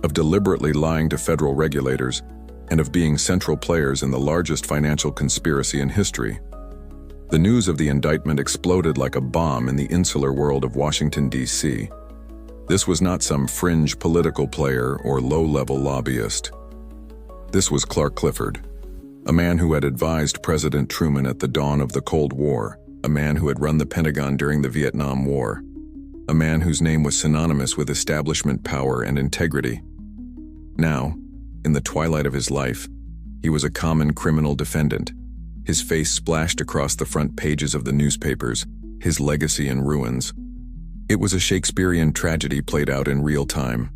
of deliberately lying to federal regulators, and of being central players in the largest financial conspiracy in history. The news of the indictment exploded like a bomb in the insular world of Washington, D.C. This was not some fringe political player or low-level lobbyist. This was Clark Clifford, a man who had advised President Truman at the dawn of the Cold War, a man who had run the Pentagon during the Vietnam War, a man whose name was synonymous with establishment power and integrity. Now, in the twilight of his life, he was a common criminal defendant, his face splashed across the front pages of the newspapers, his legacy in ruins. It was a Shakespearean tragedy played out in real time,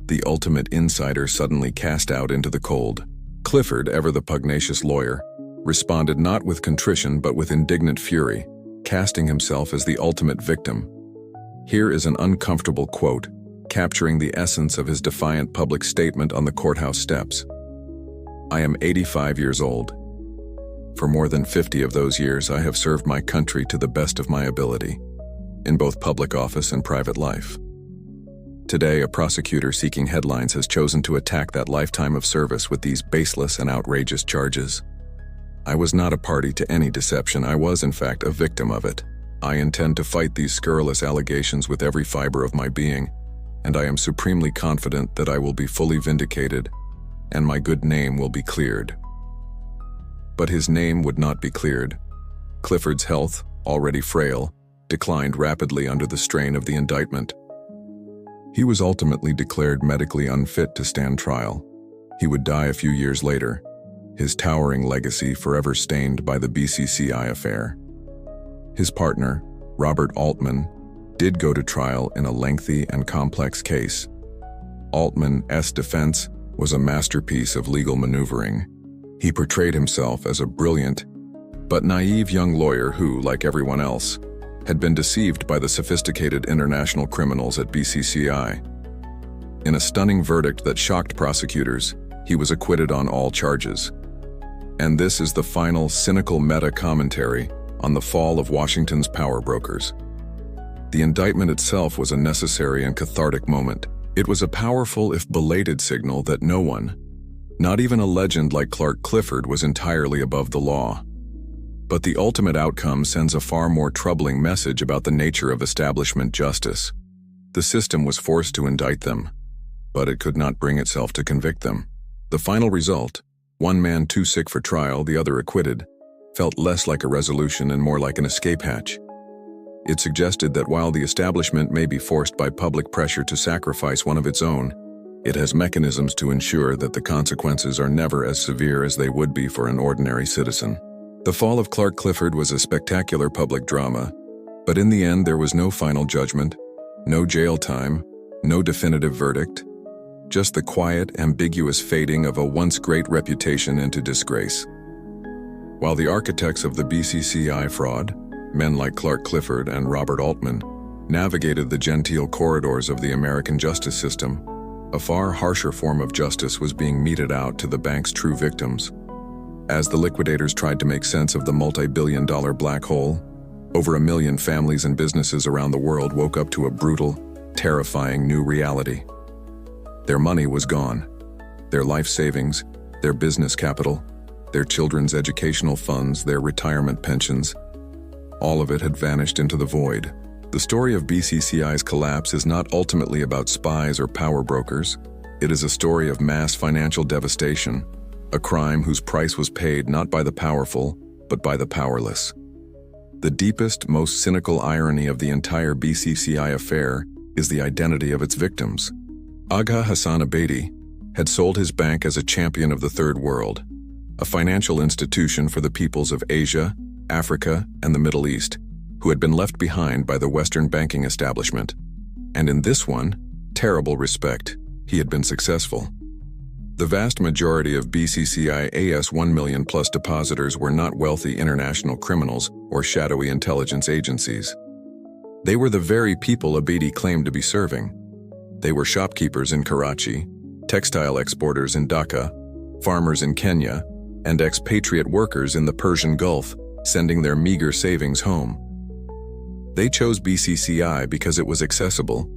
the ultimate insider suddenly cast out into the cold. Clifford, ever the pugnacious lawyer, responded not with contrition but with indignant fury, casting himself as the ultimate victim. Here is an uncomfortable quote, capturing the essence of his defiant public statement on the courthouse steps. "I am 85 years old. For more than 50 of those years, I have served my country to the best of my ability, in both public office and private life. Today, a prosecutor seeking headlines has chosen to attack that lifetime of service with these baseless and outrageous charges. I was not a party to any deception. I was, in fact, a victim of it. I intend to fight these scurrilous allegations with every fiber of my being, and I am supremely confident that I will be fully vindicated and my good name will be cleared. But his name would not be cleared. Clifford's health, already frail, declined rapidly under the strain of the indictment. He was ultimately declared medically unfit to stand trial. He would die a few years later, his towering legacy forever stained by the BCCI affair. His partner, Robert Altman, did go to trial in a lengthy and complex case. Altman's defense was a masterpiece of legal maneuvering. He portrayed himself as a brilliant but naive young lawyer who, like everyone else, had been deceived by the sophisticated international criminals at BCCI. In a stunning verdict that shocked prosecutors, he was acquitted on all charges. And this is the final cynical meta-commentary on the fall of Washington's power brokers. The indictment itself was a necessary and cathartic moment. It was a powerful, if belated, signal that no one, not even a legend like Clark Clifford, was entirely above the law. But the ultimate outcome sends a far more troubling message about the nature of establishment justice. The system was forced to indict them, but it could not bring itself to convict them. The final result, one man too sick for trial, the other acquitted, felt less like a resolution and more like an escape hatch. It suggested that while the establishment may be forced by public pressure to sacrifice one of its own, it has mechanisms to ensure that the consequences are never as severe as they would be for an ordinary citizen. The fall of Clark Clifford was a spectacular public drama, but in the end there was no final judgment, no jail time, no definitive verdict, just the quiet, ambiguous fading of a once great reputation into disgrace. While the architects of the BCCI fraud, men like Clark Clifford and Robert Altman, navigated the genteel corridors of the American justice system, a far harsher form of justice was being meted out to the bank's true victims. As the liquidators tried to make sense of the multi-billion-dollar black hole, over 1 million families and businesses around the world woke up to a brutal, terrifying new reality. Their money was gone. Their life savings, their business capital, their children's educational funds, their retirement pensions, all of it had vanished into the void. The story of BCCI's collapse is not ultimately about spies or power brokers. It is a story of mass financial devastation, a crime whose price was paid not by the powerful, but by the powerless. The deepest, most cynical irony of the entire BCCI affair is the identity of its victims. Agha Hassan Abedi had sold his bank as a champion of the Third World, a financial institution for the peoples of Asia, Africa, and the Middle East, who had been left behind by the Western banking establishment. And in this one, terrible respect, he had been successful. The vast majority of BCCI's 1 million plus depositors were not wealthy international criminals or shadowy intelligence agencies. They were the very people Abedi claimed to be serving. They were shopkeepers in Karachi, textile exporters in Dhaka, farmers in Kenya, and expatriate workers in the Persian Gulf, sending their meager savings home. They chose BCCI because it was accessible,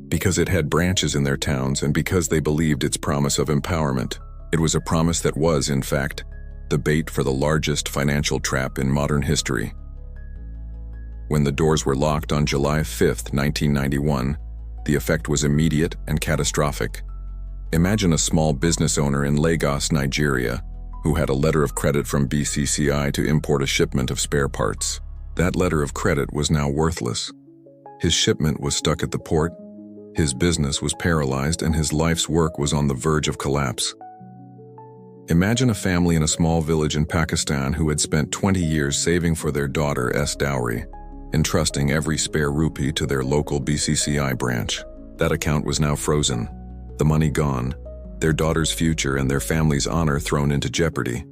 because it had branches in their towns, and because they believed its promise of empowerment. It was a promise that was, in fact, the bait for the largest financial trap in modern history. When the doors were locked on July 5, 1991, the effect was immediate and catastrophic. Imagine a small business owner in Lagos, Nigeria, who had a letter of credit from BCCI to import a shipment of spare parts. That letter of credit was now worthless. His shipment was stuck at the port, his business was paralyzed, and his life's work was on the verge of collapse. Imagine a family in a small village in Pakistan who had spent 20 years saving for their daughter's dowry, entrusting every spare rupee to their local BCCI branch. That account was now frozen, the money gone, their daughter's future and their family's honor thrown into jeopardy.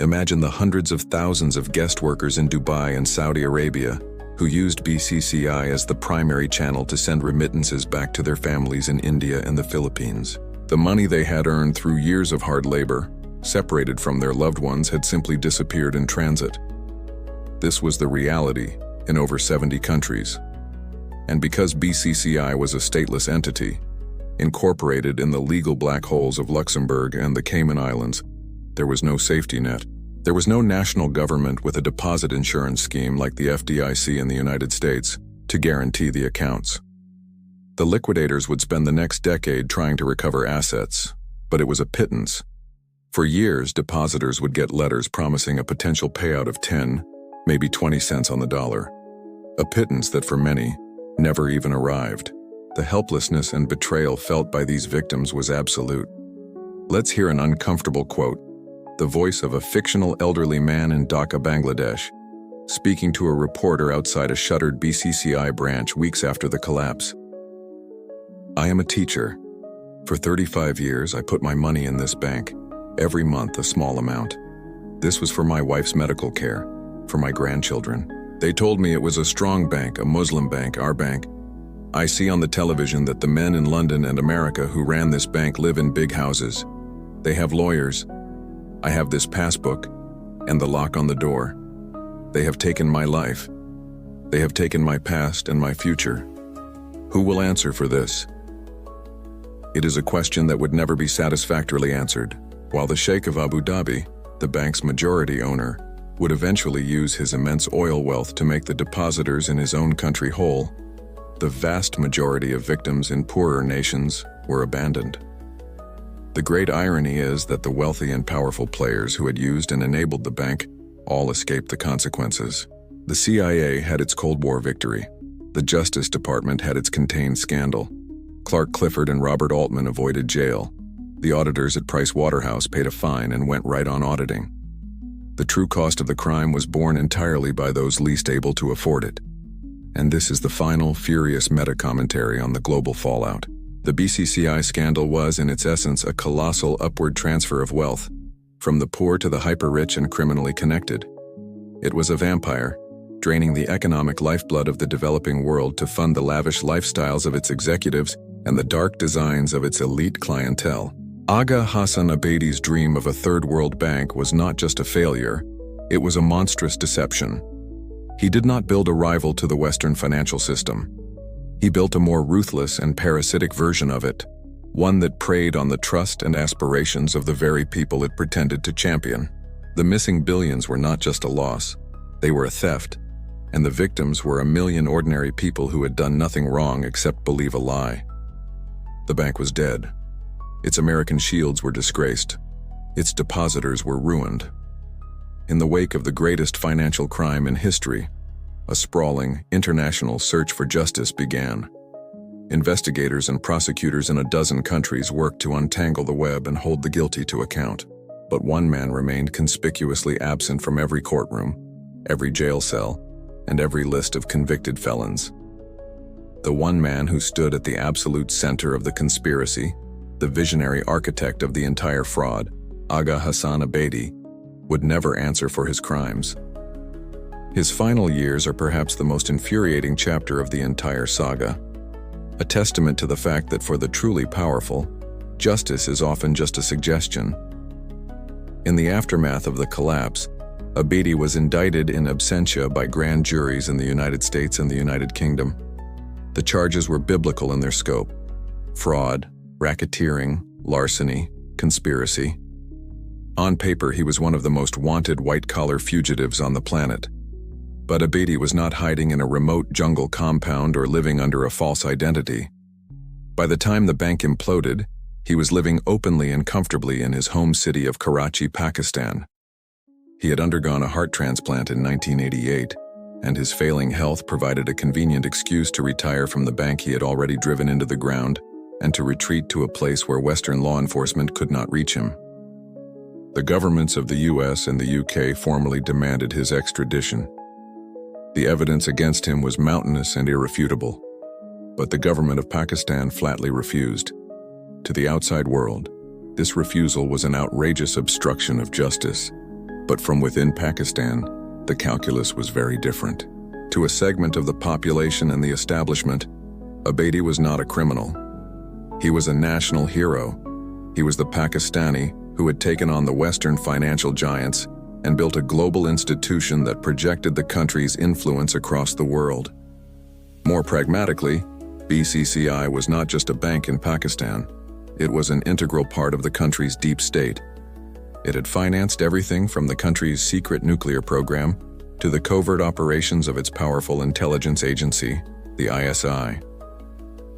Imagine the hundreds of thousands of guest workers in Dubai and Saudi Arabia who used BCCI as the primary channel to send remittances back to their families in India and the Philippines. The money they had earned through years of hard labor separated from their loved ones, had simply disappeared in transit. This was the reality in over 70 countries. And because BCCI was a stateless entity, incorporated in the legal black holes of Luxembourg and the Cayman Islands, there was no safety net. There was no national government with a deposit insurance scheme like the FDIC in the United States to guarantee the accounts. The liquidators would spend the next decade trying to recover assets, but it was a pittance. For years, depositors would get letters promising a potential payout of 10, maybe 20 cents on the dollar. A pittance that for many never even arrived. The helplessness and betrayal felt by these victims was absolute. Let's hear an uncomfortable quote, the voice of a fictional elderly man in Dhaka, Bangladesh, speaking to a reporter outside a shuttered BCCI branch weeks after the collapse. "I am a teacher. For 35 years, I put my money in this bank, every month a small amount. This was for my wife's medical care, for my grandchildren. They told me it was a strong bank, a Muslim bank, our bank. I see on the television that the men in London and America who ran this bank live in big houses. They have lawyers. I have this passbook and the lock on the door. They have taken my life. They have taken my past and my future. Who will answer for this?" It is a question that would never be satisfactorily answered. While the Sheikh of Abu Dhabi, the bank's majority owner, would eventually use his immense oil wealth to make the depositors in his own country whole, the vast majority of victims in poorer nations were abandoned. The great irony is that the wealthy and powerful players who had used and enabled the bank all escaped the consequences. The CIA had its Cold War victory. The Justice Department had its contained scandal. Clark Clifford and Robert Altman avoided jail. The auditors at Price Waterhouse paid a fine and went right on auditing. The true cost of the crime was borne entirely by those least able to afford it. And this is the final, furious meta-commentary on the global fallout. The BCCI scandal was, in its essence, a colossal upward transfer of wealth, from the poor to the hyper-rich and criminally connected. It was a vampire, draining the economic lifeblood of the developing world to fund the lavish lifestyles of its executives and the dark designs of its elite clientele. Aga Hassan Abedi's dream of a third world bank was not just a failure, it was a monstrous deception. He did not build a rival to the Western financial system. He built a more ruthless and parasitic version of it, one that preyed on the trust and aspirations of the very people it pretended to champion. The missing billions were not just a loss, they were a theft, and the victims were a million ordinary people who had done nothing wrong except believe a lie. The bank was dead. Its American shields were disgraced. Its depositors were ruined. In the wake of the greatest financial crime in history, a sprawling, international search for justice began. Investigators and prosecutors in a dozen countries worked to untangle the web and hold the guilty to account. But one man remained conspicuously absent from every courtroom, every jail cell, and every list of convicted felons. The one man who stood at the absolute center of the conspiracy, the visionary architect of the entire fraud, Aga Hassan Abedi, would never answer for his crimes. His final years are perhaps the most infuriating chapter of the entire saga, a testament to the fact that for the truly powerful, justice is often just a suggestion. In the aftermath of the collapse, Abedi was indicted in absentia by grand juries in the United States and the United Kingdom. The charges were biblical in their scope: fraud, racketeering, larceny, conspiracy. On paper, he was one of the most wanted white-collar fugitives on the planet. But Abedi was not hiding in a remote jungle compound or living under a false identity. By the time the bank imploded, he was living openly and comfortably in his home city of Karachi, Pakistan. He had undergone a heart transplant in 1988, and his failing health provided a convenient excuse to retire from the bank he had already driven into the ground and to retreat to a place where Western law enforcement could not reach him. The governments of the US and the UK formally demanded his extradition. The evidence against him was mountainous and irrefutable, but the government of Pakistan flatly refused. To the outside world, this refusal was an outrageous obstruction of justice. But from within Pakistan, the calculus was very different. To a segment of the population and the establishment, Abedi was not a criminal. He was a national hero. He was the Pakistani who had taken on the Western financial giants and built a global institution that projected the country's influence across the world. More pragmatically, BCCI was not just a bank in Pakistan. It was an integral part of the country's deep state. It had financed everything from the country's secret nuclear program to the covert operations of its powerful intelligence agency, the ISI.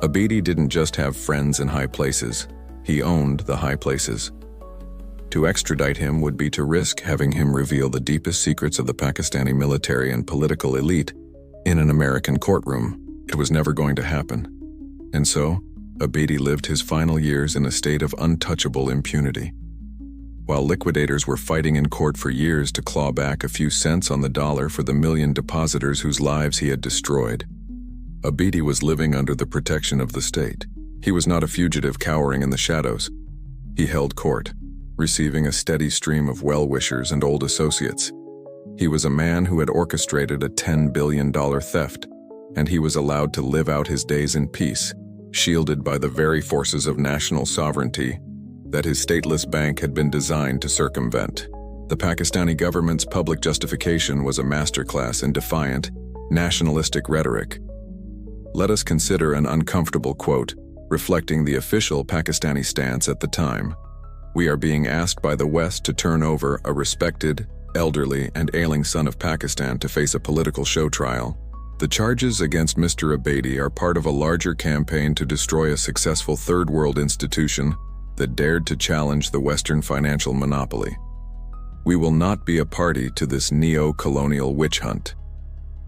Abedi didn't just have friends in high places, he owned the high places. To extradite him would be to risk having him reveal the deepest secrets of the Pakistani military and political elite in an American courtroom. It was never going to happen. And so, Abedi lived his final years in a state of untouchable impunity. While liquidators were fighting in court for years to claw back a few cents on the dollar for the million depositors whose lives he had destroyed, Abedi was living under the protection of the state. He was not a fugitive cowering in the shadows. He held court, receiving a steady stream of well-wishers and old associates. He was a man who had orchestrated a $10 billion theft, and he was allowed to live out his days in peace, shielded by the very forces of national sovereignty that his stateless bank had been designed to circumvent. The Pakistani government's public justification was a masterclass in defiant, nationalistic rhetoric. Let us consider an uncomfortable quote reflecting the official Pakistani stance at the time. We are being asked by the West to turn over a respected, elderly, and ailing son of Pakistan to face a political show trial. The charges against Mr. Abedi are part of a larger campaign to destroy a successful third world institution that dared to challenge the Western financial monopoly. We will not be a party to this neo-colonial witch hunt.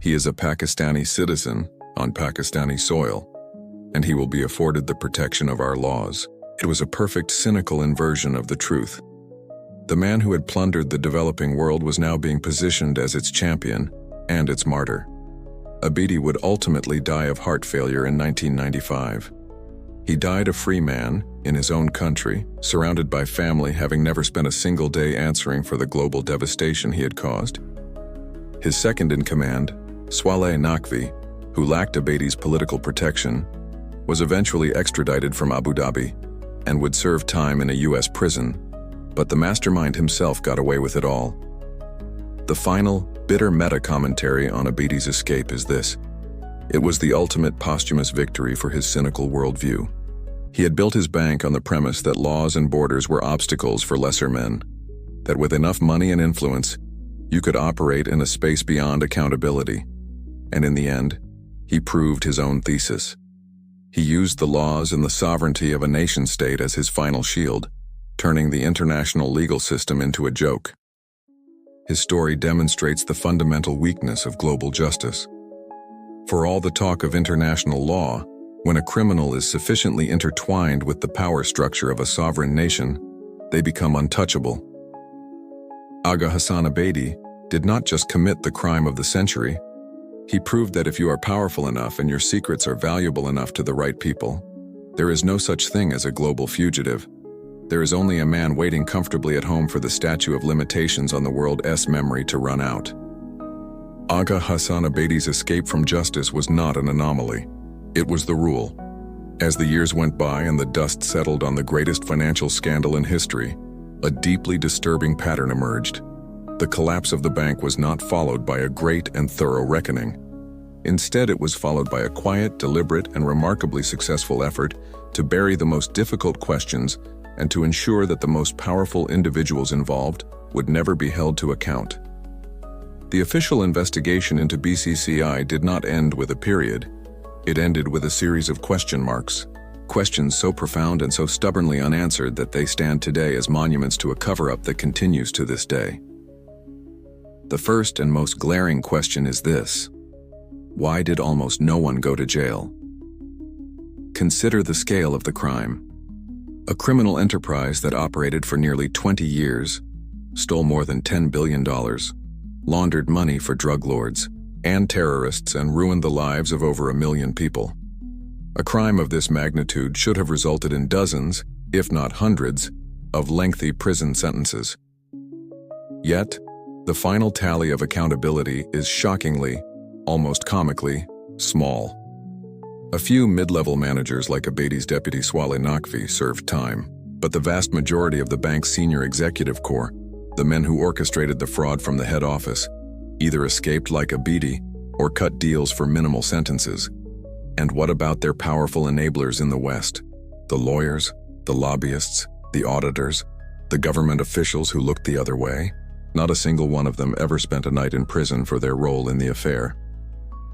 He is a Pakistani citizen on Pakistani soil, and he will be afforded the protection of our laws. It was a perfect cynical inversion of the truth. The man who had plundered the developing world was now being positioned as its champion and its martyr. Abedi would ultimately die of heart failure in 1995. He died a free man in his own country, surrounded by family, having never spent a single day answering for the global devastation he had caused. His second-in-command, Swaleh Naqvi, who lacked Abedi's political protection, was eventually extradited from Abu Dhabi and would serve time in a U.S. prison, but the mastermind himself got away with it all. The final, bitter meta-commentary on Abedi's escape is this: it was the ultimate posthumous victory for his cynical worldview. He had built his bank on the premise that laws and borders were obstacles for lesser men, that with enough money and influence, you could operate in a space beyond accountability. And in the end, he proved his own thesis. He used the laws and the sovereignty of a nation-state as his final shield, turning the international legal system into a joke. His story demonstrates the fundamental weakness of global justice. For all the talk of international law, when a criminal is sufficiently intertwined with the power structure of a sovereign nation, they become untouchable. Aga Hassan Abedi did not just commit the crime of the century. He proved that if you are powerful enough and your secrets are valuable enough to the right people, there is no such thing as a global fugitive. There is only a man waiting comfortably at home for the statute of limitations on the world's memory to run out. Aga Hassan Abedi's escape from justice was not an anomaly. It was the rule. As the years went by and the dust settled on the greatest financial scandal in history, a deeply disturbing pattern emerged. The collapse of the bank was not followed by a great and thorough reckoning. Instead, it was followed by a quiet, deliberate, and remarkably successful effort to bury the most difficult questions and to ensure that the most powerful individuals involved would never be held to account. The official investigation into BCCI did not end with a period. It ended with a series of question marks, questions so profound and so stubbornly unanswered that they stand today as monuments to a cover-up that continues to this day. The first and most glaring question is this: why did almost no one go to jail? Consider the scale of the crime. A criminal enterprise that operated for nearly 20 years, stole more than $10 billion, laundered money for drug lords and terrorists, and ruined the lives of over 1 million people. A crime of this magnitude should have resulted in dozens, if not hundreds, of lengthy prison sentences. Yet, the final tally of accountability is shockingly, almost comically, small. A few mid-level managers like Abedi's deputy Swaleh Naqvi served time. But the vast majority of the bank's senior executive corps, the men who orchestrated the fraud from the head office, either escaped like a beady or cut deals for minimal sentences. And what about their powerful enablers in the West? The lawyers, the lobbyists, the auditors, the government officials who looked the other way? Not a single one of them ever spent a night in prison for their role in the affair.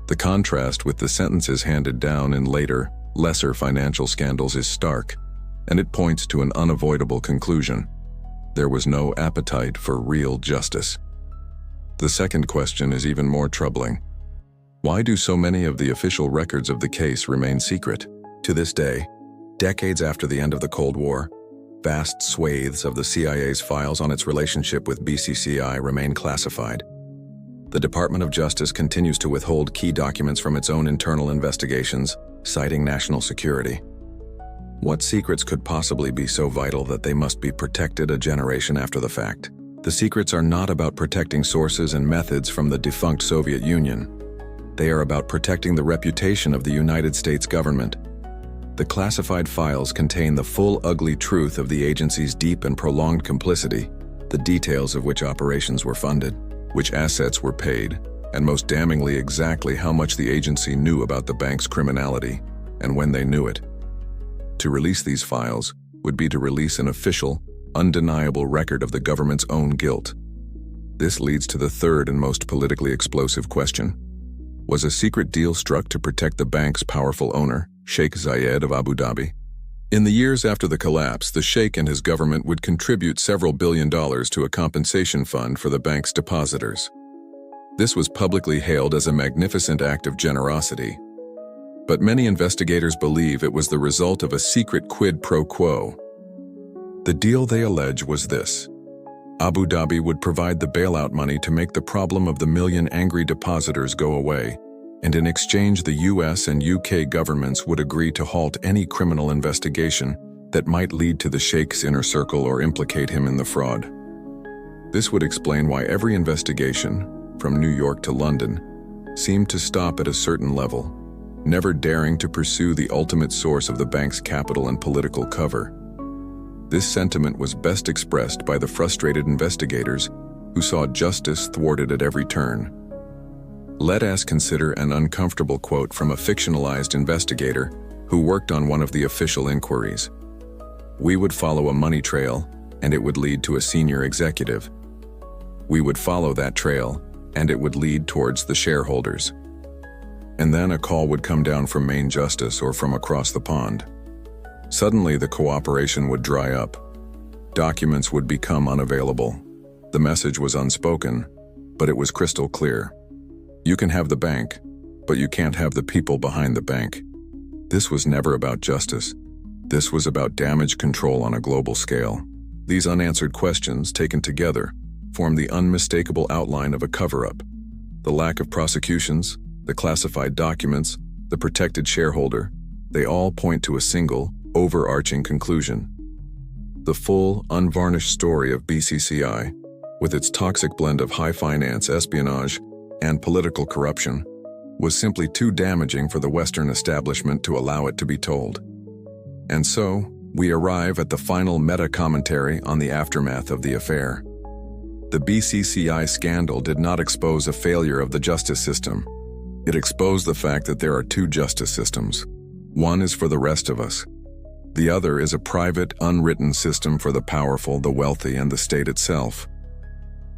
The contrast with the sentences handed down in later, lesser financial scandals is stark, and it points to an unavoidable conclusion. There was no appetite for real justice. The second question is even more troubling. Why do so many of the official records of the case remain secret? To this day, decades after the end of the Cold War, vast swathes of the CIA's files on its relationship with BCCI remain classified. The Department of Justice continues to withhold key documents from its own internal investigations, citing national security. What secrets could possibly be so vital that they must be protected a generation after the fact? The secrets are not about protecting sources and methods from the defunct Soviet Union. They are about protecting the reputation of the United States government. The classified files contain the full ugly truth of the agency's deep and prolonged complicity, the details of which operations were funded, which assets were paid, and most damningly exactly how much the agency knew about the bank's criminality, and when they knew it. To release these files would be to release an official, undeniable record of the government's own guilt. This leads to the third and most politically explosive question. Was a secret deal struck to protect the bank's powerful owner, Sheikh Zayed of Abu Dhabi? In the years after the collapse, the Sheikh and his government would contribute several $billion to a compensation fund for the bank's depositors. This was publicly hailed as a magnificent act of generosity. But many investigators believe it was the result of a secret quid pro quo. The deal they allege was this. Abu Dhabi would provide the bailout money to make the problem of the million angry depositors go away, and in exchange the US and UK governments would agree to halt any criminal investigation that might lead to the Sheikh's inner circle or implicate him in the fraud. This would explain why every investigation, from New York to London, seemed to stop at a certain level, never daring to pursue the ultimate source of the bank's capital and political cover. This sentiment was best expressed by the frustrated investigators who saw justice thwarted at every turn. Let us consider an uncomfortable quote from a fictionalized investigator who worked on one of the official inquiries. We would follow a money trail, and it would lead to a senior executive. We would follow that trail, and it would lead towards the shareholders. And then a call would come down from Main Justice or from across the pond. Suddenly, the cooperation would dry up. Documents would become unavailable. The message was unspoken, but it was crystal clear. You can have the bank, but you can't have the people behind the bank. This was never about justice. This was about damage control on a global scale. These unanswered questions, taken together, form the unmistakable outline of a cover-up. The lack of prosecutions, the classified documents, the protected shareholder, they all point to a single, overarching conclusion. The full, unvarnished story of BCCI, with its toxic blend of high finance, espionage, and political corruption, was simply too damaging for the Western establishment to allow it to be told. And so, we arrive at the final meta-commentary on the aftermath of the affair. The BCCI scandal did not expose a failure of the justice system. It exposed the fact that there are two justice systems. One is for the rest of us. The other is a private, unwritten system for the powerful, the wealthy, and the state itself.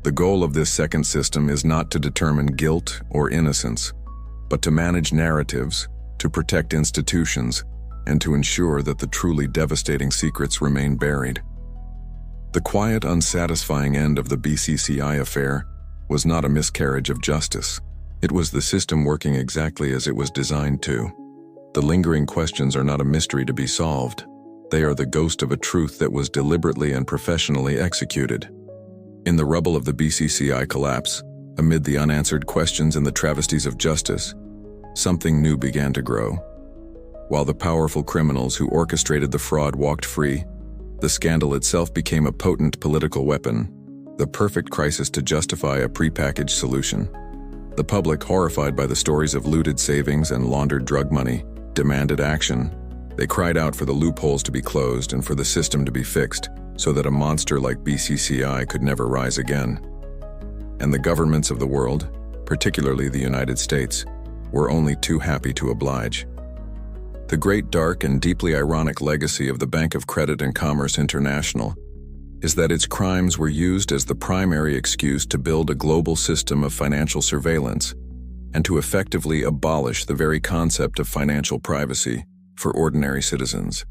The goal of this second system is not to determine guilt or innocence, but to manage narratives, to protect institutions, and to ensure that the truly devastating secrets remain buried. The quiet, unsatisfying end of the BCCI affair was not a miscarriage of justice. It was the system working exactly as it was designed to. The lingering questions are not a mystery to be solved. They are the ghost of a truth that was deliberately and professionally executed. In the rubble of the BCCI collapse, amid the unanswered questions and the travesties of justice, something new began to grow. While the powerful criminals who orchestrated the fraud walked free, the scandal itself became a potent political weapon, the perfect crisis to justify a prepackaged solution. The public, horrified by the stories of looted savings and laundered drug money, demanded action, They cried out for the loopholes to be closed and for the system to be fixed, so that a monster like BCCI could never rise again. And the governments of the world, particularly the United States, were only too happy to oblige. The great dark and deeply ironic legacy of the Bank of Credit and Commerce International is that its crimes were used as the primary excuse to build a global system of financial surveillance and to effectively abolish the very concept of financial privacy for ordinary citizens.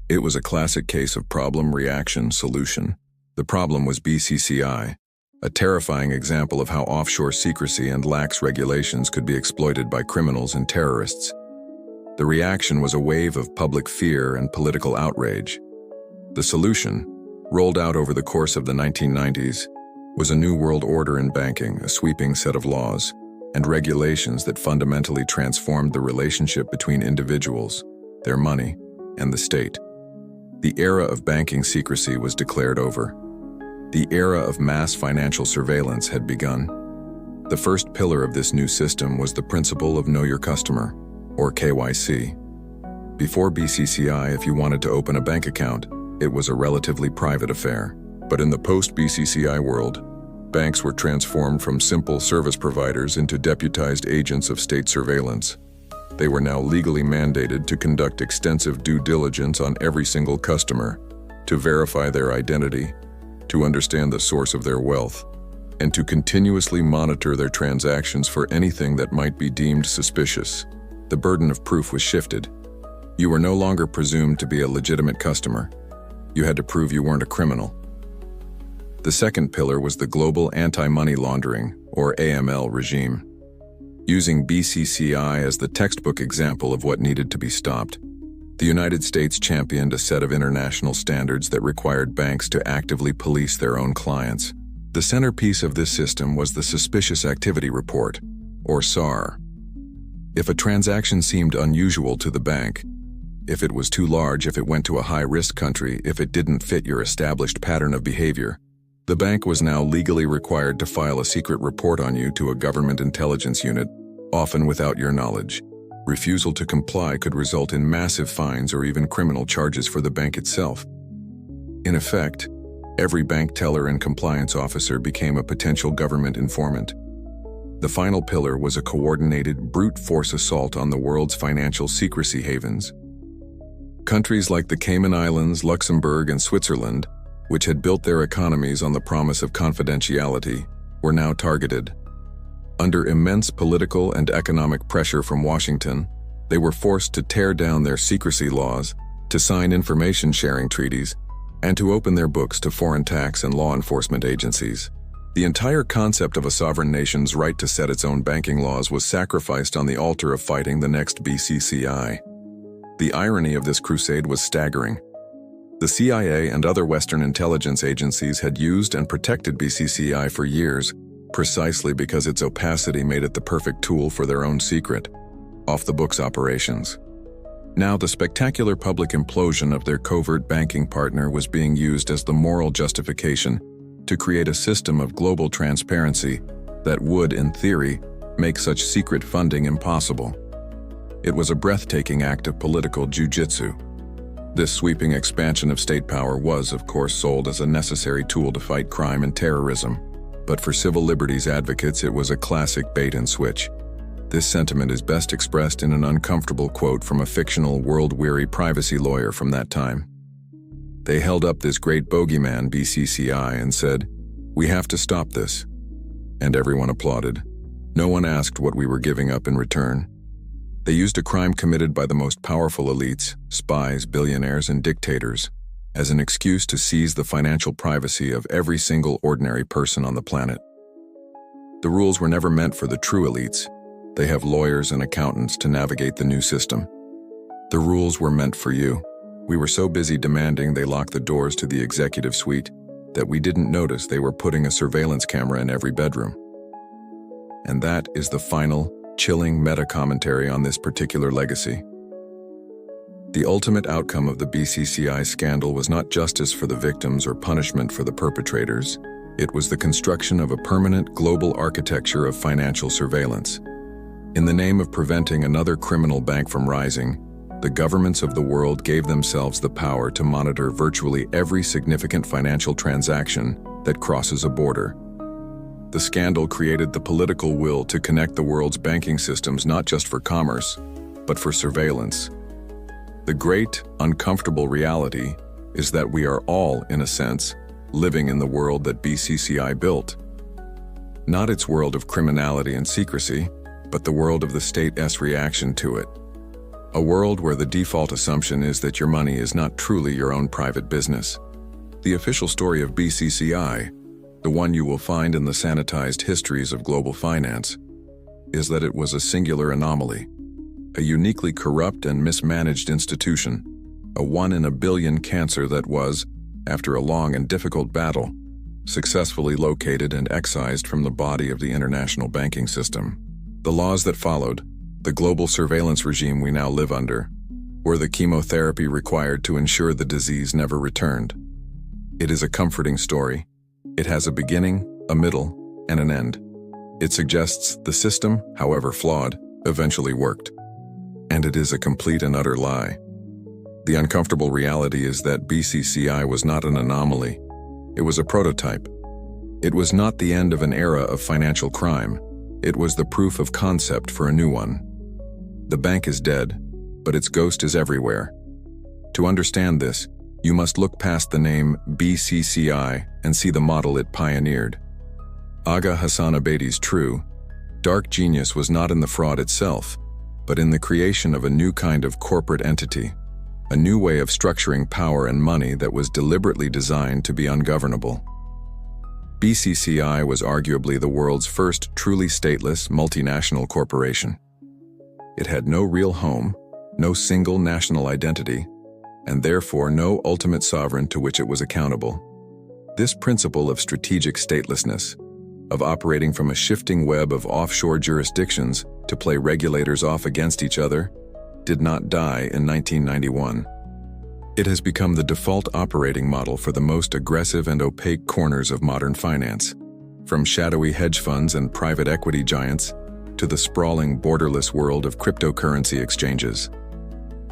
It was a classic case of problem, reaction, solution. The problem was BCCI, a terrifying example of how offshore secrecy and lax regulations could be exploited by criminals and terrorists. The reaction was a wave of public fear and political outrage. The solution, rolled out over the course of the 1990s, was a new world order in banking, a sweeping set of laws and regulations that fundamentally transformed the relationship between individuals, their money, and the state. The era of banking secrecy was declared over. The era of mass financial surveillance had begun. The first pillar of this new system was the principle of Know Your Customer, or KYC. Before BCCI, if you wanted to open a bank account, it was a relatively private affair. But in the post-BCCI world, banks were transformed from simple service providers into deputized agents of state surveillance. They were now legally mandated to conduct extensive due diligence on every single customer, to verify their identity, to understand the source of their wealth, and to continuously monitor their transactions for anything that might be deemed suspicious. The burden of proof was shifted. You were no longer presumed to be a legitimate customer. You had to prove you weren't a criminal. The second pillar was the global anti-money laundering, or AML regime. Using BCCI as the textbook example of what needed to be stopped, the United States championed a set of international standards that required banks to actively police their own clients. The centerpiece of this system was the Suspicious Activity Report, or SAR. If a transaction seemed unusual to the bank, if it was too large, if it went to a high-risk country, if it didn't fit your established pattern of behavior, the bank was now legally required to file a secret report on you to a government intelligence unit, often without your knowledge. Refusal to comply could result in massive fines or even criminal charges for the bank itself. In effect, every bank teller and compliance officer became a potential government informant. The final pillar was a coordinated, brute force assault on the world's financial secrecy havens. Countries like the Cayman Islands, Luxembourg, and Switzerland, which had built their economies on the promise of confidentiality, were now targeted. Under immense political and economic pressure from Washington, they were forced to tear down their secrecy laws, to sign information-sharing treaties, and to open their books to foreign tax and law enforcement agencies. The entire concept of a sovereign nation's right to set its own banking laws was sacrificed on the altar of fighting the next BCCI. The irony of this crusade was staggering. The CIA and other Western intelligence agencies had used and protected BCCI for years, precisely because its opacity made it the perfect tool for their own secret, off-the-books operations. Now the spectacular public implosion of their covert banking partner was being used as the moral justification to create a system of global transparency that would, in theory, make such secret funding impossible. It was a breathtaking act of political jiu-jitsu. This sweeping expansion of state power was, of course, sold as a necessary tool to fight crime and terrorism. But for civil liberties advocates, it was a classic bait and switch. This sentiment is best expressed in an uncomfortable quote from a fictional, world-weary privacy lawyer from that time. They held up this great bogeyman, BCCI, and said, "We have to stop this." And everyone applauded. No one asked what we were giving up in return. They used a crime committed by the most powerful elites, spies, billionaires, and dictators, as an excuse to seize the financial privacy of every single ordinary person on the planet. The rules were never meant for the true elites. They have lawyers and accountants to navigate the new system. The rules were meant for you. We were so busy demanding they lock the doors to the executive suite that we didn't notice they were putting a surveillance camera in every bedroom. And that is the final, chilling meta-commentary on this particular legacy. The ultimate outcome of the BCCI scandal was not justice for the victims or punishment for the perpetrators. It was the construction of a permanent global architecture of financial surveillance. In the name of preventing another criminal bank from rising, BCCI The governments of the world gave themselves the power to monitor virtually every significant financial transaction that crosses a border. The scandal created the political will to connect the world's banking systems not just for commerce, but for surveillance. The great, uncomfortable reality is that we are all, in a sense, living in the world that BCCI built. Not its world of criminality and secrecy, but the world of the state's reaction to it. A world where the default assumption is that your money is not truly your own private business. The official story of BCCI, the one you will find in the sanitized histories of global finance, is that it was a singular anomaly, a uniquely corrupt and mismanaged institution, a 1 in a billion cancer that was, after a long and difficult battle, successfully located and excised from the body of the international banking system. The laws that followed, the global surveillance regime we now live under, were the chemotherapy required to ensure the disease never returned. It is a comforting story. It has a beginning, a middle, and an end. It suggests the system, however flawed, eventually worked. And it is a complete and utter lie. The uncomfortable reality is that BCCI was not an anomaly. It was a prototype. It was not the end of an era of financial crime. It was the proof of concept for a new one. The bank is dead, but its ghost is everywhere. To understand this, you must look past the name BCCI and see the model it pioneered. Aga Hassan Abedi's true, dark genius was not in the fraud itself, but in the creation of a new kind of corporate entity, a new way of structuring power and money that was deliberately designed to be ungovernable. BCCI was arguably the world's first truly stateless multinational corporation. It had no real home, no single national identity, and therefore no ultimate sovereign to which it was accountable. This principle of strategic statelessness, of operating from a shifting web of offshore jurisdictions to play regulators off against each other, did not die in 1991. It has become the default operating model for the most aggressive and opaque corners of modern finance, from shadowy hedge funds and private equity giants to the sprawling, borderless world of cryptocurrency exchanges.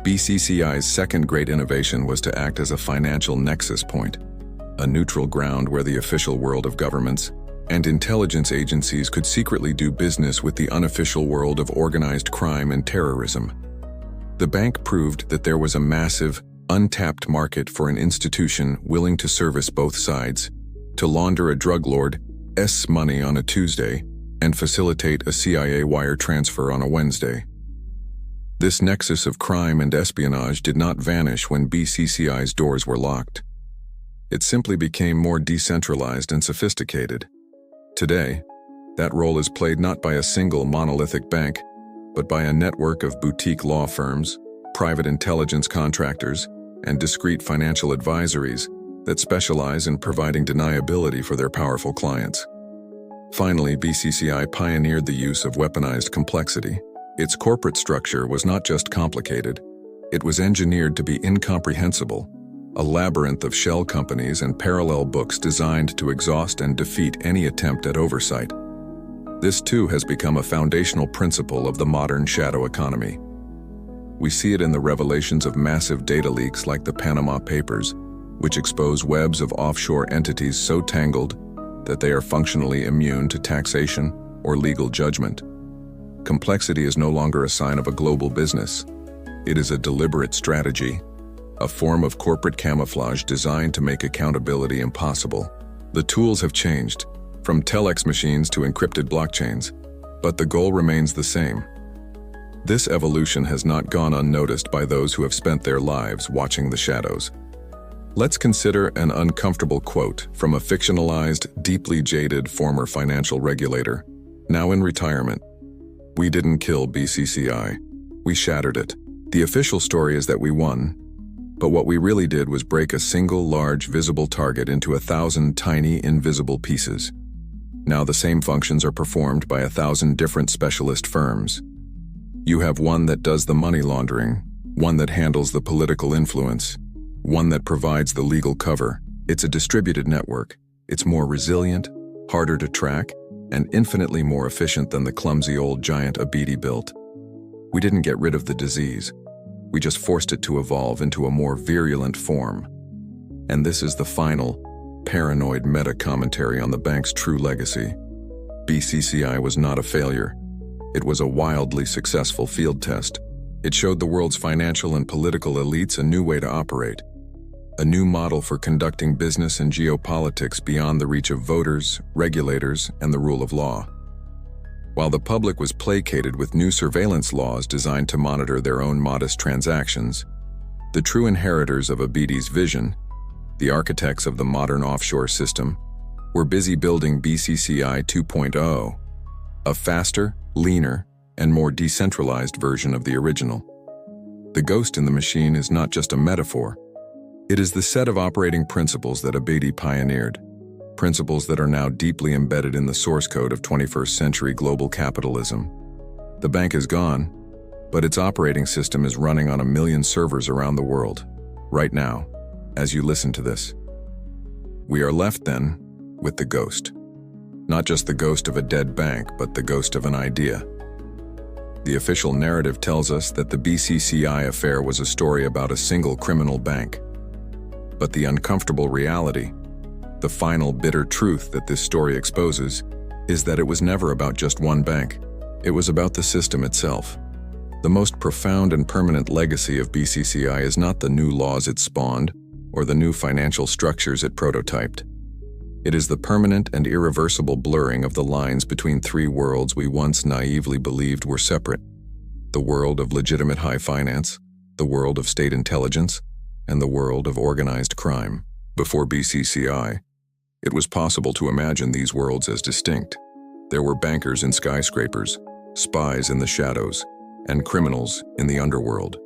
BCCI's second great innovation was to act as a financial nexus point, a neutral ground where the official world of governments and intelligence agencies could secretly do business with the unofficial world of organized crime and terrorism. The bank proved that there was a massive, untapped market for an institution willing to service both sides, to launder a drug lord's money on a Tuesday and facilitate a CIA wire transfer on a Wednesday. This nexus of crime and espionage did not vanish when BCCI's doors were locked. It simply became more decentralized and sophisticated. Today, that role is played not by a single monolithic bank, but by a network of boutique law firms, private intelligence contractors, and discreet financial advisories that specialize in providing deniability for their powerful clients. Finally, BCCI pioneered the use of weaponized complexity. Its corporate structure was not just complicated, it was engineered to be incomprehensible, a labyrinth of shell companies and parallel books designed to exhaust and defeat any attempt at oversight. This too has become a foundational principle of the modern shadow economy. We see it in the revelations of massive data leaks like the Panama Papers, which expose webs of offshore entities so tangled that they are functionally immune to taxation or legal judgment. Complexity is no longer a sign of a global business. It is a deliberate strategy, a form of corporate camouflage designed to make accountability impossible. The tools have changed, from telex machines to encrypted blockchains, but the goal remains the same. This evolution has not gone unnoticed by those who have spent their lives watching the shadows. Let's consider an uncomfortable quote from a fictionalized, deeply jaded former financial regulator, now in retirement. "We didn't kill BCCI. We shattered it. The official story is that we won, but what we really did was break a single large visible target into 1,000 tiny invisible pieces. Now the same functions are performed by 1,000 different specialist firms. You have one that does the money laundering, one that handles the political influence, one that provides the legal cover. It's a distributed network. It's more resilient, harder to track, and infinitely more efficient than the clumsy old giant Abedi built. We didn't get rid of the disease. We just forced it to evolve into a more virulent form. And this is the final, paranoid meta-commentary on the bank's true legacy. BCCI was not a failure. It was a wildly successful field test. It showed the world's financial and political elites a new way to operate, a new model for conducting business and geopolitics beyond the reach of voters, regulators, and the rule of law. While the public was placated with new surveillance laws designed to monitor their own modest transactions, the true inheritors of Abedi's vision, the architects of the modern offshore system, were busy building BCCI 2.0, a faster, leaner, and more decentralized version of the original. The ghost in the machine is not just a metaphor. It is the set of operating principles that Abedi pioneered, principles that are now deeply embedded in the source code of 21st century global capitalism. The bank is gone, but its operating system is running on 1 million servers around the world, right now, as you listen to this. We are left, then, with the ghost. Not just the ghost of a dead bank, but the ghost of an idea. The official narrative tells us that the BCCI affair was a story about a single criminal bank. But the uncomfortable reality, the final bitter truth that this story exposes, is that it was never about just one bank. It was about the system itself. The most profound and permanent legacy of BCCI is not the new laws it spawned or the new financial structures it prototyped. It is the permanent and irreversible blurring of the lines between three worlds we once naively believed were separate: the world of legitimate high finance, the world of state intelligence, and the world of organized crime. Before BCCI, it was possible to imagine these worlds as distinct. There were bankers in skyscrapers, spies in the shadows, and criminals in the underworld.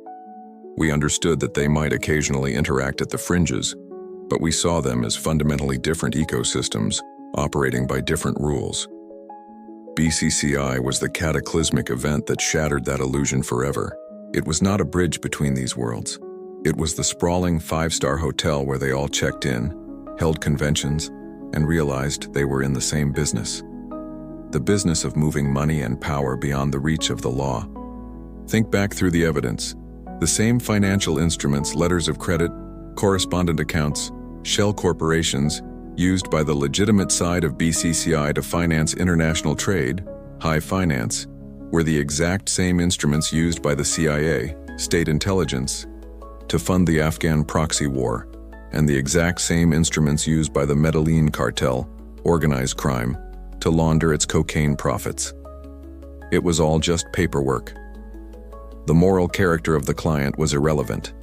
We understood that they might occasionally interact at the fringes, but we saw them as fundamentally different ecosystems operating by different rules. BCCI was the cataclysmic event that shattered that illusion forever. It was not a bridge between these worlds. It was the sprawling 5-star hotel where they all checked in, held conventions, and realized they were in the same business. The business of moving money and power beyond the reach of the law. Think back through the evidence. The same financial instruments, letters of credit, correspondent accounts, shell corporations, used by the legitimate side of BCCI to finance international trade, high finance, were the exact same instruments used by the CIA, state intelligence, to fund the Afghan proxy war, and the exact same instruments used by the Medellin cartel, organized crime, to launder its cocaine profits. It was all just paperwork. The moral character of the client was irrelevant.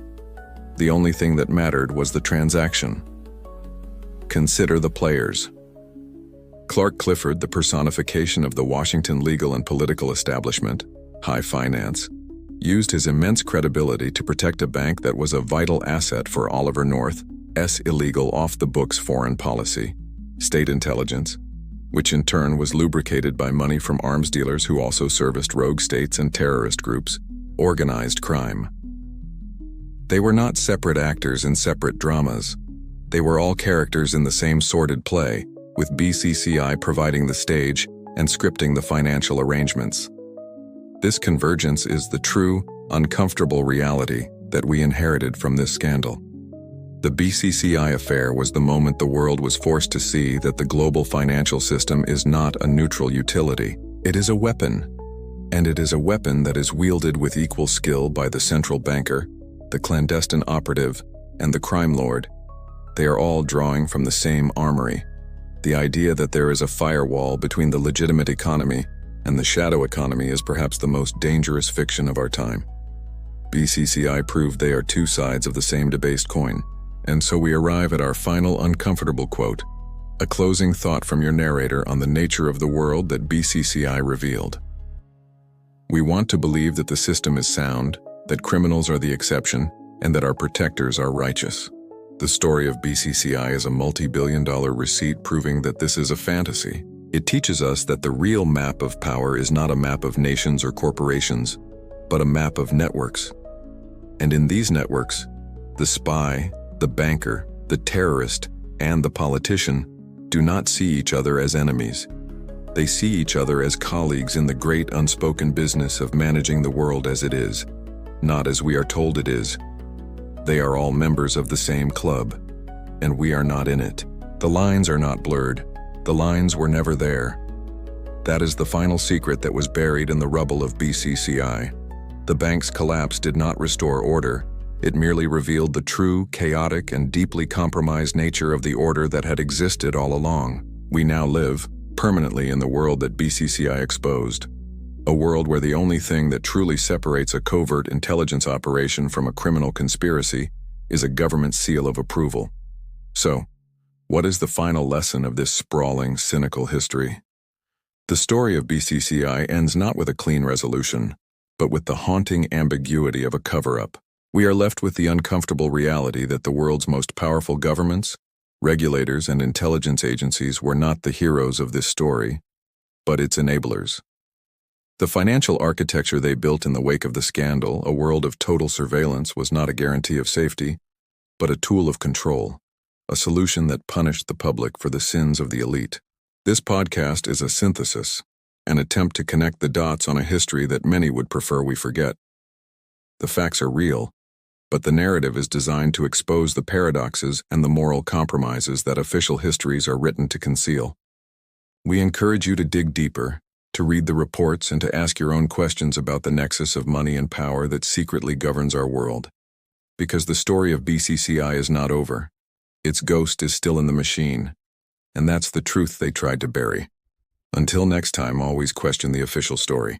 The only thing that mattered was the transaction. Consider the players. Clark Clifford, the personification of the Washington legal and political establishment, high finance, used his immense credibility to protect a bank that was a vital asset for Oliver North's illegal off-the-books foreign policy, state intelligence, which in turn was lubricated by money from arms dealers who also serviced rogue states and terrorist groups, organized crime. They were not separate actors in separate dramas. They were all characters in the same sordid play, with BCCI providing the stage and scripting the financial arrangements. This convergence is the true, uncomfortable reality that we inherited from this scandal. The BCCI affair was the moment the world was forced to see that the global financial system is not a neutral utility. It is a weapon, and it is a weapon that is wielded with equal skill by the central banker, the clandestine operative, and the crime lord. They are all drawing from the same armory. The idea that there is a firewall between the legitimate economy and the shadow economy is perhaps the most dangerous fiction of our time. BCCI proved they are two sides of the same debased coin. And so we arrive at our final uncomfortable quote, a closing thought from your narrator on the nature of the world that BCCI revealed. We want to believe that the system is sound, that criminals are the exception, and that our protectors are righteous. The story of BCCI is a multi-billion-dollar receipt proving that this is a fantasy. It teaches us that the real map of power is not a map of nations or corporations, but a map of networks. And in these networks, the spy, the banker, the terrorist, and the politician do not see each other as enemies. They see each other as colleagues in the great unspoken business of managing the world as it is. not as we are told it is. They are all members of the same club, and we are not in it. The lines are not blurred. The lines were never there. That is the final secret that was buried in the rubble of BCCI. The bank's collapse did not restore order. It merely revealed the true, chaotic, and deeply compromised nature of the order that had existed all along. We now live permanently in the world that BCCI exposed. A world where the only thing that truly separates a covert intelligence operation from a criminal conspiracy is a government seal of approval. So, what is the final lesson of this sprawling, cynical history? The story of BCCI ends not with a clean resolution, but with the haunting ambiguity of a cover-up. We are left with the uncomfortable reality that the world's most powerful governments, regulators, and intelligence agencies were not the heroes of this story, but its enablers. The financial architecture they built in the wake of the scandal, a world of total surveillance, was not a guarantee of safety, but a tool of control, a solution that punished the public for the sins of the elite. This podcast is a synthesis, an attempt to connect the dots on a history that many would prefer we forget. The facts are real, but the narrative is designed to expose the paradoxes and the moral compromises that official histories are written to conceal. We encourage you to dig deeper, to read the reports, and to ask your own questions about the nexus of money and power that secretly governs our world. Because the story of BCCI is not over. Its ghost is still in the machine, and that's the truth they tried to bury. Until next time, always question the official story.